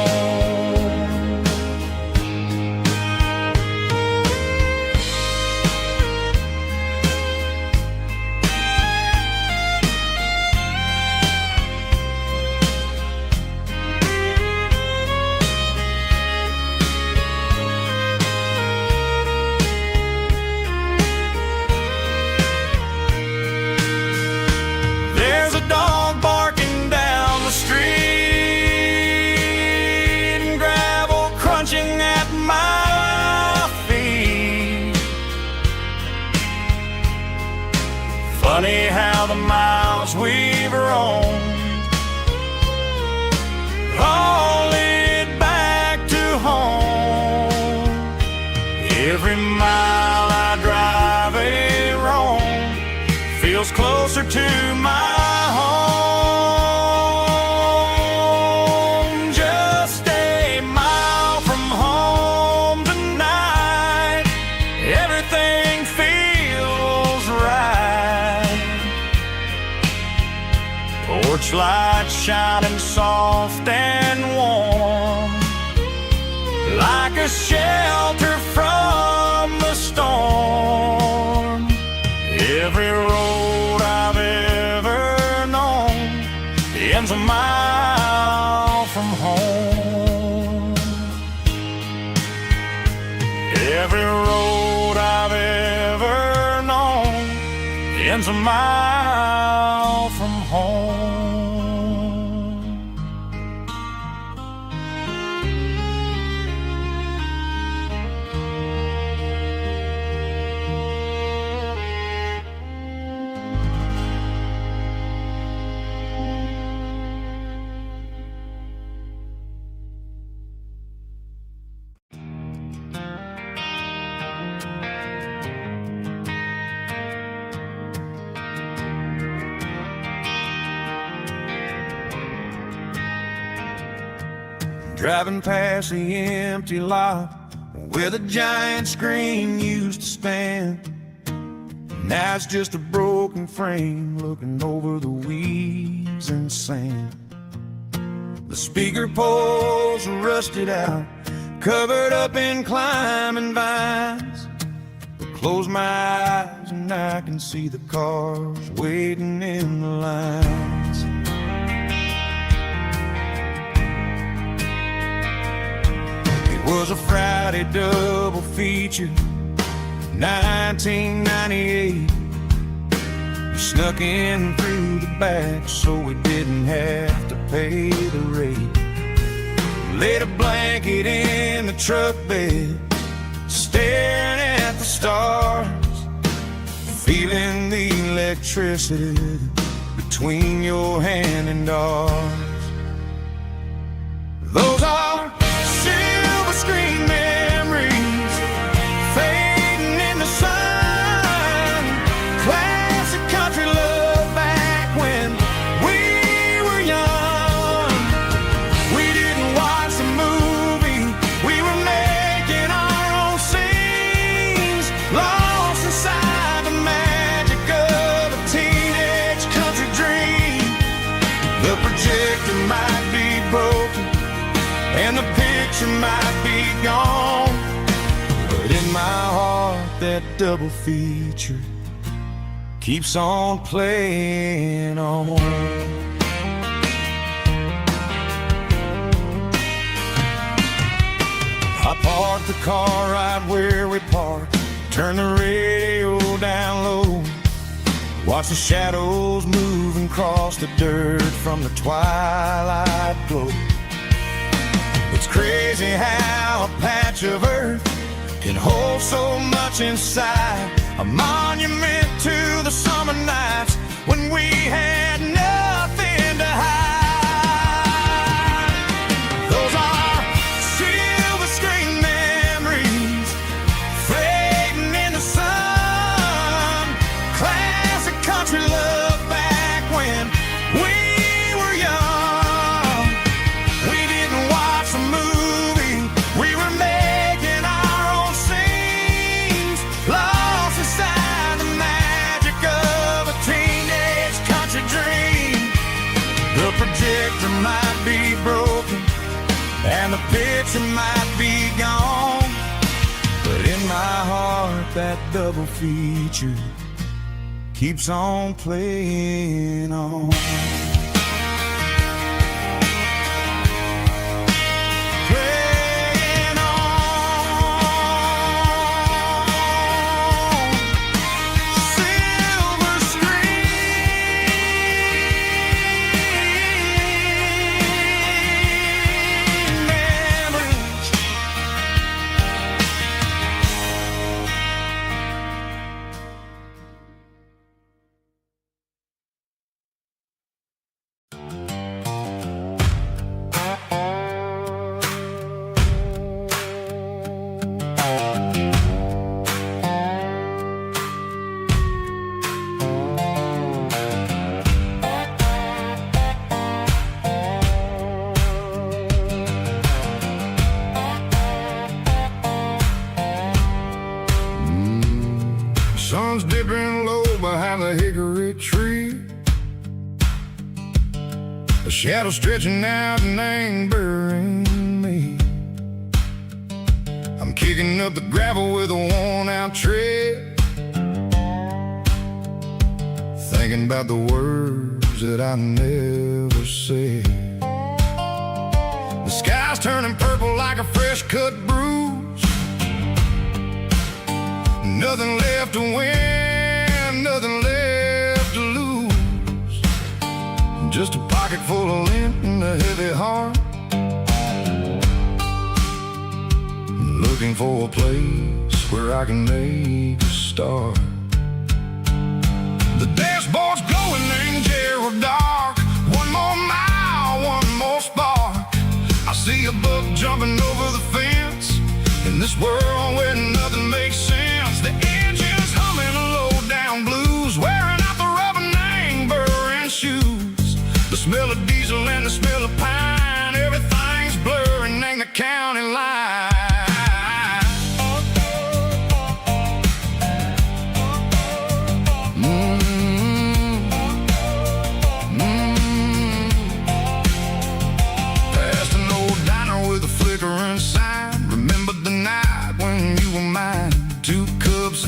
roam, all it back to home. Every mile I drive a roam feels closer to my home. Just a mile from home tonight, everything feels right. Porch light shining soft and warm, like a shelter from the storm. Every road I've ever known ends a mile from home. Every road I've ever known ends a mile from home. Driving past the empty lot where the giant screen used to stand. Now it's just a broken frame looking over the weeds and sand. The speaker poles are rusted out, covered up in climbing vines. I close my eyes and I can see the cars waiting in the lines. It was a Friday double feature, 1998. We snuck in through the back so we didn't have to pay the rate. Laid a blanket in the truck bed, staring at the stars, feeling the electricity between your hand and ours. Those are silver screen memories fading in the sun. Classic country love back when we were young. We didn't watch the movie, we were making our own scenes, lost inside the magic of a teenage country dream. The projector might be broken and the picture might be gone, but in my heart that double feature keeps on playing on. I parked the car right where we parked, turned the radio down low, watch the shadows moving across the dirt from the twilight glow. It's crazy how a patch of earth can hold so much inside, a monument to the summer nights when we had nothing to hide. Those are silver screen memories fading in the sun. Classic country love back when we were young. We didn't watch the movie, we were making our own scenes, lost inside the magic of a teenage country dream. The projector might be broken and the picture might be gone, but in my heart that double feature keeps on playing on. a shadow stretching out and angering me. I'm kicking up the gravel with a worn-out tread, thinking about the words that I never said. The sky's turning purple like a fresh-cut bruise. Nothing left to win, nothing left to lose. Just a pocket full of lint and a heavy heart, looking for a place where I can make a start. The dashboard's glowing angel dark. One more mile, one more spark. I see a buck jumping over the fence in this world where nothing makes sense. The engine's humming a low-down blues, wearing out the rubber burring shoes. The smell of diesel and the smell of pine, everything's blurring, ain't the county line.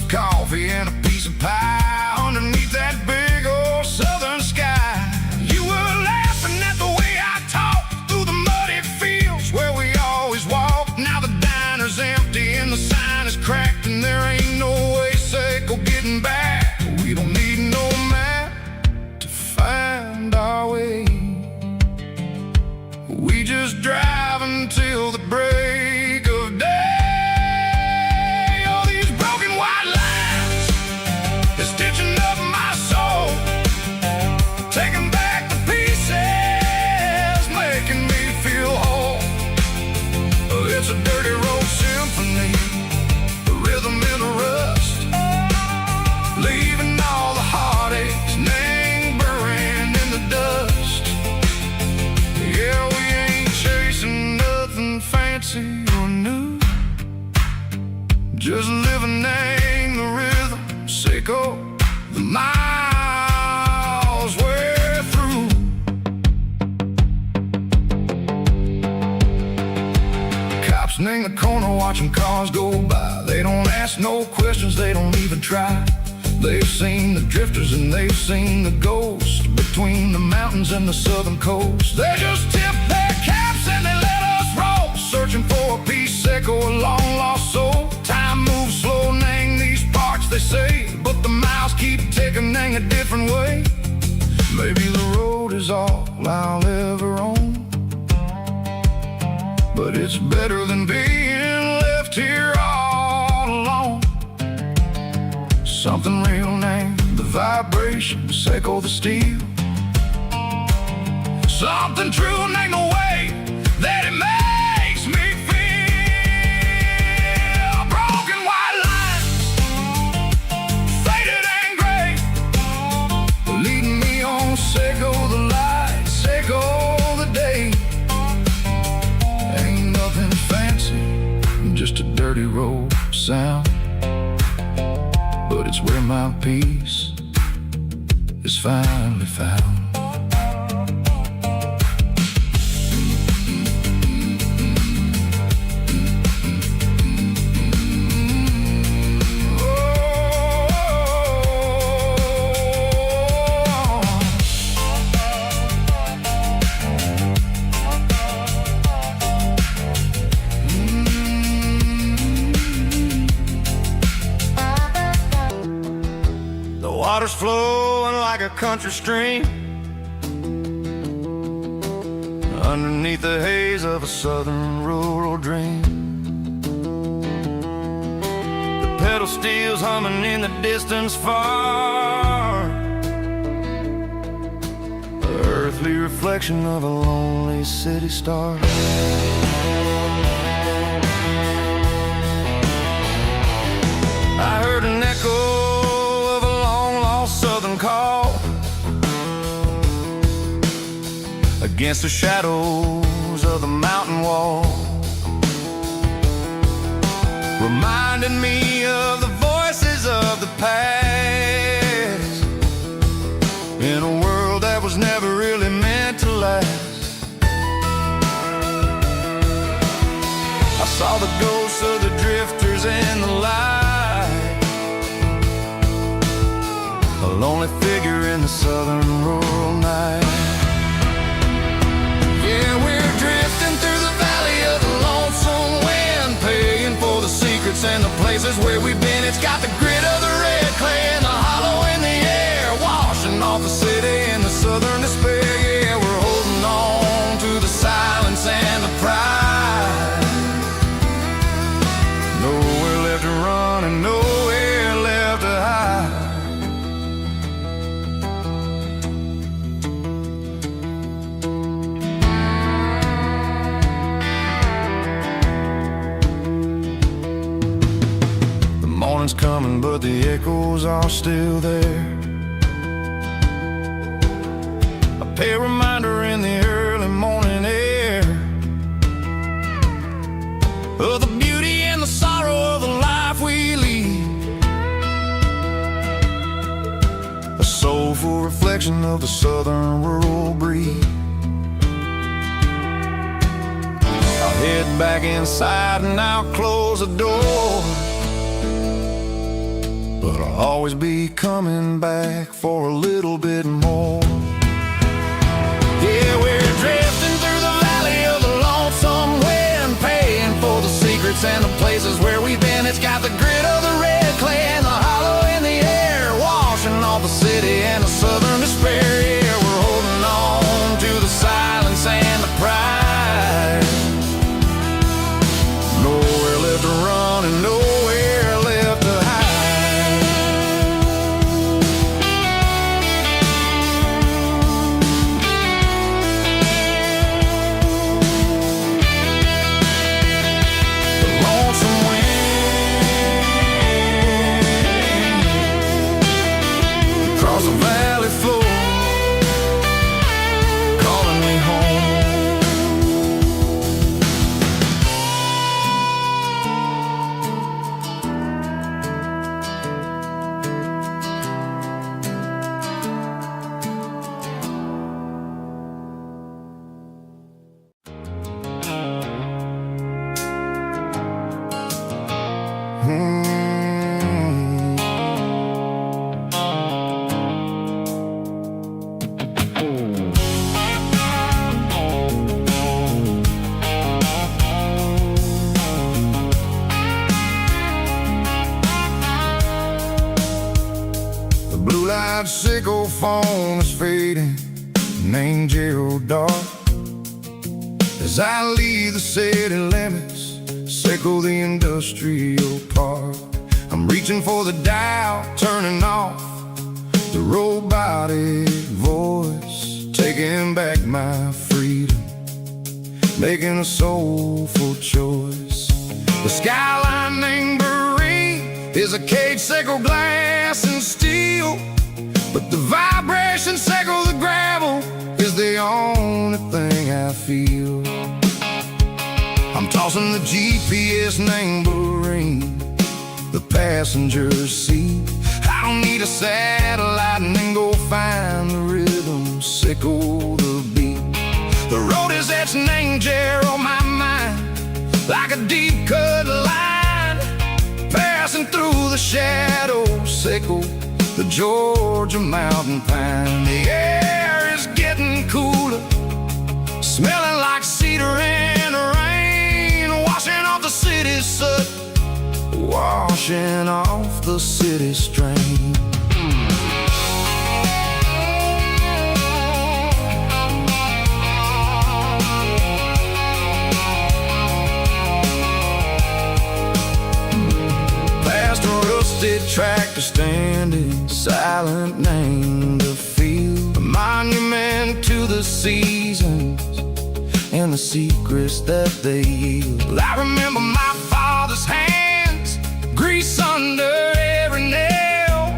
Coffee and a piece of pie underneath that big old southern sky. You were laughing at the way I talked through the muddy fields where we always walked. Now the diner's empty and the sign is cracked, and there ain't no way safe of getting back. We don't need no map to find our way. We just drive until the break of day. Stitching up my soul, taking back the pieces, making me feel whole. It's a dirty road symphony, the rhythm in the rust, leaving all the heartaches lingering in the dust. Yeah, we ain't chasing nothing fancy or new, just living in the rhythm. Sicko, the miles we're through. Cops in the corner watching cars go by. They don't ask no questions, they don't even try. They've seen the drifters and they've seen the ghosts between the mountains and the southern coast. They just tip their caps and they let us roll, searching for a piece Sicko, a long lost soul. Time moves slow, nang these parts they say, but the miles keep ticking a different way. Maybe the road is all I'll ever own, but it's better than being left here all alone. Something real named the vibration, Sicko the steel. Something true named the way that it makes me feel. Broken white lines, faded and gray, leading me on. Sicko the light, Sicko the day. Ain't nothing fancy, just a dirty road sound, but it's where my peace is finally found. Water's flowing like a country stream underneath the haze of a southern rural dream. The pedal steel's humming in the distance far, the earthly reflection of a lonely city star. I heard an echo southern call against the shadows of the mountain wall, reminding me of the voices of the past in a world that was never really meant to last. Saw the ghosts of the drifters in the light, a lonely figure in the southern rural night. Yeah, we're drifting through the valley of the lonesome wind, paying for the secrets and the places where we've been. It's got the grit of the red clay and the hollow in the air, washing off the city and the southern despair. Yeah, we're holding on to the silence and the pride. Nowhere left to run and nowhere left to hide. Morning's coming, but the echoes are still there. A pale reminder in the early morning air of the beauty and the sorrow of the life we lead, a soulful reflection of the southern rural breed. I'll head back inside and I'll close the door, but I'll always be coming back for a little bit more. Yeah, we're drifting through the valley of the lonesome wind, paying for the secrets and the places where we've been. It's got the grit of the red clay and the hollow in the air, washing off the city and the southern despair. Yeah, we're holding on to the silence and the pride. Nowhere left to run and nowhere left to hide. The valley floor, calling me home. Blue-light sickle phone is fading, name Gerald dark. As I leave the city limits, sickle the industrial park. I'm reaching for the dial, turning off the robotic voice, taking back my freedom, making a soulful choice. The skyline named Marine is a cage, sickle glass and steel, but the vibration sickle the gravel is the only thing I feel. I'm tossing the GPS named Marine, the passenger seat. I don't need a satellite and then go find the rhythm, sickle the beat. The road is etched named Gerald on my mind, like a deep cut line, passing through the shadows, sickle the Georgia mountain pine. The air is getting cooler, smelling like cedar in the rain, washing off the city's soot, washing off the city strain. Past a rusted tractor standing silent, named a field, a monument to the seasons and the secrets that they yield. I remember my father's hands, grease under every nail,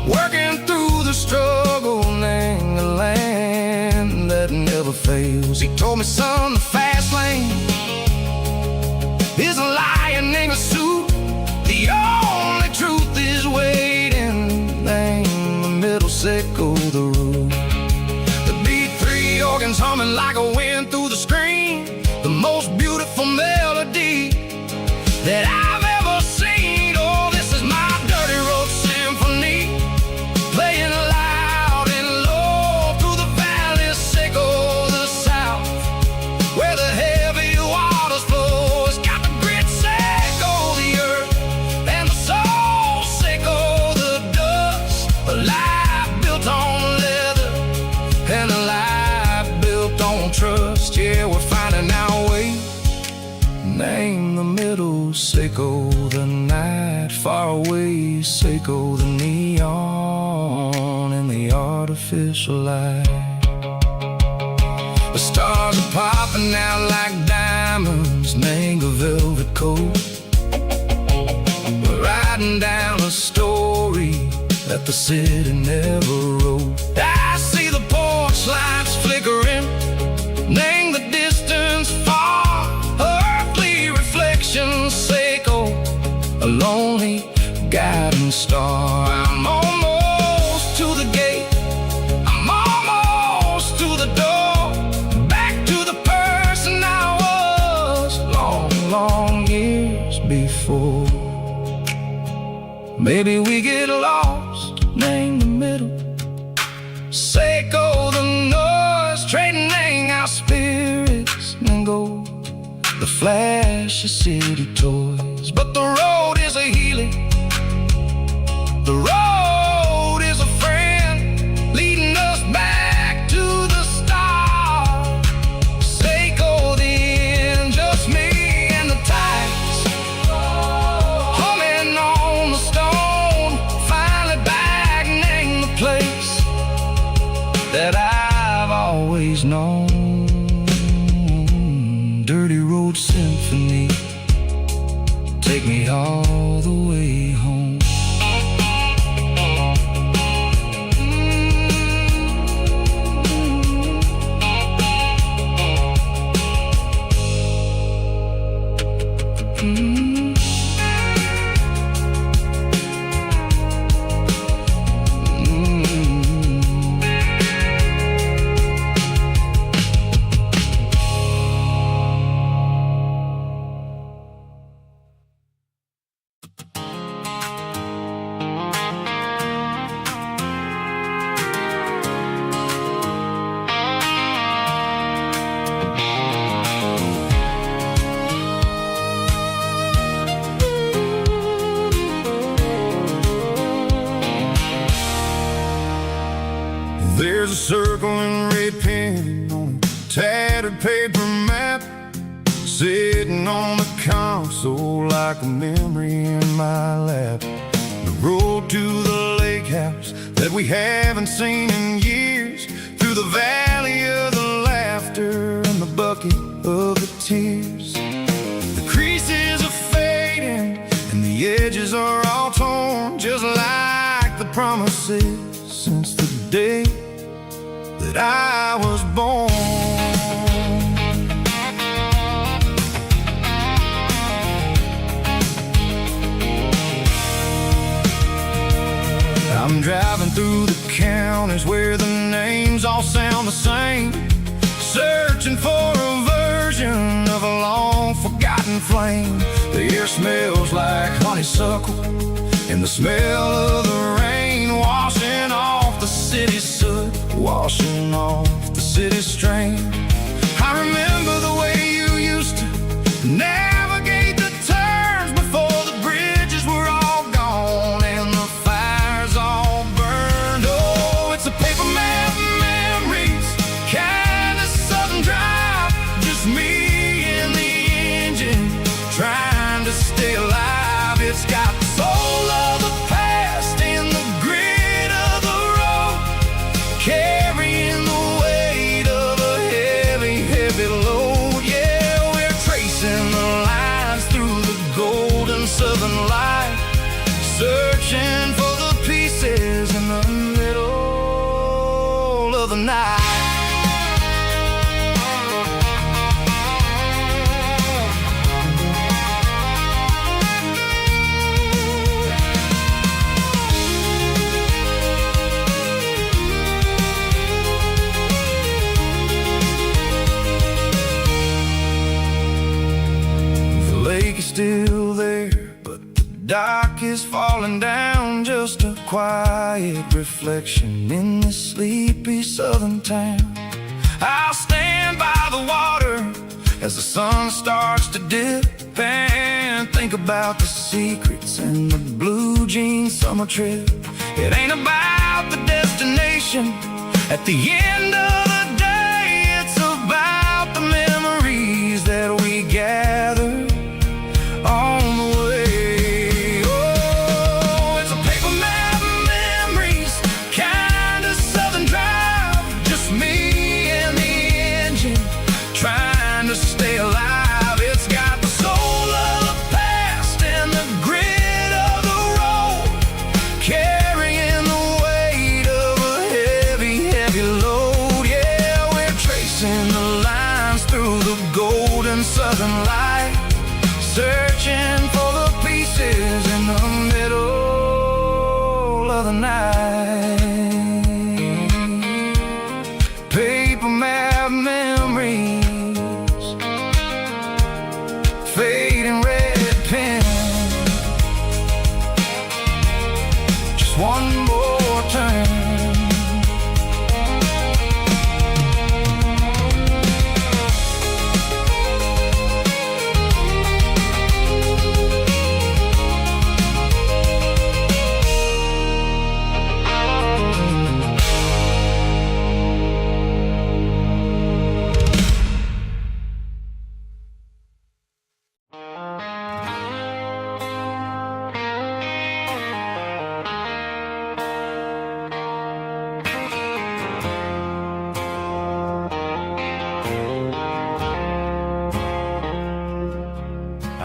working through the struggle, name the land that never fails. He told me, son, the fast lane is a lion in a suit. The only truth is waiting, name the middle, sickle the root. The B3 organs humming like a wind through the screen, the most beautiful melody Name the middle, Seiko the night. Far away, Seiko the neon and the artificial light. The stars are popping out like diamonds, mango velvet coat. We're writing down a story that the city never wrote. I see the porch lights flickering, name the distance far, earthly reflections, Seiko, a lonely guiding star. I'm almost to the gate, I'm almost to the door, back to the person I was long, long years before. Maybe we get lost, name the middle, Seiko the noise, trading our spirits and gold, the flash of city toys. But the road is a healing, the road is a friend, leading us back to the start. Seiko the end, just me and the tides, humming on the stone. Finally back, name the place that I've always known. Dirty road symphony, take me all the way home. There's a circle and red pen on a tattered paper map, sitting on the console like a memory in my lap. The road to the lake house that we haven't seen in years, through the valley of the laughter and the bucket of the tears. The creases are fading and the edges are all torn, just like the promises since the day that I was born. I'm driving through the counties where the names all sound the same, searching for a version of a long forgotten flame. The air smells like honeysuckle and the smell of the rain, washing off the city's soot, washing off the city's strain. I remember the way you used to navigate the turns before the bridges were all gone and the fires all burned. Oh, it's a paper map memories, kind of southern drive, just me and the engine trying to stay alive. It's got the soul of the past and the grit of the road, carrying the weight of a heavy, heavy load. Yeah, we're tracing the lines through the golden southern light, searching for the pieces in the middle of the night. The lake is still there, but the dock is falling down, just a quiet reflection in this sleepy southern town. I'll stand by the water as the sun starts to dip and think about the secrets and the blue jean summer trip. It ain't about the destination at the end of the day, it's about the memories that we gather fading red pen. Just one more turn.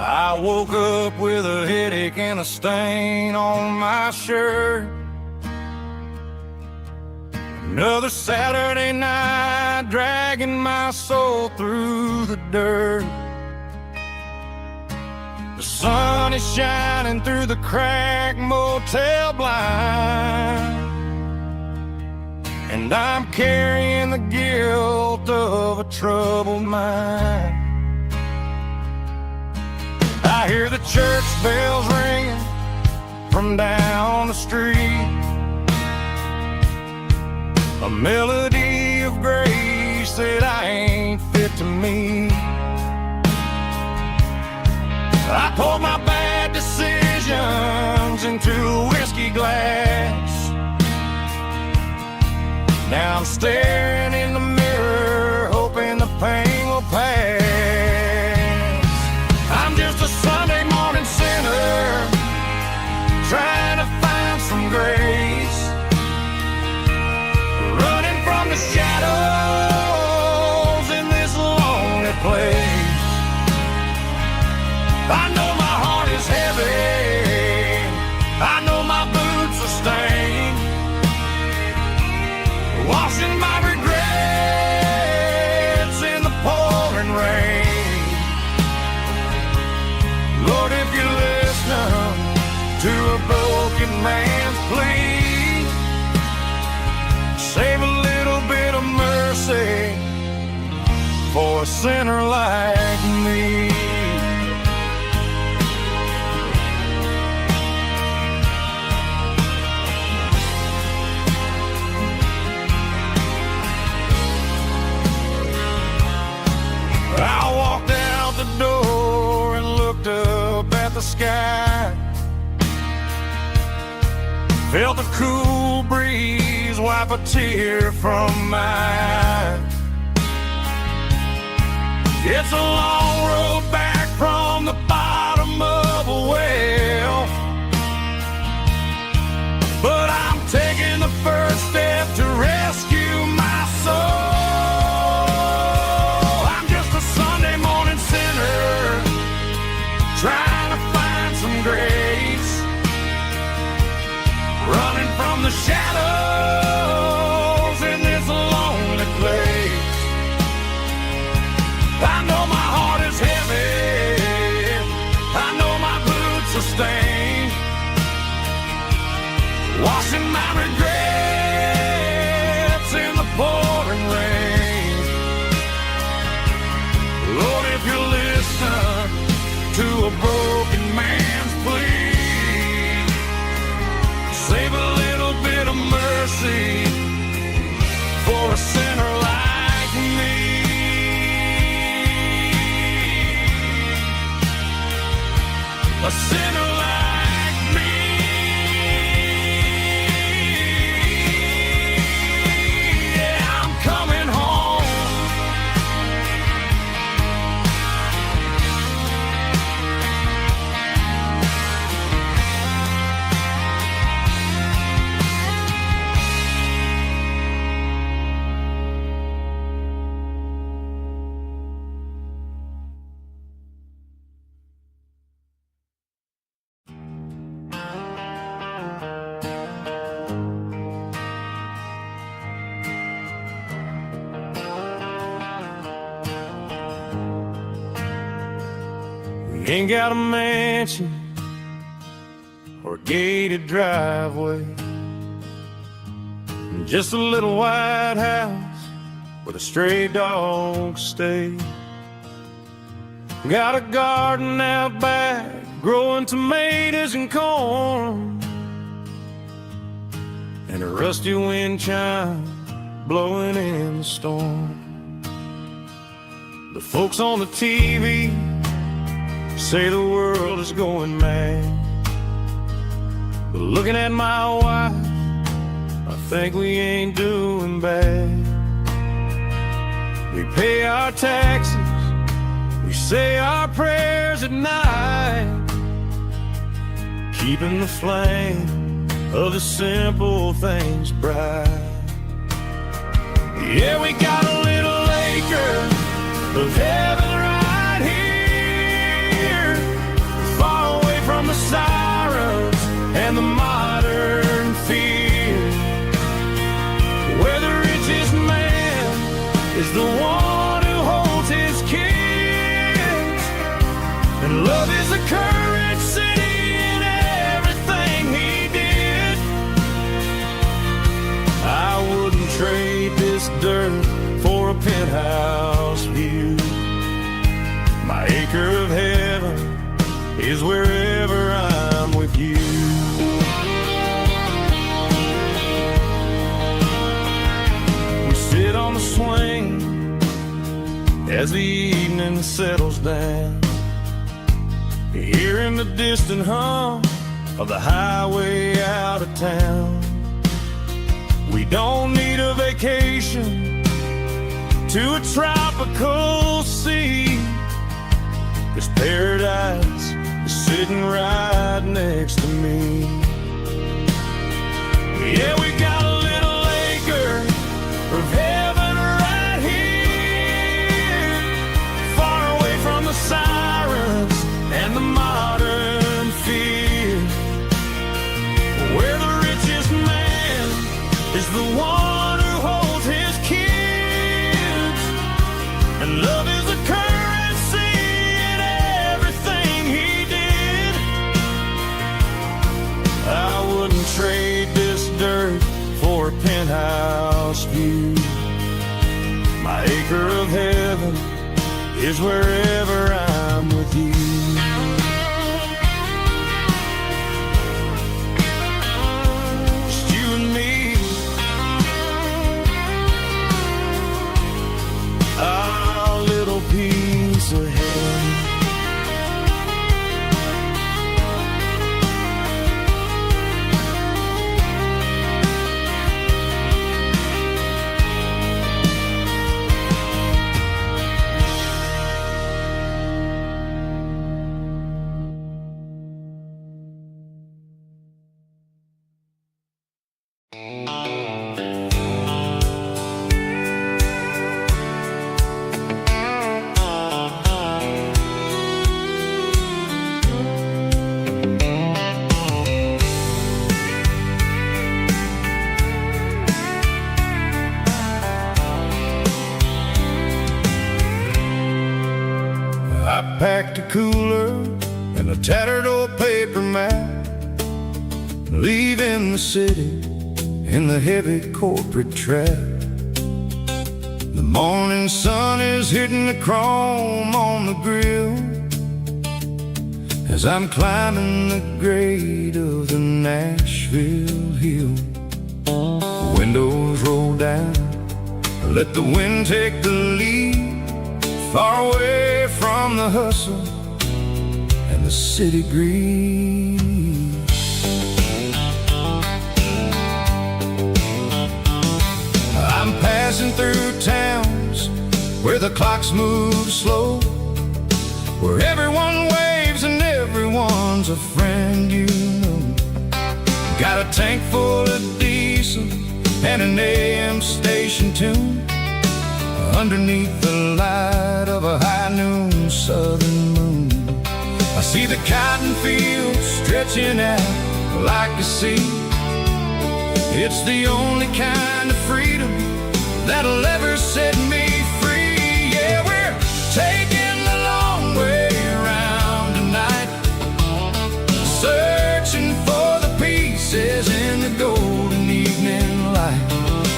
I woke up with a headache and a stain on my shirt. Another Saturday night dragging my soul through the dirt. The sun is shining through the cracked motel blind, and I'm carrying the guilt of a troubled mind. I hear the church bells ringing from down the street, a melody of grace that I ain't fit to meet. I poured my bad decisions into a whiskey glass. Now I'm staring in the mirror, hoping the pain will pass. I'm just a Sunday morning sinner, trying to find some grace, running from the shadows in this lonely place. I know my heart is heavy, I know my boots are stained, washing my regrets in the pouring rain. Lord, if you listen to a broken man's plea, save a little bit of mercy for a sinner like me. I walked out the door and looked up at the sky, felt the cool breeze wipe a tear from my eye. It's a long road back from the bottom of a well, but I'm taking the first step to rescue my soul. Trying to find some grace, running from the shadows in this lonely place. I know my heart is heavy, I know my boots are stained, washing my regrets in the pouring rain. Lord, if you listen to a broken man's plea, save a little bit of mercy for a sinner like me. A sinner like me. Yeah, I'm coming home. Ain't got a mansion or a gated driveway, just a little white house where the stray dogs stay. Got a garden out back, growing tomatoes and corn, and a rusty wind chime blowing in the storm. The folks on the TV say the world is going mad, but looking at my wife, I think we ain't doing bad. We pay our taxes, we say our prayers at night, keeping the flame of the simple things bright. Yeah, we got a little acre of heaven right here, far away from the sirens and the modern fear, where the richest man is the one who holds his kids, and love is the currency in everything he did. I wouldn't trade this dirt for a penthouse view. My acre of heaven is wherever I'm with you. We sit on the swing as the evening settles down, hearing the distant hum of the highway out of town. We don't need a vacation to a tropical sea, 'cause paradise is sitting right next to me. Yeah, we got a little acre of heaven right here, far away from the sirens and the modern fear, where the richest man is the one who holds his kids, and love is the currency in everything he did. I wouldn't trade this dirt for a penthouse view. My acre of heaven is wherever I'm with you. Just you and me, our little piece of heaven. I packed a cooler and a tattered old paper map, leaving the city in the heavy corporate trap. The morning sun is hitting the chrome on the grill as I'm climbing the grade of the Nashville hill. Windows roll down, let the wind take the lead, far away from the hustle and the city breeze. I'm passing through towns where the clocks move slow, where everyone waves and everyone's a friend you know. Got a tank full of diesel and an AM station tune, underneath the light of a high noon southern moon. I see the cotton fields stretching out like a sea. It's the only kind of freedom that'll ever set me free. Yeah, we're taking the long way around tonight, searching for the pieces in the golden evening light.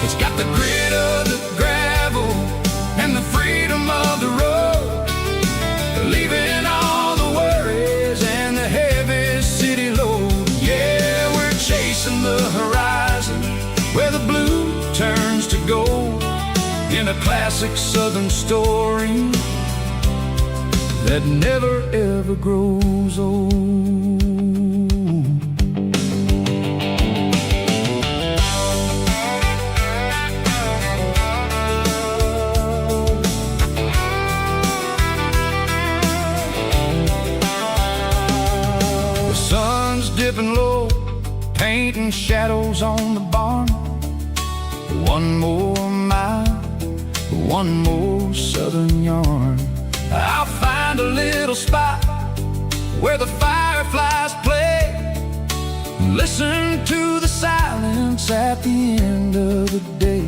It's got the grit of the gravel and the freedom of the road, leaving classic southern story that never ever grows old. The sun's dipping low, painting shadows on the barn. One more mile, one more southern yarn. I'll find a little spot where the fireflies play, listen to the silence at the end of the day.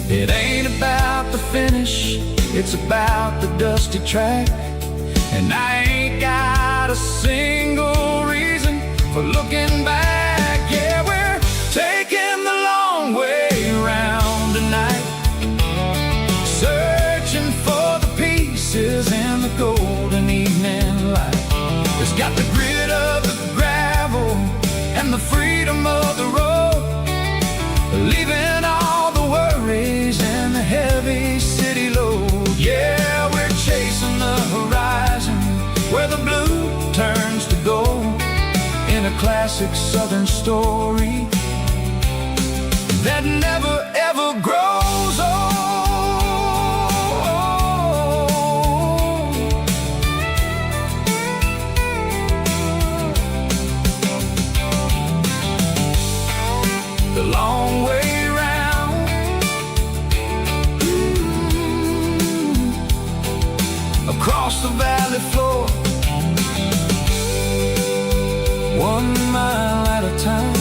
It ain't about the finish, it's about the dusty track. And I ain't got a single reason for looking back. Yeah, we're taking the long way around tonight, searching for the pieces in the golden evening light. It's got the grit of the gravel and the freedom of the road, leaving all the worries and the heavy city load. Yeah, we're chasing the horizon where the blue turns to gold, in a classic southern story that never ever grows old. The long way round, across the valley floor, 1 mile at a time.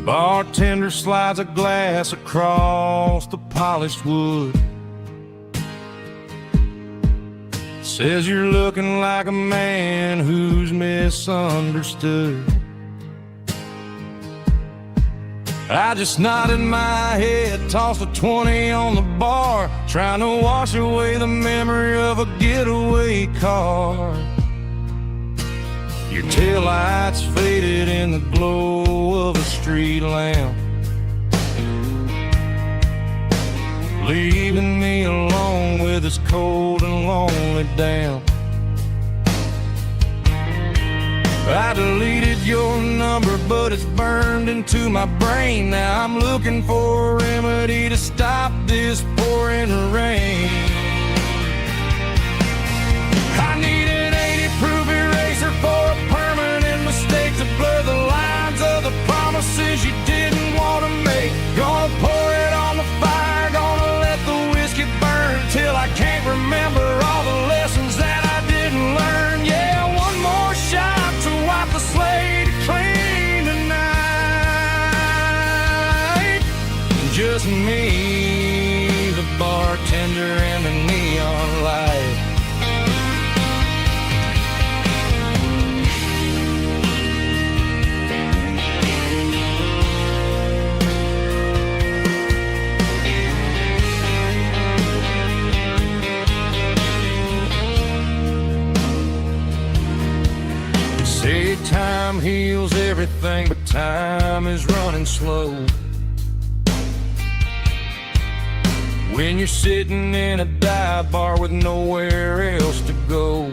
Bartender slides a glass across the polished wood, says you're looking like a man who's misunderstood. I just nodded my head, tossed a 20 on the bar, trying to wash away the memory of a getaway car. Your taillights faded in the glow of a street lamp, leaving me alone with this cold and lonely damp. I deleted your number, but it's burned into my brain. Now I'm looking for a remedy to stop this pouring rain. I need an 80-proof eraser for a permanent mistake to blur the lines of the promises you didn't want to make. Gonna pour it on the fire, gonna let the whiskey burn till I can't remember all the lessons that I didn't learn. Yeah, one more shot to wipe the slate clean tonight. Just me, the bartender, and the neon light. Say time heals everything, but time is running slow. When you're sitting in a dive bar with nowhere else to go,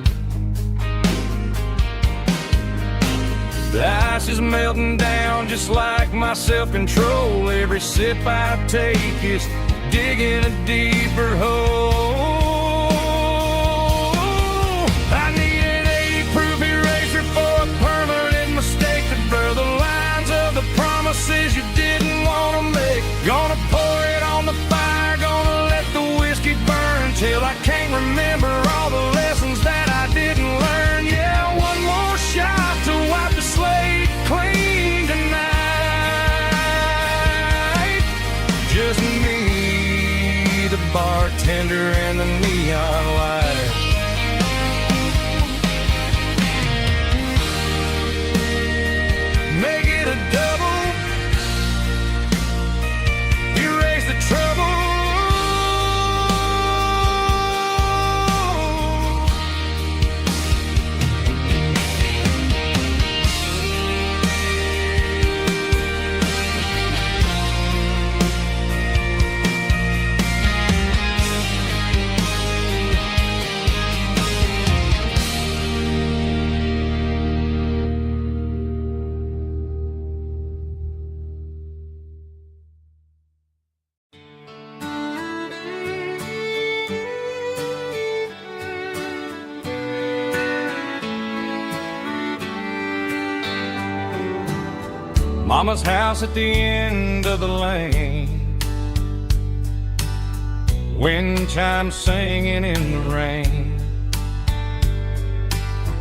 the ice is melting down just like my self-control. Every sip I take is digging a deeper hole. I need an 80-proof eraser for a permanent mistake to blur the lines of the promises you didn't want to make. Gonna pour it on the fire, gonna let the whiskey burn till I can't remember all the lessons that fender and the neon light. Make it a double, erase the trouble. Mama's house at the end of the lane, wind chimes singing in the rain.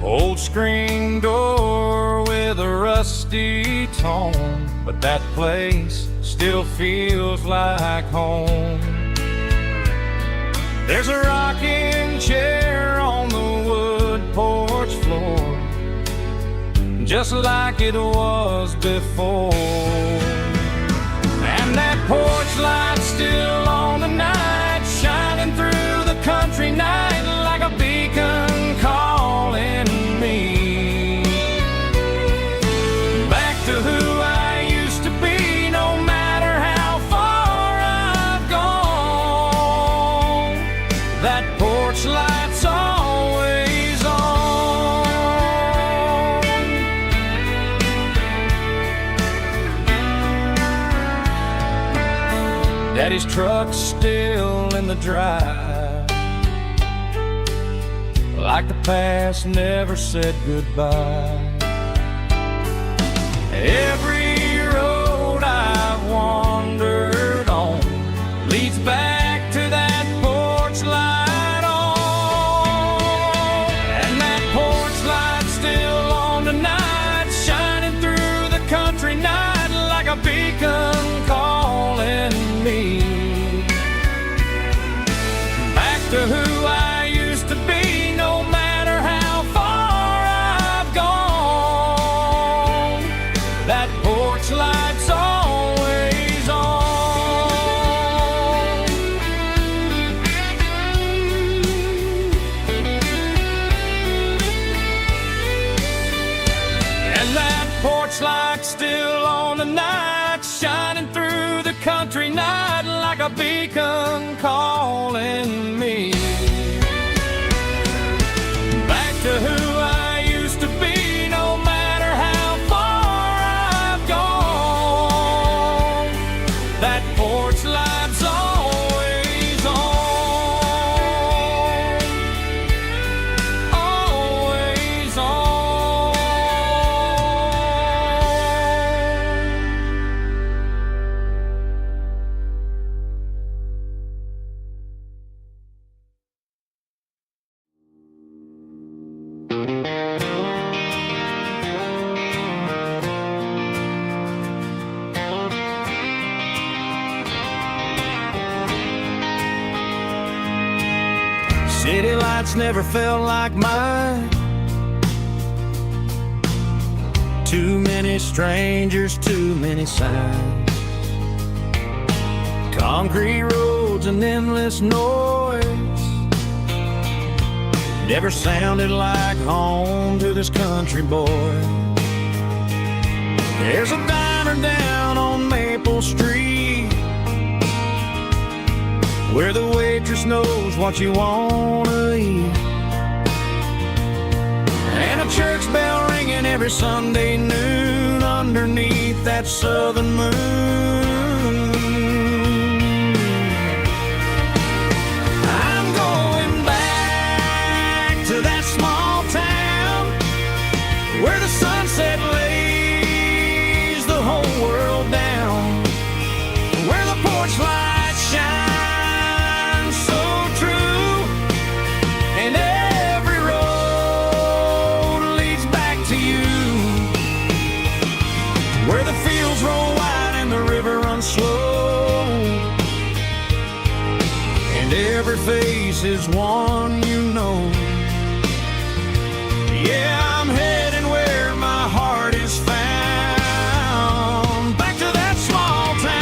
Old screen door with a rusty tone, but that place still feels like home. There's a rocking chair on the wood porch floor, just like it was before. And that porch light's still on tonight, shining through the country night like a beacon calling me back to who I used to be. No matter how far I've gone, that porch light's always on. Daddy's truck's still in the drive, like the past never said goodbye. Every road I've wandered on leads back to that porch light on. And that porch light's still on tonight, shining through the country night like a beacon calling me back to who I used to be. No matter how far I've gone, that porch light's always on. And that porch light's still on tonight, shining through the country night like a beacon calling me back to who I used to be. No matter how far I've gone, that porch light's always on, always on. City lights never felt like mine. Too many strangers, too many signs. Concrete roads and endless noise never sounded like home to this country boy. There's a diner down on Maple Street where the waitress knows what you wanna eat, and a church bell ringing every Sunday noon underneath that southern moon. I'm going back to that small town where the sunset lays the whole world down, where the porch lights shine roll wide and the river every face is one you know. Yeah, I'm heading where my heart is found, back to that small town.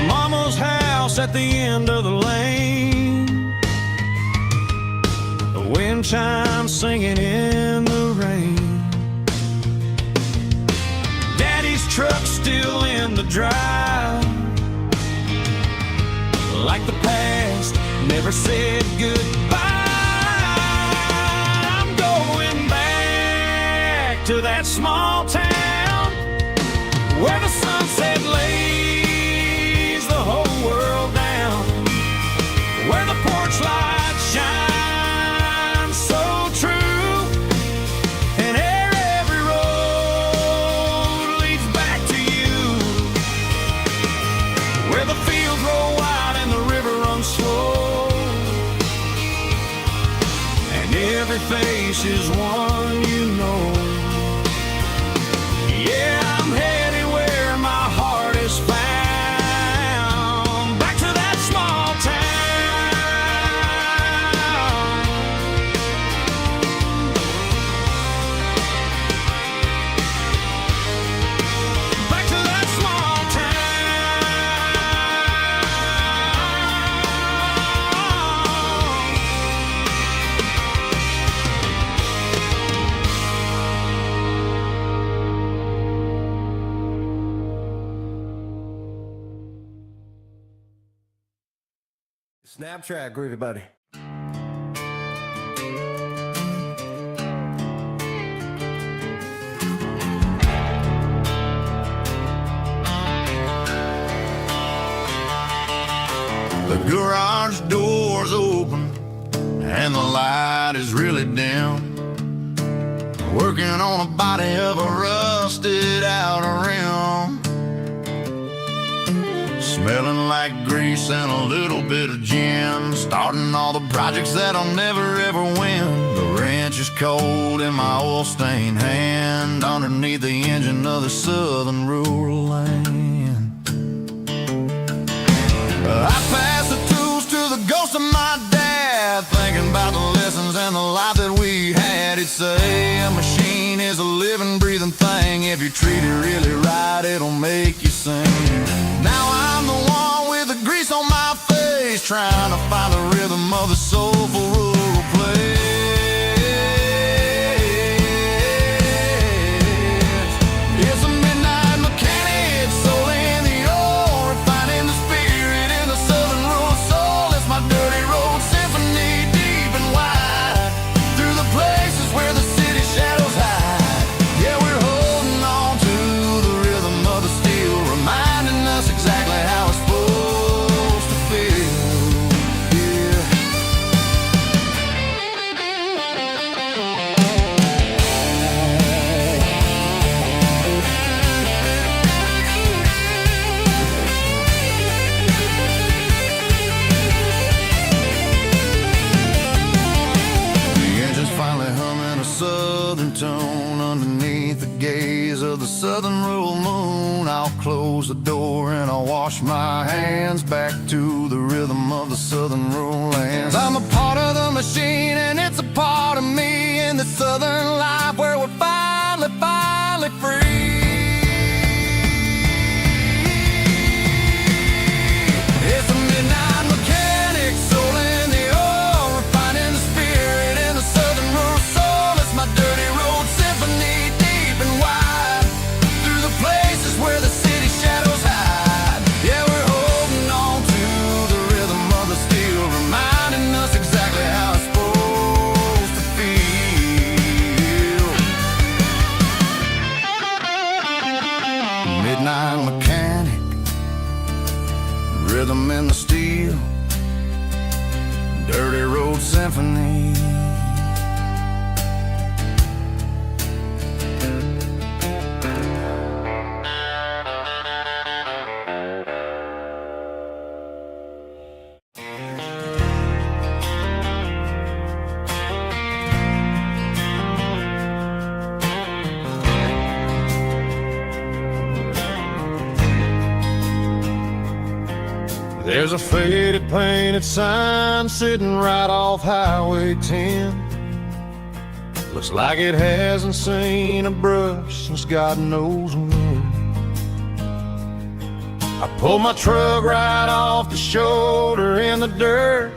Mama's house at the end of the lane, the wind chimes singing in the rain. Daddy's truck still in the drive, like the past never said goodbye. I'm going back to that small town where the sunset lays the whole world down, where the porch lights shine so true, and every road leads back to you, where the fields roll wide and the river runs slow, and every face is one you know. Yeah, I'm headed where my heart is found, back to that small town. Back to that small Snapchat, groovy buddy. The garage door's open and the light is really dim, working on a body of a rusted out rim, smelling like grease and a little bit of gin, starting all the projects that I'll never ever win. The wrench is cold in my oil-stained hand, underneath the engine of the southern rural land. I pass the tools to the ghost of my dad, thinking about the lessons and the life that we had. He'd say a machine is a living, breathing thing. If you treat it really right, it'll make you sing. Now I'm the one with the grease on my face, trying to find the rhythm of the soulful rural place. It's a midnight mechanic, soul in the ore, refining the spirit in the southern rural soul. It's my dirty road symphony, deep and wide, through the places where the city shadows hide. Yeah, we're holding on to the rhythm of the steel, reminding us exactly how it's supposed to feel. Yeah. The engine's finally humming a southern tune underneath the gaze of the southern rural moon. I'll close the door and I'll wash my hands, back to the rhythm of the southern rural lands. I'm a part of the machine and it's a part of me, in the southern life where we're finally free. It's a midnight mechanic, soul in the ore, refining the spirit in the southern rural soul. It's my dirty road symphony, deep and wide, through the places where the city shadows hide. Yeah, we're holding on to the rhythm of the steel, reminding us exactly how it's supposed to feel. Midnight mechanic, rhythm in the steel, dirty road symphony. There's a faded painted sign sitting right off Highway 10. Looks like it hasn't seen a brush since God knows when. I pulled my truck right off the shoulder in the dirt,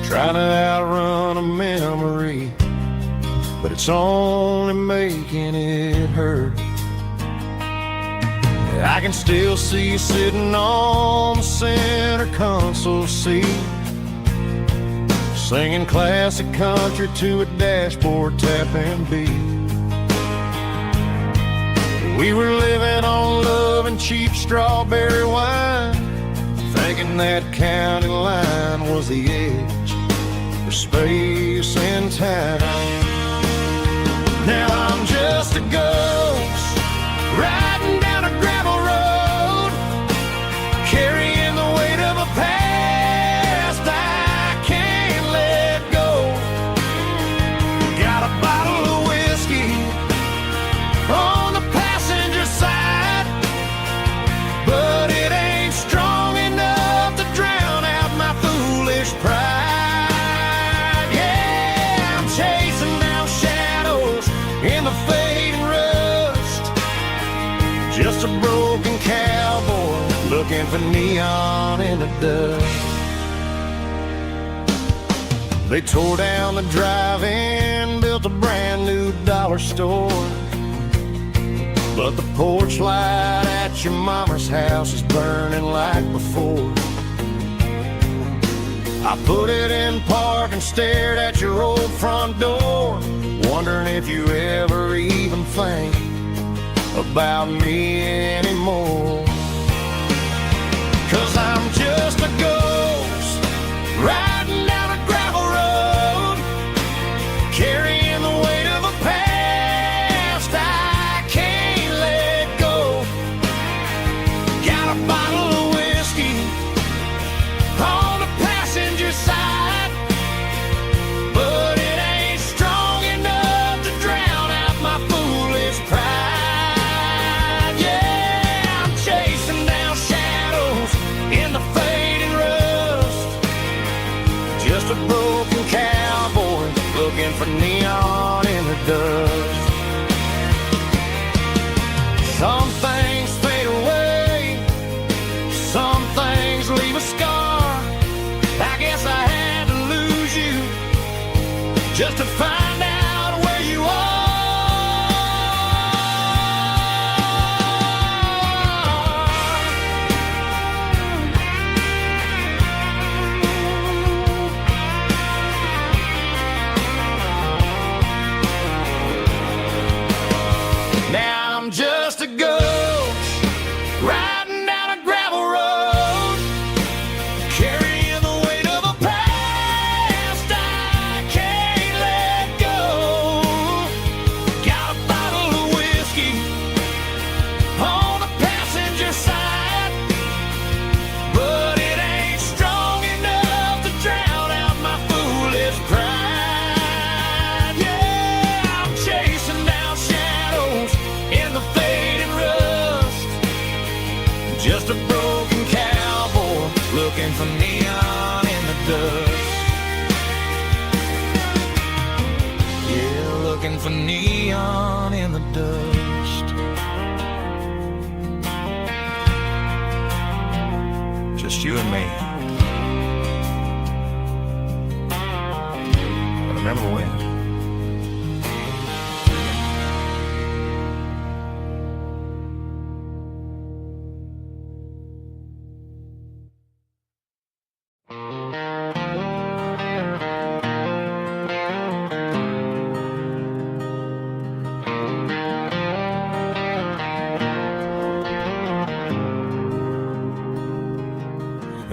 trying to outrun a memory, but it's only making it hurt. I can still see you sitting on the center console seat, singing classic country to a dashboard tapping beat. We were living on love and cheap strawberry wine, thinking that county line was the edge for space and time. Now I'm just a ghost riding down a gravel road, carrying the weight of a past I can't let go. Got a bottle of whiskey on the passenger side, but it ain't strong enough to drown out my foolish pride. Yeah, I'm chasing down shadows in the fading rust, just a broken cowboy looking for neon in the dust. They tore down the drive-in, built a brand new dollar store, but the porch light at your mama's house is burning like before. I put it in park and stared at your old front door, wondering if you ever even think about me anymore. 'Cause I'm just a ghost riding down a gravel road, carrying the weight of a past I can't let go. Got a bottle of whiskey on the passenger side, but it ain't strong enough to drown out my foolish pride. Yeah, I'm chasing down shadows in the fading rust, just a broken cowboy looking for neon in the dust. Some things fade away, some things leave a scar. I guess I had to lose you just to find out where you are. Now I'm just a ghost riding down a gravel road, carrying the weight of a past I can't let go. Got a bottle of whiskey on the passenger side, but it ain't strong enough to drown out my foolish pride. Yeah, I'm chasing down shadows in the fading rust, just a broken cowboy looking for neon in the dust. Yeah, looking for neon in the dust. Just you and me. I remember when.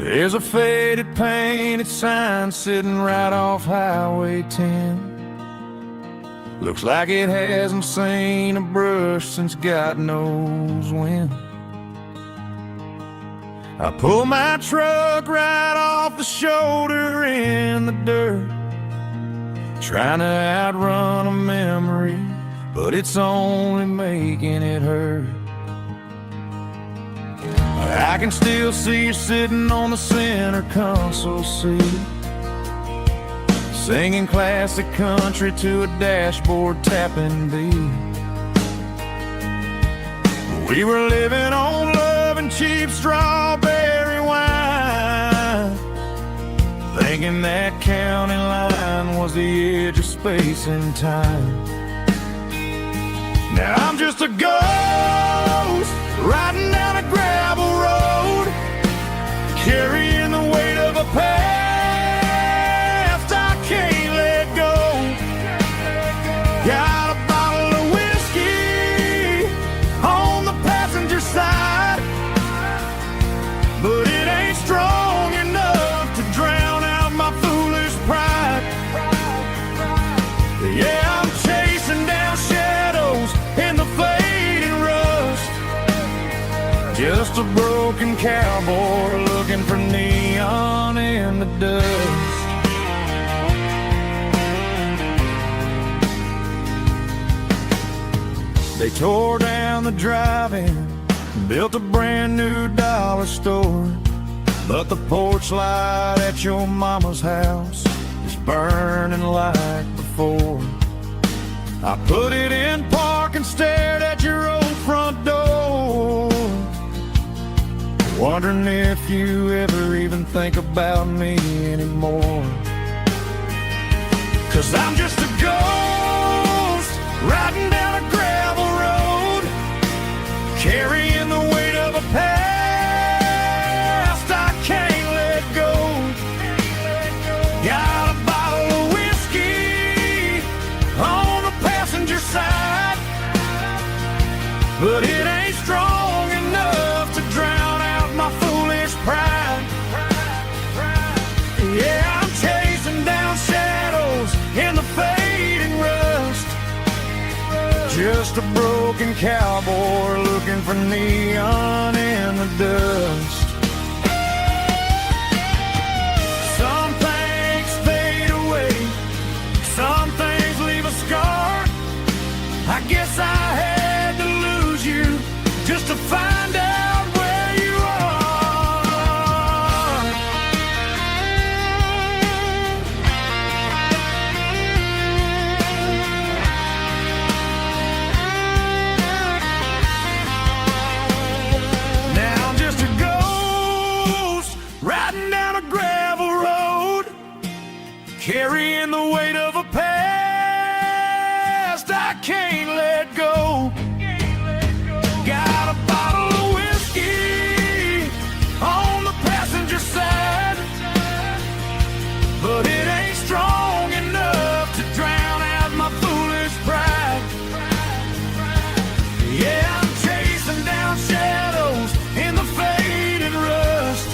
There's a faded painted sign sitting right off Highway 10. Looks like it hasn't seen a brush since God knows when. I pulled my truck right off the shoulder in the dirt, trying to outrun a memory, but it's only making it hurt. I can still see you sitting on the center console seat, singing classic country to a dashboard tapping beat. We were living on love and cheap strawberry wine, thinking that county line was the edge of space and time. Now I'm just a ghost riding down a gravel road, carrying the weight of a past I can't let go. Got a bottle of whiskey on the passenger side, but it ain't strong enough to drown out my foolish pride. Yeah, I'm chasing down shadows in the fading rust, just a broken cowboy looking for neon in the dust. They tore down the drive-in, built a brand new dollar store, but the porch light at your mama's house is burning like before. I put it in park and stared at your old front door, wondering if you ever even think about me anymore. 'Cause I'm just a ghost riding down a gravel road, carrying the weight of a past I can't let go. Got a bottle of whiskey on the passenger side, but it ain't strong enough to drown out my foolish pride. Yeah, I'm chasing down shadows in the fading rust, just a broken cowboy looking for neon in the dust. Some things fade away, some things leave a scar. I guess I had to lose you just to find out where you are. Now I'm just a ghost riding down a gravel road, carrying the weight of a past I can't let go. Got a bottle of whiskey on the passenger side, but it ain't strong enough to drown out my foolish pride. Yeah, I'm chasing down shadows in the fading rust,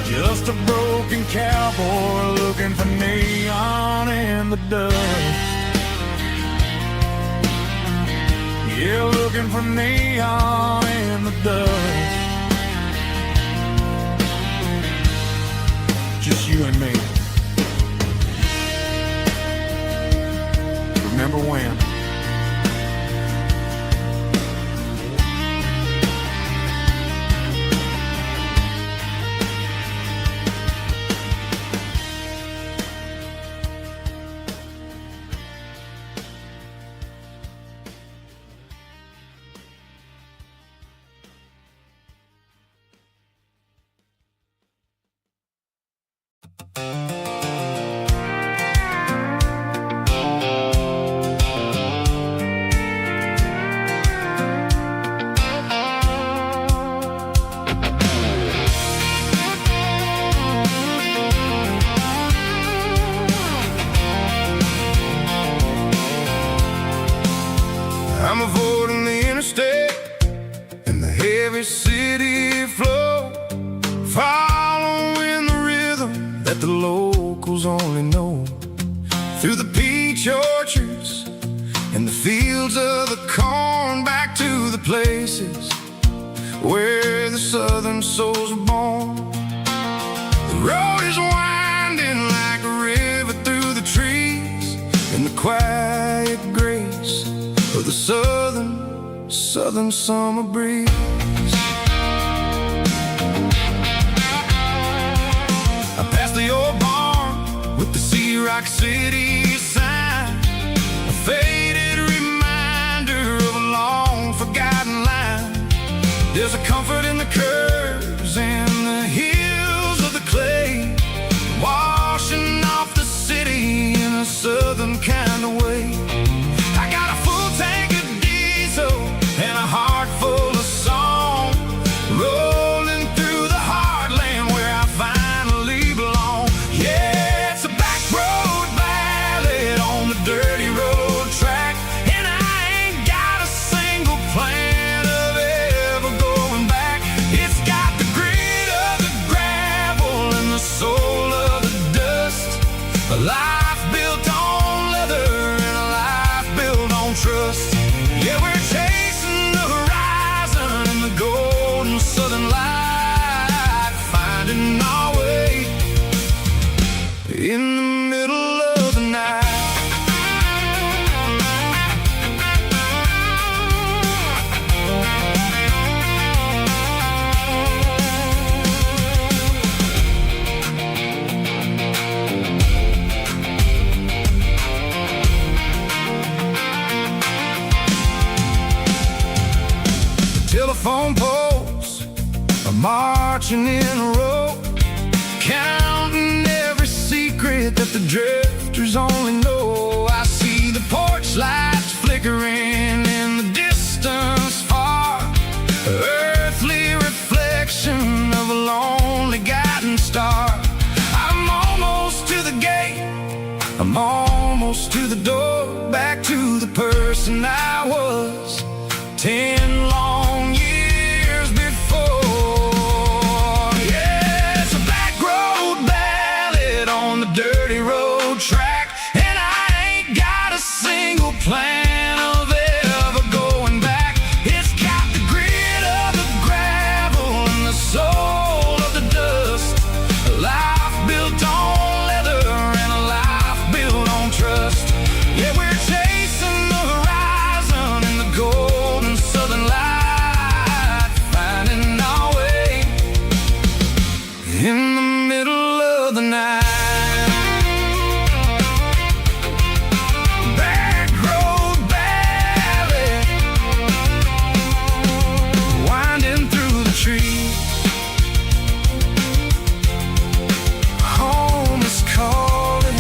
just a broken cowboy looking for neon in the dust. Yeah, looking for neon in the dust. Just you and me. Remember when? I'm avoiding the interstate and the heavy city flow, following the rhythm that the locals only know, through the peach orchards and the fields of the corn, back to the places where the southern souls were born. The road is winding like a river through the trees, in the quiet grace of the southern summer breeze. like city sign, a faded reminder of a long forgotten line. There's a comfort in the curves and the hills of the clay, washing off the city in a southern kind of way. I got a full tank of diesel and a heart full of song, rolling through the heartland where I finally belong. Yeah, it's a back road ballad on the dirty road track, and I ain't got a single plan of ever going back. It's got the grit of the gravel and the soul of the dust, a life built on leather and a life built on trust. Yeah, we're chasing the horizon in the golden southern light, finding our way in the middle of the night. Telephone poles are marching in a row, counting every secret that the drifters only know. I see the porch lights flickering in the distance far, earthly reflection of a lonely guiding star. I'm almost to the gate, I'm almost to the door, back to the person I was 10 long years before. Yeah, it's a back road ballad on the dirty road track, and I ain't got a single plan of ever going back. It's got the grit of the gravel and the soul of the dust, a life built on leather and a life built on trust. Yeah, we're chasing the horizon in the golden southern light, finding our way in the middle of the night. Back road ballad, winding through the trees. Home is calling.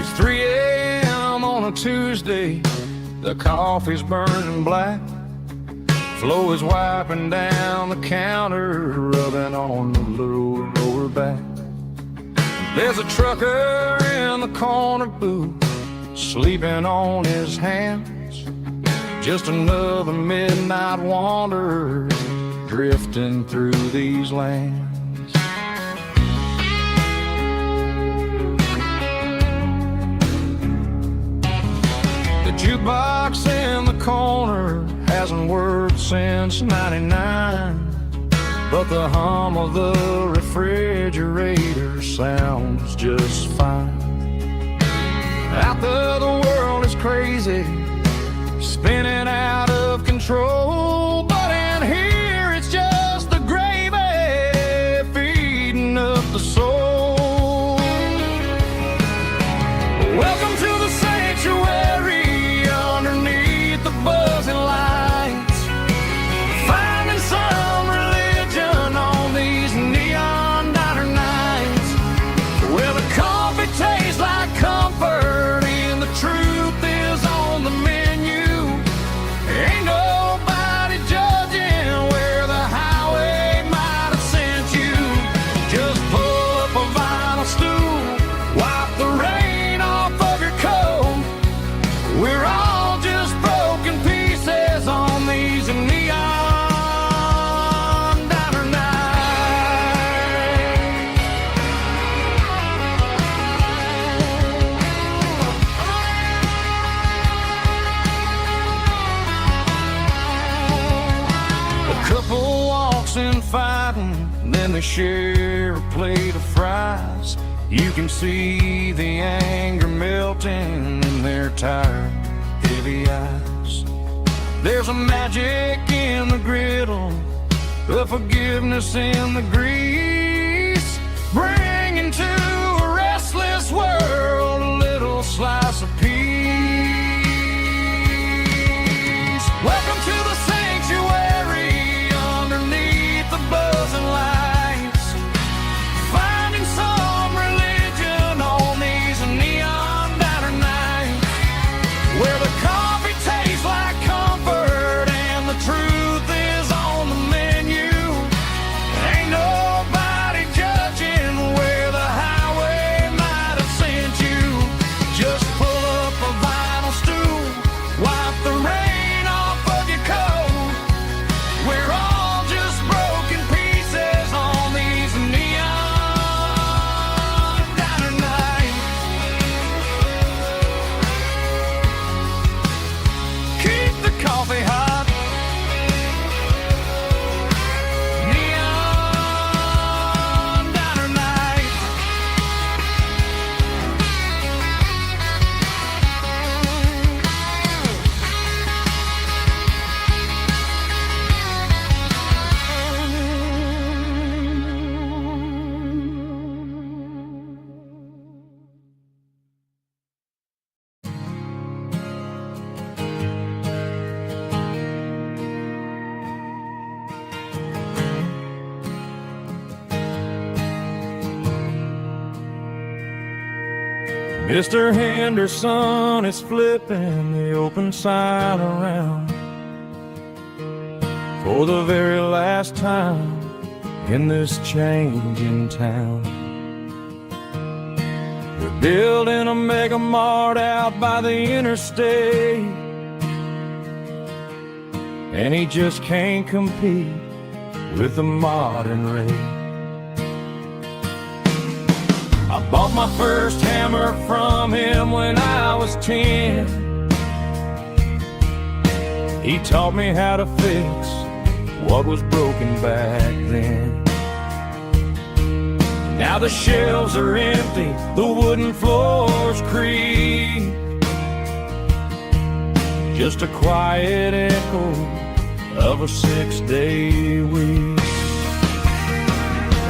It's 3 a.m. on a Tuesday, the coffee's burning black, Flo is wiping down the counter, rubbing on the little lower back. There's a trucker in the corner booth, sleeping on his hands, just another midnight wanderer drifting through these lands. The jukebox in the corner hasn't worked since '99, but the hum of the refrigerator sounds just fine. Out there the world is crazy, spinning out of control, but in here it's just the gravy feeding up the soul. Welcome to the sanctuary underneath the buzzing lights, finding some religion on these neon diner nights, where the coffee tastes like comfort and the truth is on the menu. when they share a plate of fries. You can see the anger melting in their tired, heavy eyes. There's a magic in the griddle, a forgiveness in the grease, bringing to a restless world a little slice of peace. Welcome to the sanctuary underneath the buzzing lights, finding some religion on these neon diner nights, where the coffee tastes like comfort and the truth is on the menu. Ain't nobody judging where the highway might have sent you. Just pull up a vinyl stool, wipe the rain off of your coat. We're all just broken pieces on these neon diner nights. Keep the coffee hot. Neon diner nights. Mr. Henderson is flipping the open sign around for the very last time in this changing town. They're building a mega mart out by the interstate, and he just can't compete with the modern rate. I bought my first hammer from him when I was 10. He taught me how to fix what was broken back then. Now the shelves are empty, the wooden floors creak, just a quiet echo of a 6-day week.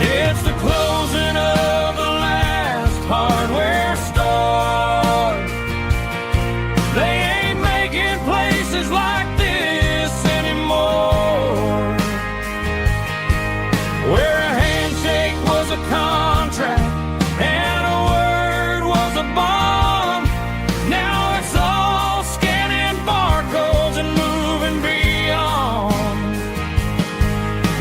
It's the closing of the last hardware store. They ain't making places like this anymore, where a handshake was a contract and a word was a bond. Now it's all scanning barcodes and moving beyond.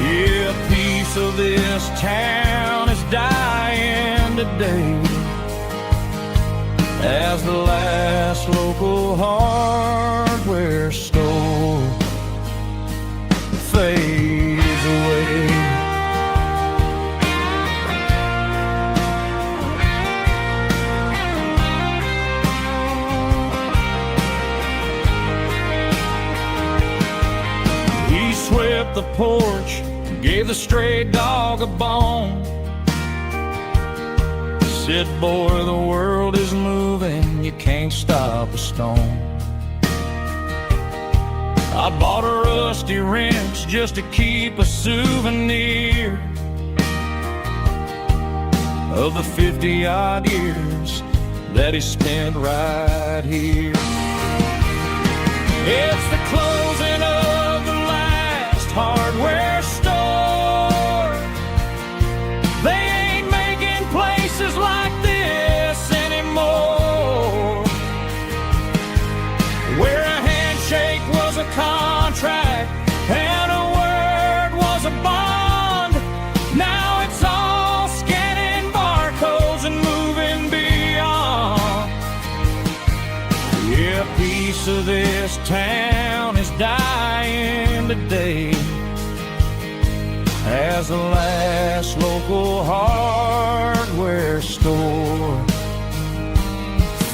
Yeah, a piece of this town is dying today as the last local hardware store fades away. He swept the porch, gave the stray dog a bone, said, boy, the world is moving, you can't stop a stone. I bought a rusty wrench just to keep a souvenir of the 50-odd years that he spent right here. It's the closing of the last hardware store. They ain't making places like this anymore, where a handshake was a contract and a word was a bond. Now it's all scanning barcodes and moving beyond. Yeah, a piece of this town is dying today as the last local hardware store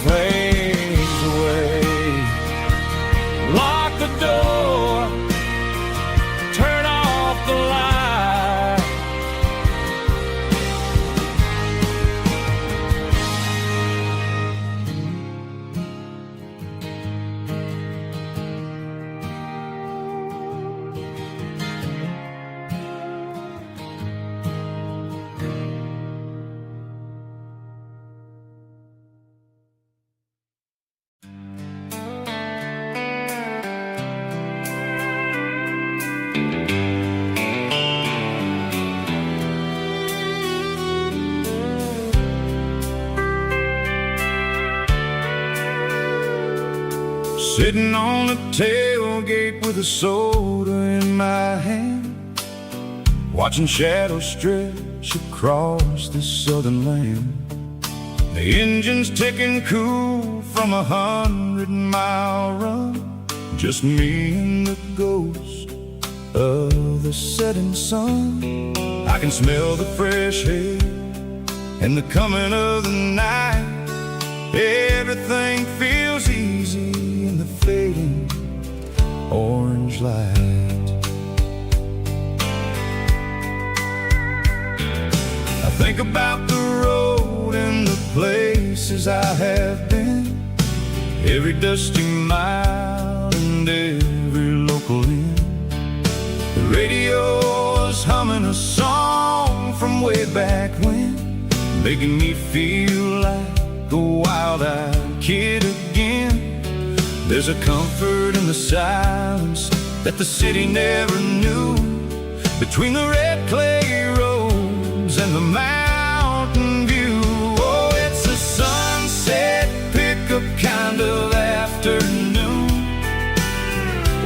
fades away. Lock the door, turn off the light, Sitting on the tailgate with a soda in my hand, watching shadows stretch across this southern land. The engine's ticking cool from 100-mile run, just me and the ghost of the setting sun. I can smell the fresh air and the coming of the night. Everything feels easy in the fading orange light. I think about the road and the places I have been, every dusty mile and every local inn. The radio is humming a song from way back when, making me feel like a wild-eyed kid again. There's a comfort in the silence that the city never knew, between the red clay roads and the mountain view. Oh, it's a sunset pickup kind of afternoon,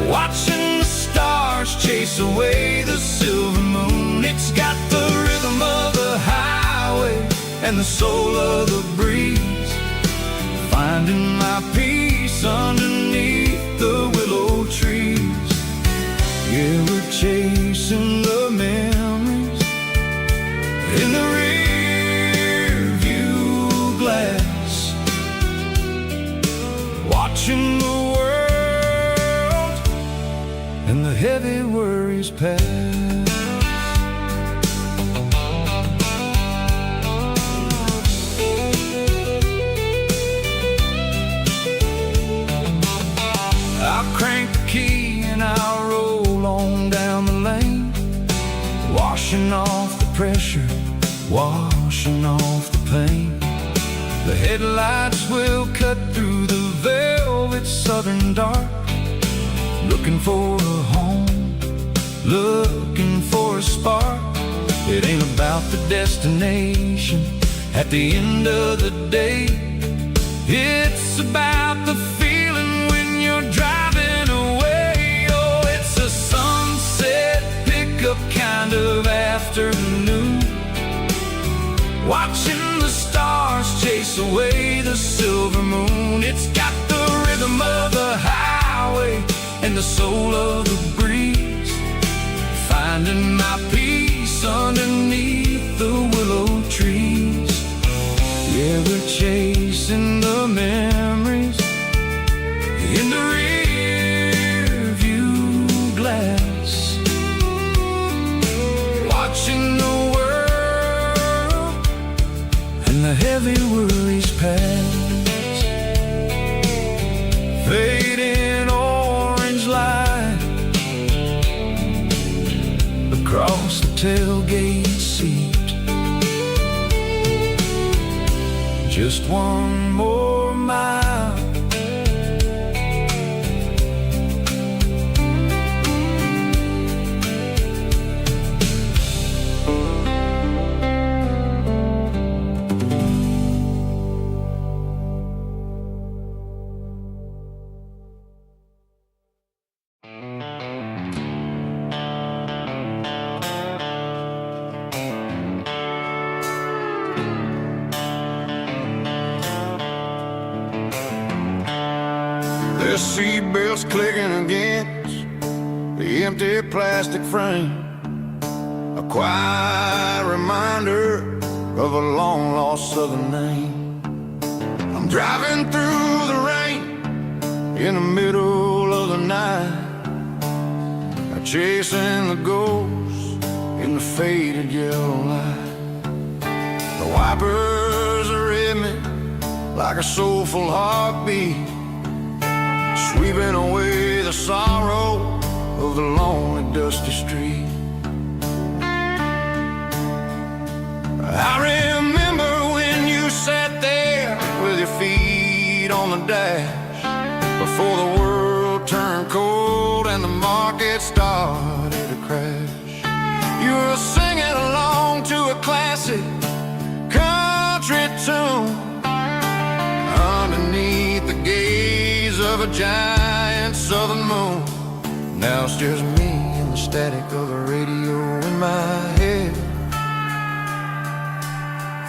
watching the stars chase away the silver moon. It's got the rhythm of the highway and the soul of the breeze, finding my peace underneath the willow trees. Yeah, we're chasing the memories in the rear view glass, watching the world and the heavy worries pass. I'll crank the key and I'll roll on down the lane, washing off the pressure, washing off the pain. The headlights will cut through the velvet southern dark, looking for a home, looking for a spark. It ain't about the destination at the end of the day, it's about the feeling when you're driving away. Oh, it's a sunset pickup kind of afternoon, watching the stars chase away the silver moon. It's got the rhythm of the highway and the soul of the breeze, finding my peace underneath the willow trees. Yeah, we're chasing the memories in the rear view glass, watching the world and the heavy worries pass. Fading orange light across the tailgate seat, just one more mile. The seatbelts clicking against the empty plastic frame, a quiet reminder of a long-lost southern name. I'm driving through the rain in the middle of the night, chasing the ghosts in the faded yellow light. The wipers are in me like a soulful heartbeat, sweeping away the sorrow of the lonely dusty street. I remember when you sat there with your feet on the dash, before the world turned cold and the market started to crash. You were singing along to a classic country tune underneath the gaze of of a giant southern moon. Now it's just me and the static of the radio in my head,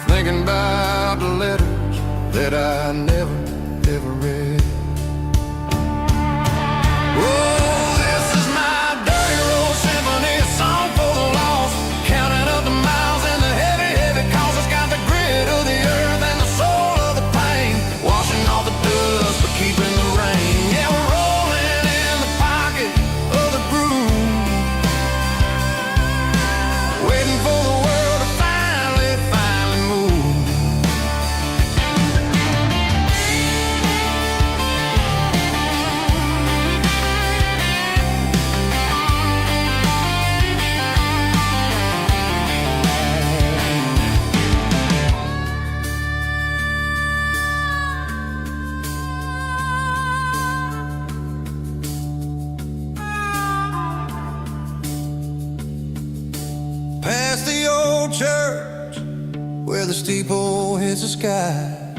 thinking about the letters that I never, ever read. Oh, this is my dirty road symphony, a song for the lost, counting up the miles and the heavy, heavy calls. It's got the grit of the earth and the soul of the pain, washing off the dust but keeping the rain. Yeah, we're rolling in the pocket of the groove, waiting for the world to finally move. Past the old church where the steeple hits the sky,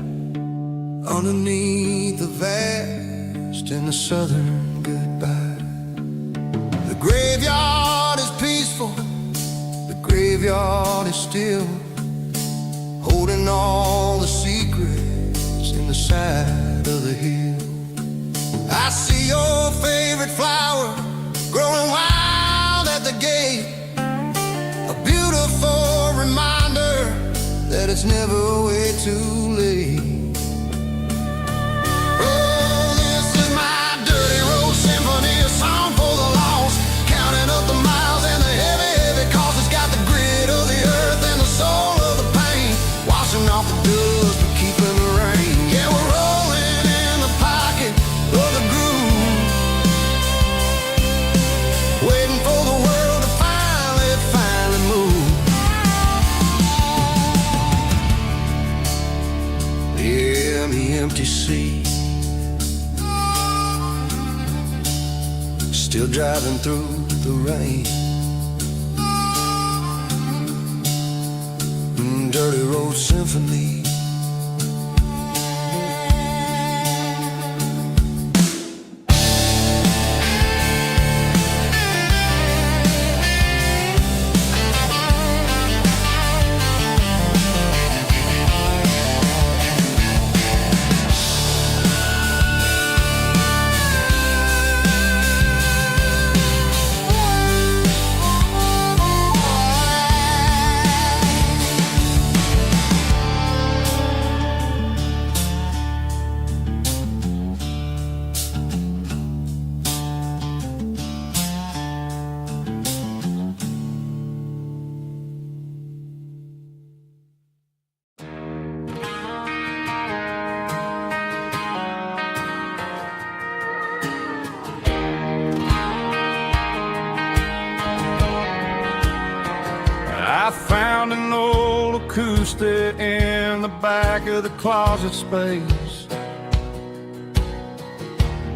underneath the vast and the southern goodbye. The graveyard is peaceful, the graveyard is still, holding all the secrets in the side of the hill. I see your favorite flower growing wild at the gate, a beautiful reminder that it's never way too late. Oh, this is my dirty road symphony, a song for the lost, counting up the miles and the heavy, heavy calls. It's got the grit of the earth and the soul of the pain, washing off the dust but keeping the rain. Yeah, we're rolling in the pocket of the groove, waiting for the world to finally move. Yeah, the empty sea, still driving through the rain. Dirty road symphony. I found an old acoustic in the back of the closet space,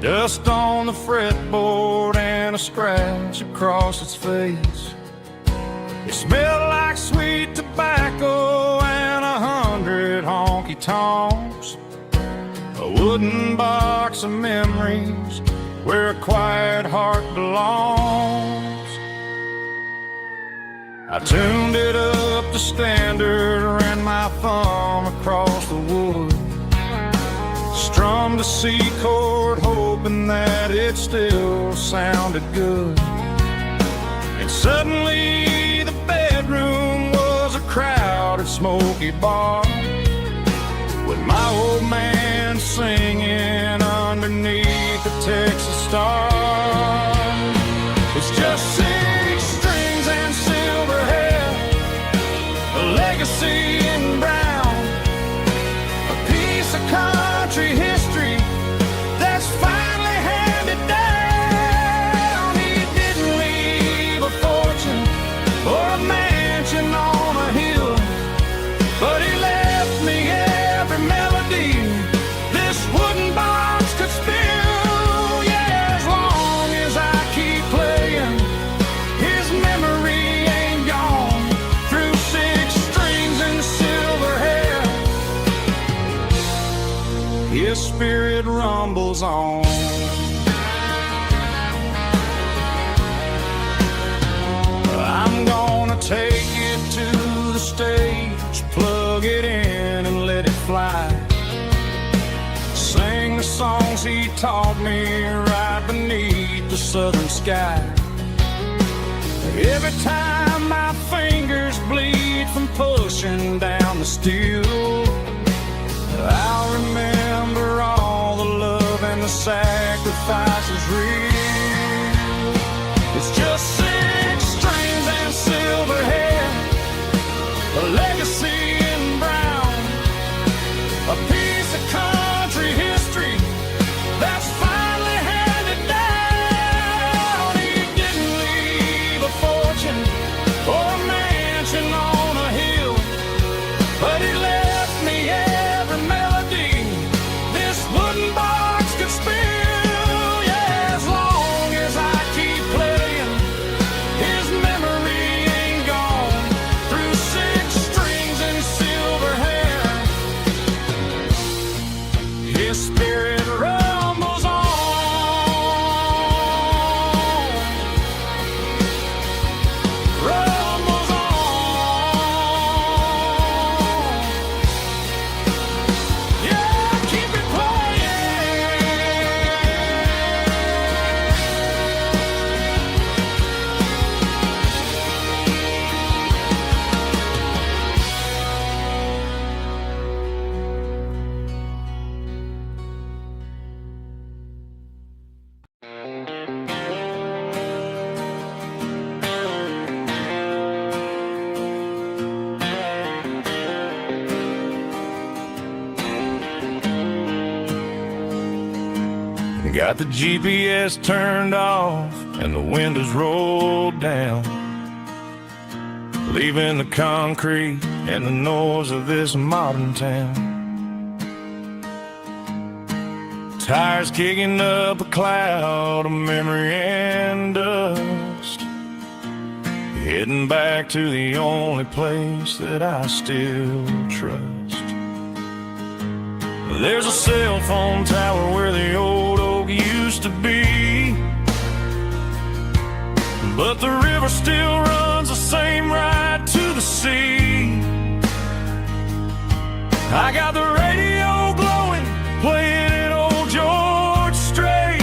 dust on the fretboard and a scratch across its face. It smelled like sweet tobacco and 100 honky-tonks, a wooden box of memories where a quiet heart belongs. I tuned it up to standard, ran my thumb across the wood, strummed a C chord hoping that it still sounded good. And suddenly the bedroom was a crowded smoky bar, with my old man singing underneath the Texas star. It's just 6 strings and silver hair, a legacy in brown, a piece of country history that's finally handed down. He didn't leave a fortune or a mansion on a hill, but he left me every melody this wooden box could spill. Yeah, as long rumbles on. I'm gonna take it to the stage, plug it in and let it fly. Sing the songs he taught me right beneath the southern sky. Every time my fingers bleed from pushing down the steel, I'll remember all the love and the sacrifices real. It's just 6 strings and silver hair, a legacy in brown, a piece of country history that's finally handed down. He didn't leave a fortune or a mansion on a hill, but he left me every melody this wooden box could spill. Yeah, as long as I keep playing, his memory ain't gone. Through 6 strings and silver hair, his spirit rumbles on. Rumbles on. Yeah, keep it playing. Got the GPS turned off and the windows rolled down, leaving the concrete and the noise of this modern town. Tires kicking up a cloud of memory and dust, heading back to the only place that I still trust. There's a cell phone tower where the old oak used to be, but the river still runs the same right to the sea. I got the radio glowing, playing it old George Strait,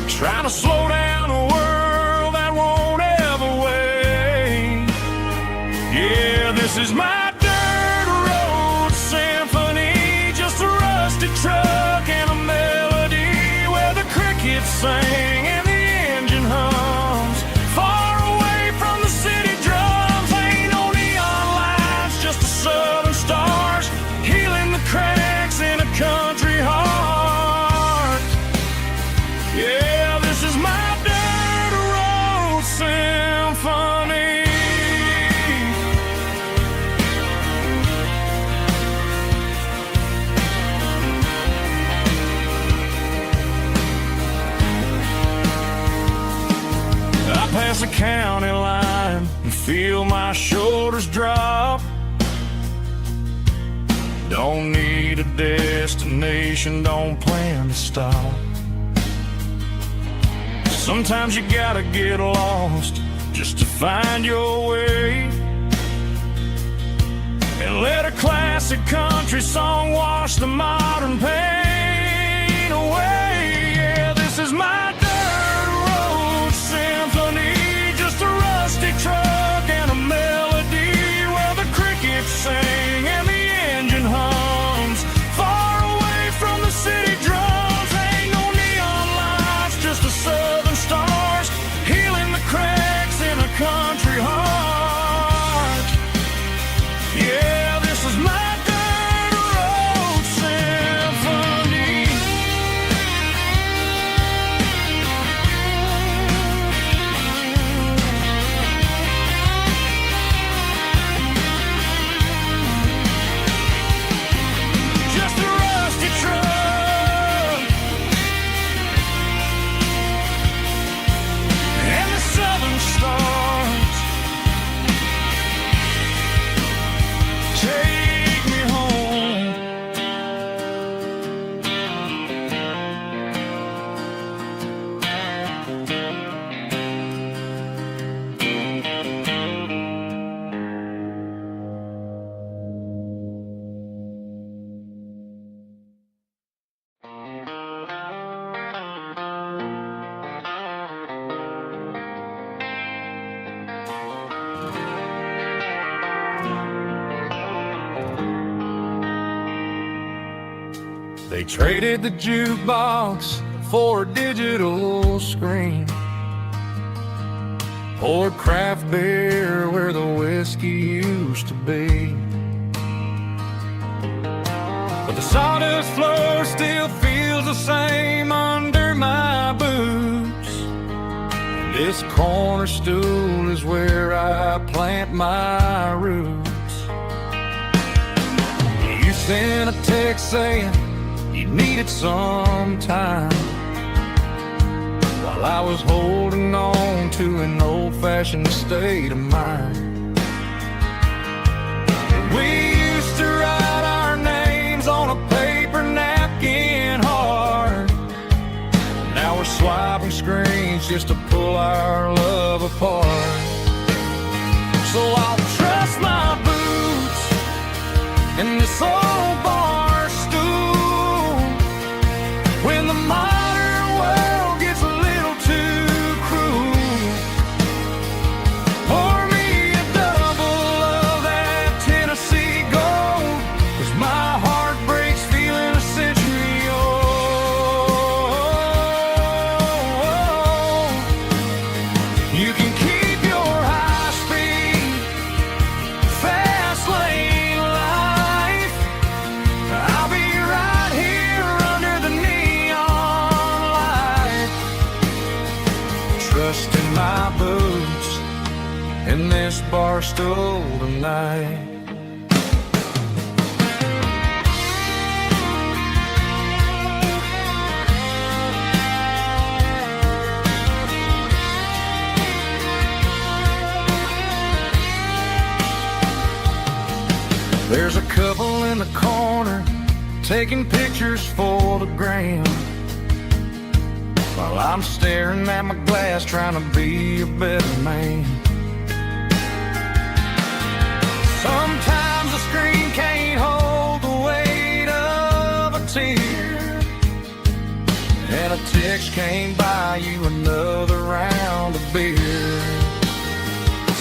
trying to slow down a world that won't ever wait. Yeah, this is my truck and a melody where the crickets sing and the engine hums. Far away from the city drums, ain't no neon lights, just the southern stars healing the cracks in a country heart. Yeah, this is my dirt road symphony. Past the county line and feel my shoulders drop. Don't need a destination, don't plan to stop. Sometimes you gotta get lost just to find your way, and let a classic country song wash the modern pain away. Yeah, this is my symphony, just a rusty truck and a melody where the crickets sing and the engine hums. Far away from the city drums, ain't no neon lights, just the southern stars healing the cracks in a country heart. Yeah, this is my dirt road symphony. They traded the jukebox for a digital screen, poured craft beer where the whiskey used to be. But the sawdust floor still feels the same under my boots. This corner stool is where I plant my roots. You sent a text saying you needed some time, while I was holding on to an old-fashioned state of mind. We used to write our names on a paper napkin hard. Now we're swiping screens just to pull our love apart. So I'll trust my boots in this old bar stool when the modern world gets a little too cruel. Pour me a double of that Tennessee Gold, 'cause my heart breaks feeling a century old. You can keep your high-speed, fast lane life. I'll be right here under the neon light, trusting my boots in this bar stool tonight. There's a couple in the corner taking pictures for the gram, while I'm staring at my glass trying to be a better man. Sometimes the screen can't hold the weight of a tear, and a text can't buy you another round of beer.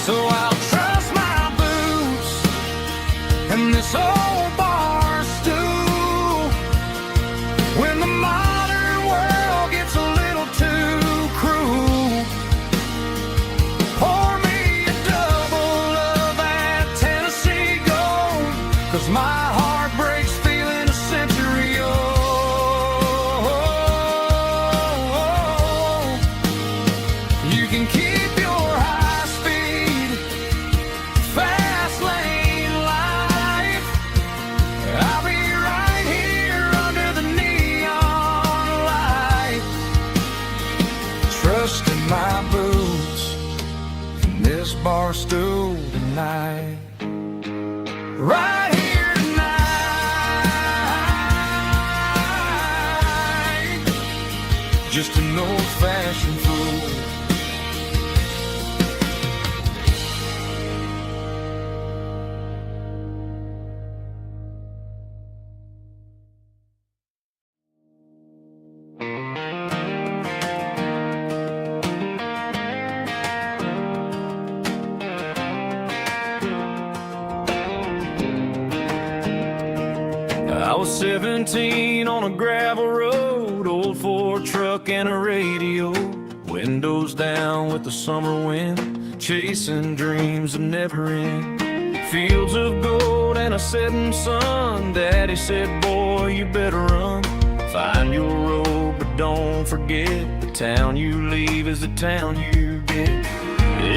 So I'll trust my boots in this old bar stool when the modern world gets a little too cruel. Pour me a double of that Tennessee Gold, 'cause my heart breaks feeling a century old. You can keep your high-speed, fast lane life. I'll be right here under the neon light, trusting my boots in this bar stool tonight. Right here tonight, just an old-fashioned fool. I was 17 on a gravel road, old Ford truck and a radio, windows down with the summer wind, chasing dreams that never end. Fields of gold and a setting sun. Daddy said, boy, you better run. Find your road, but don't forget, the town you leave is the town you get.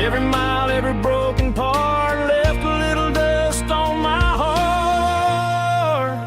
Every mile, every broken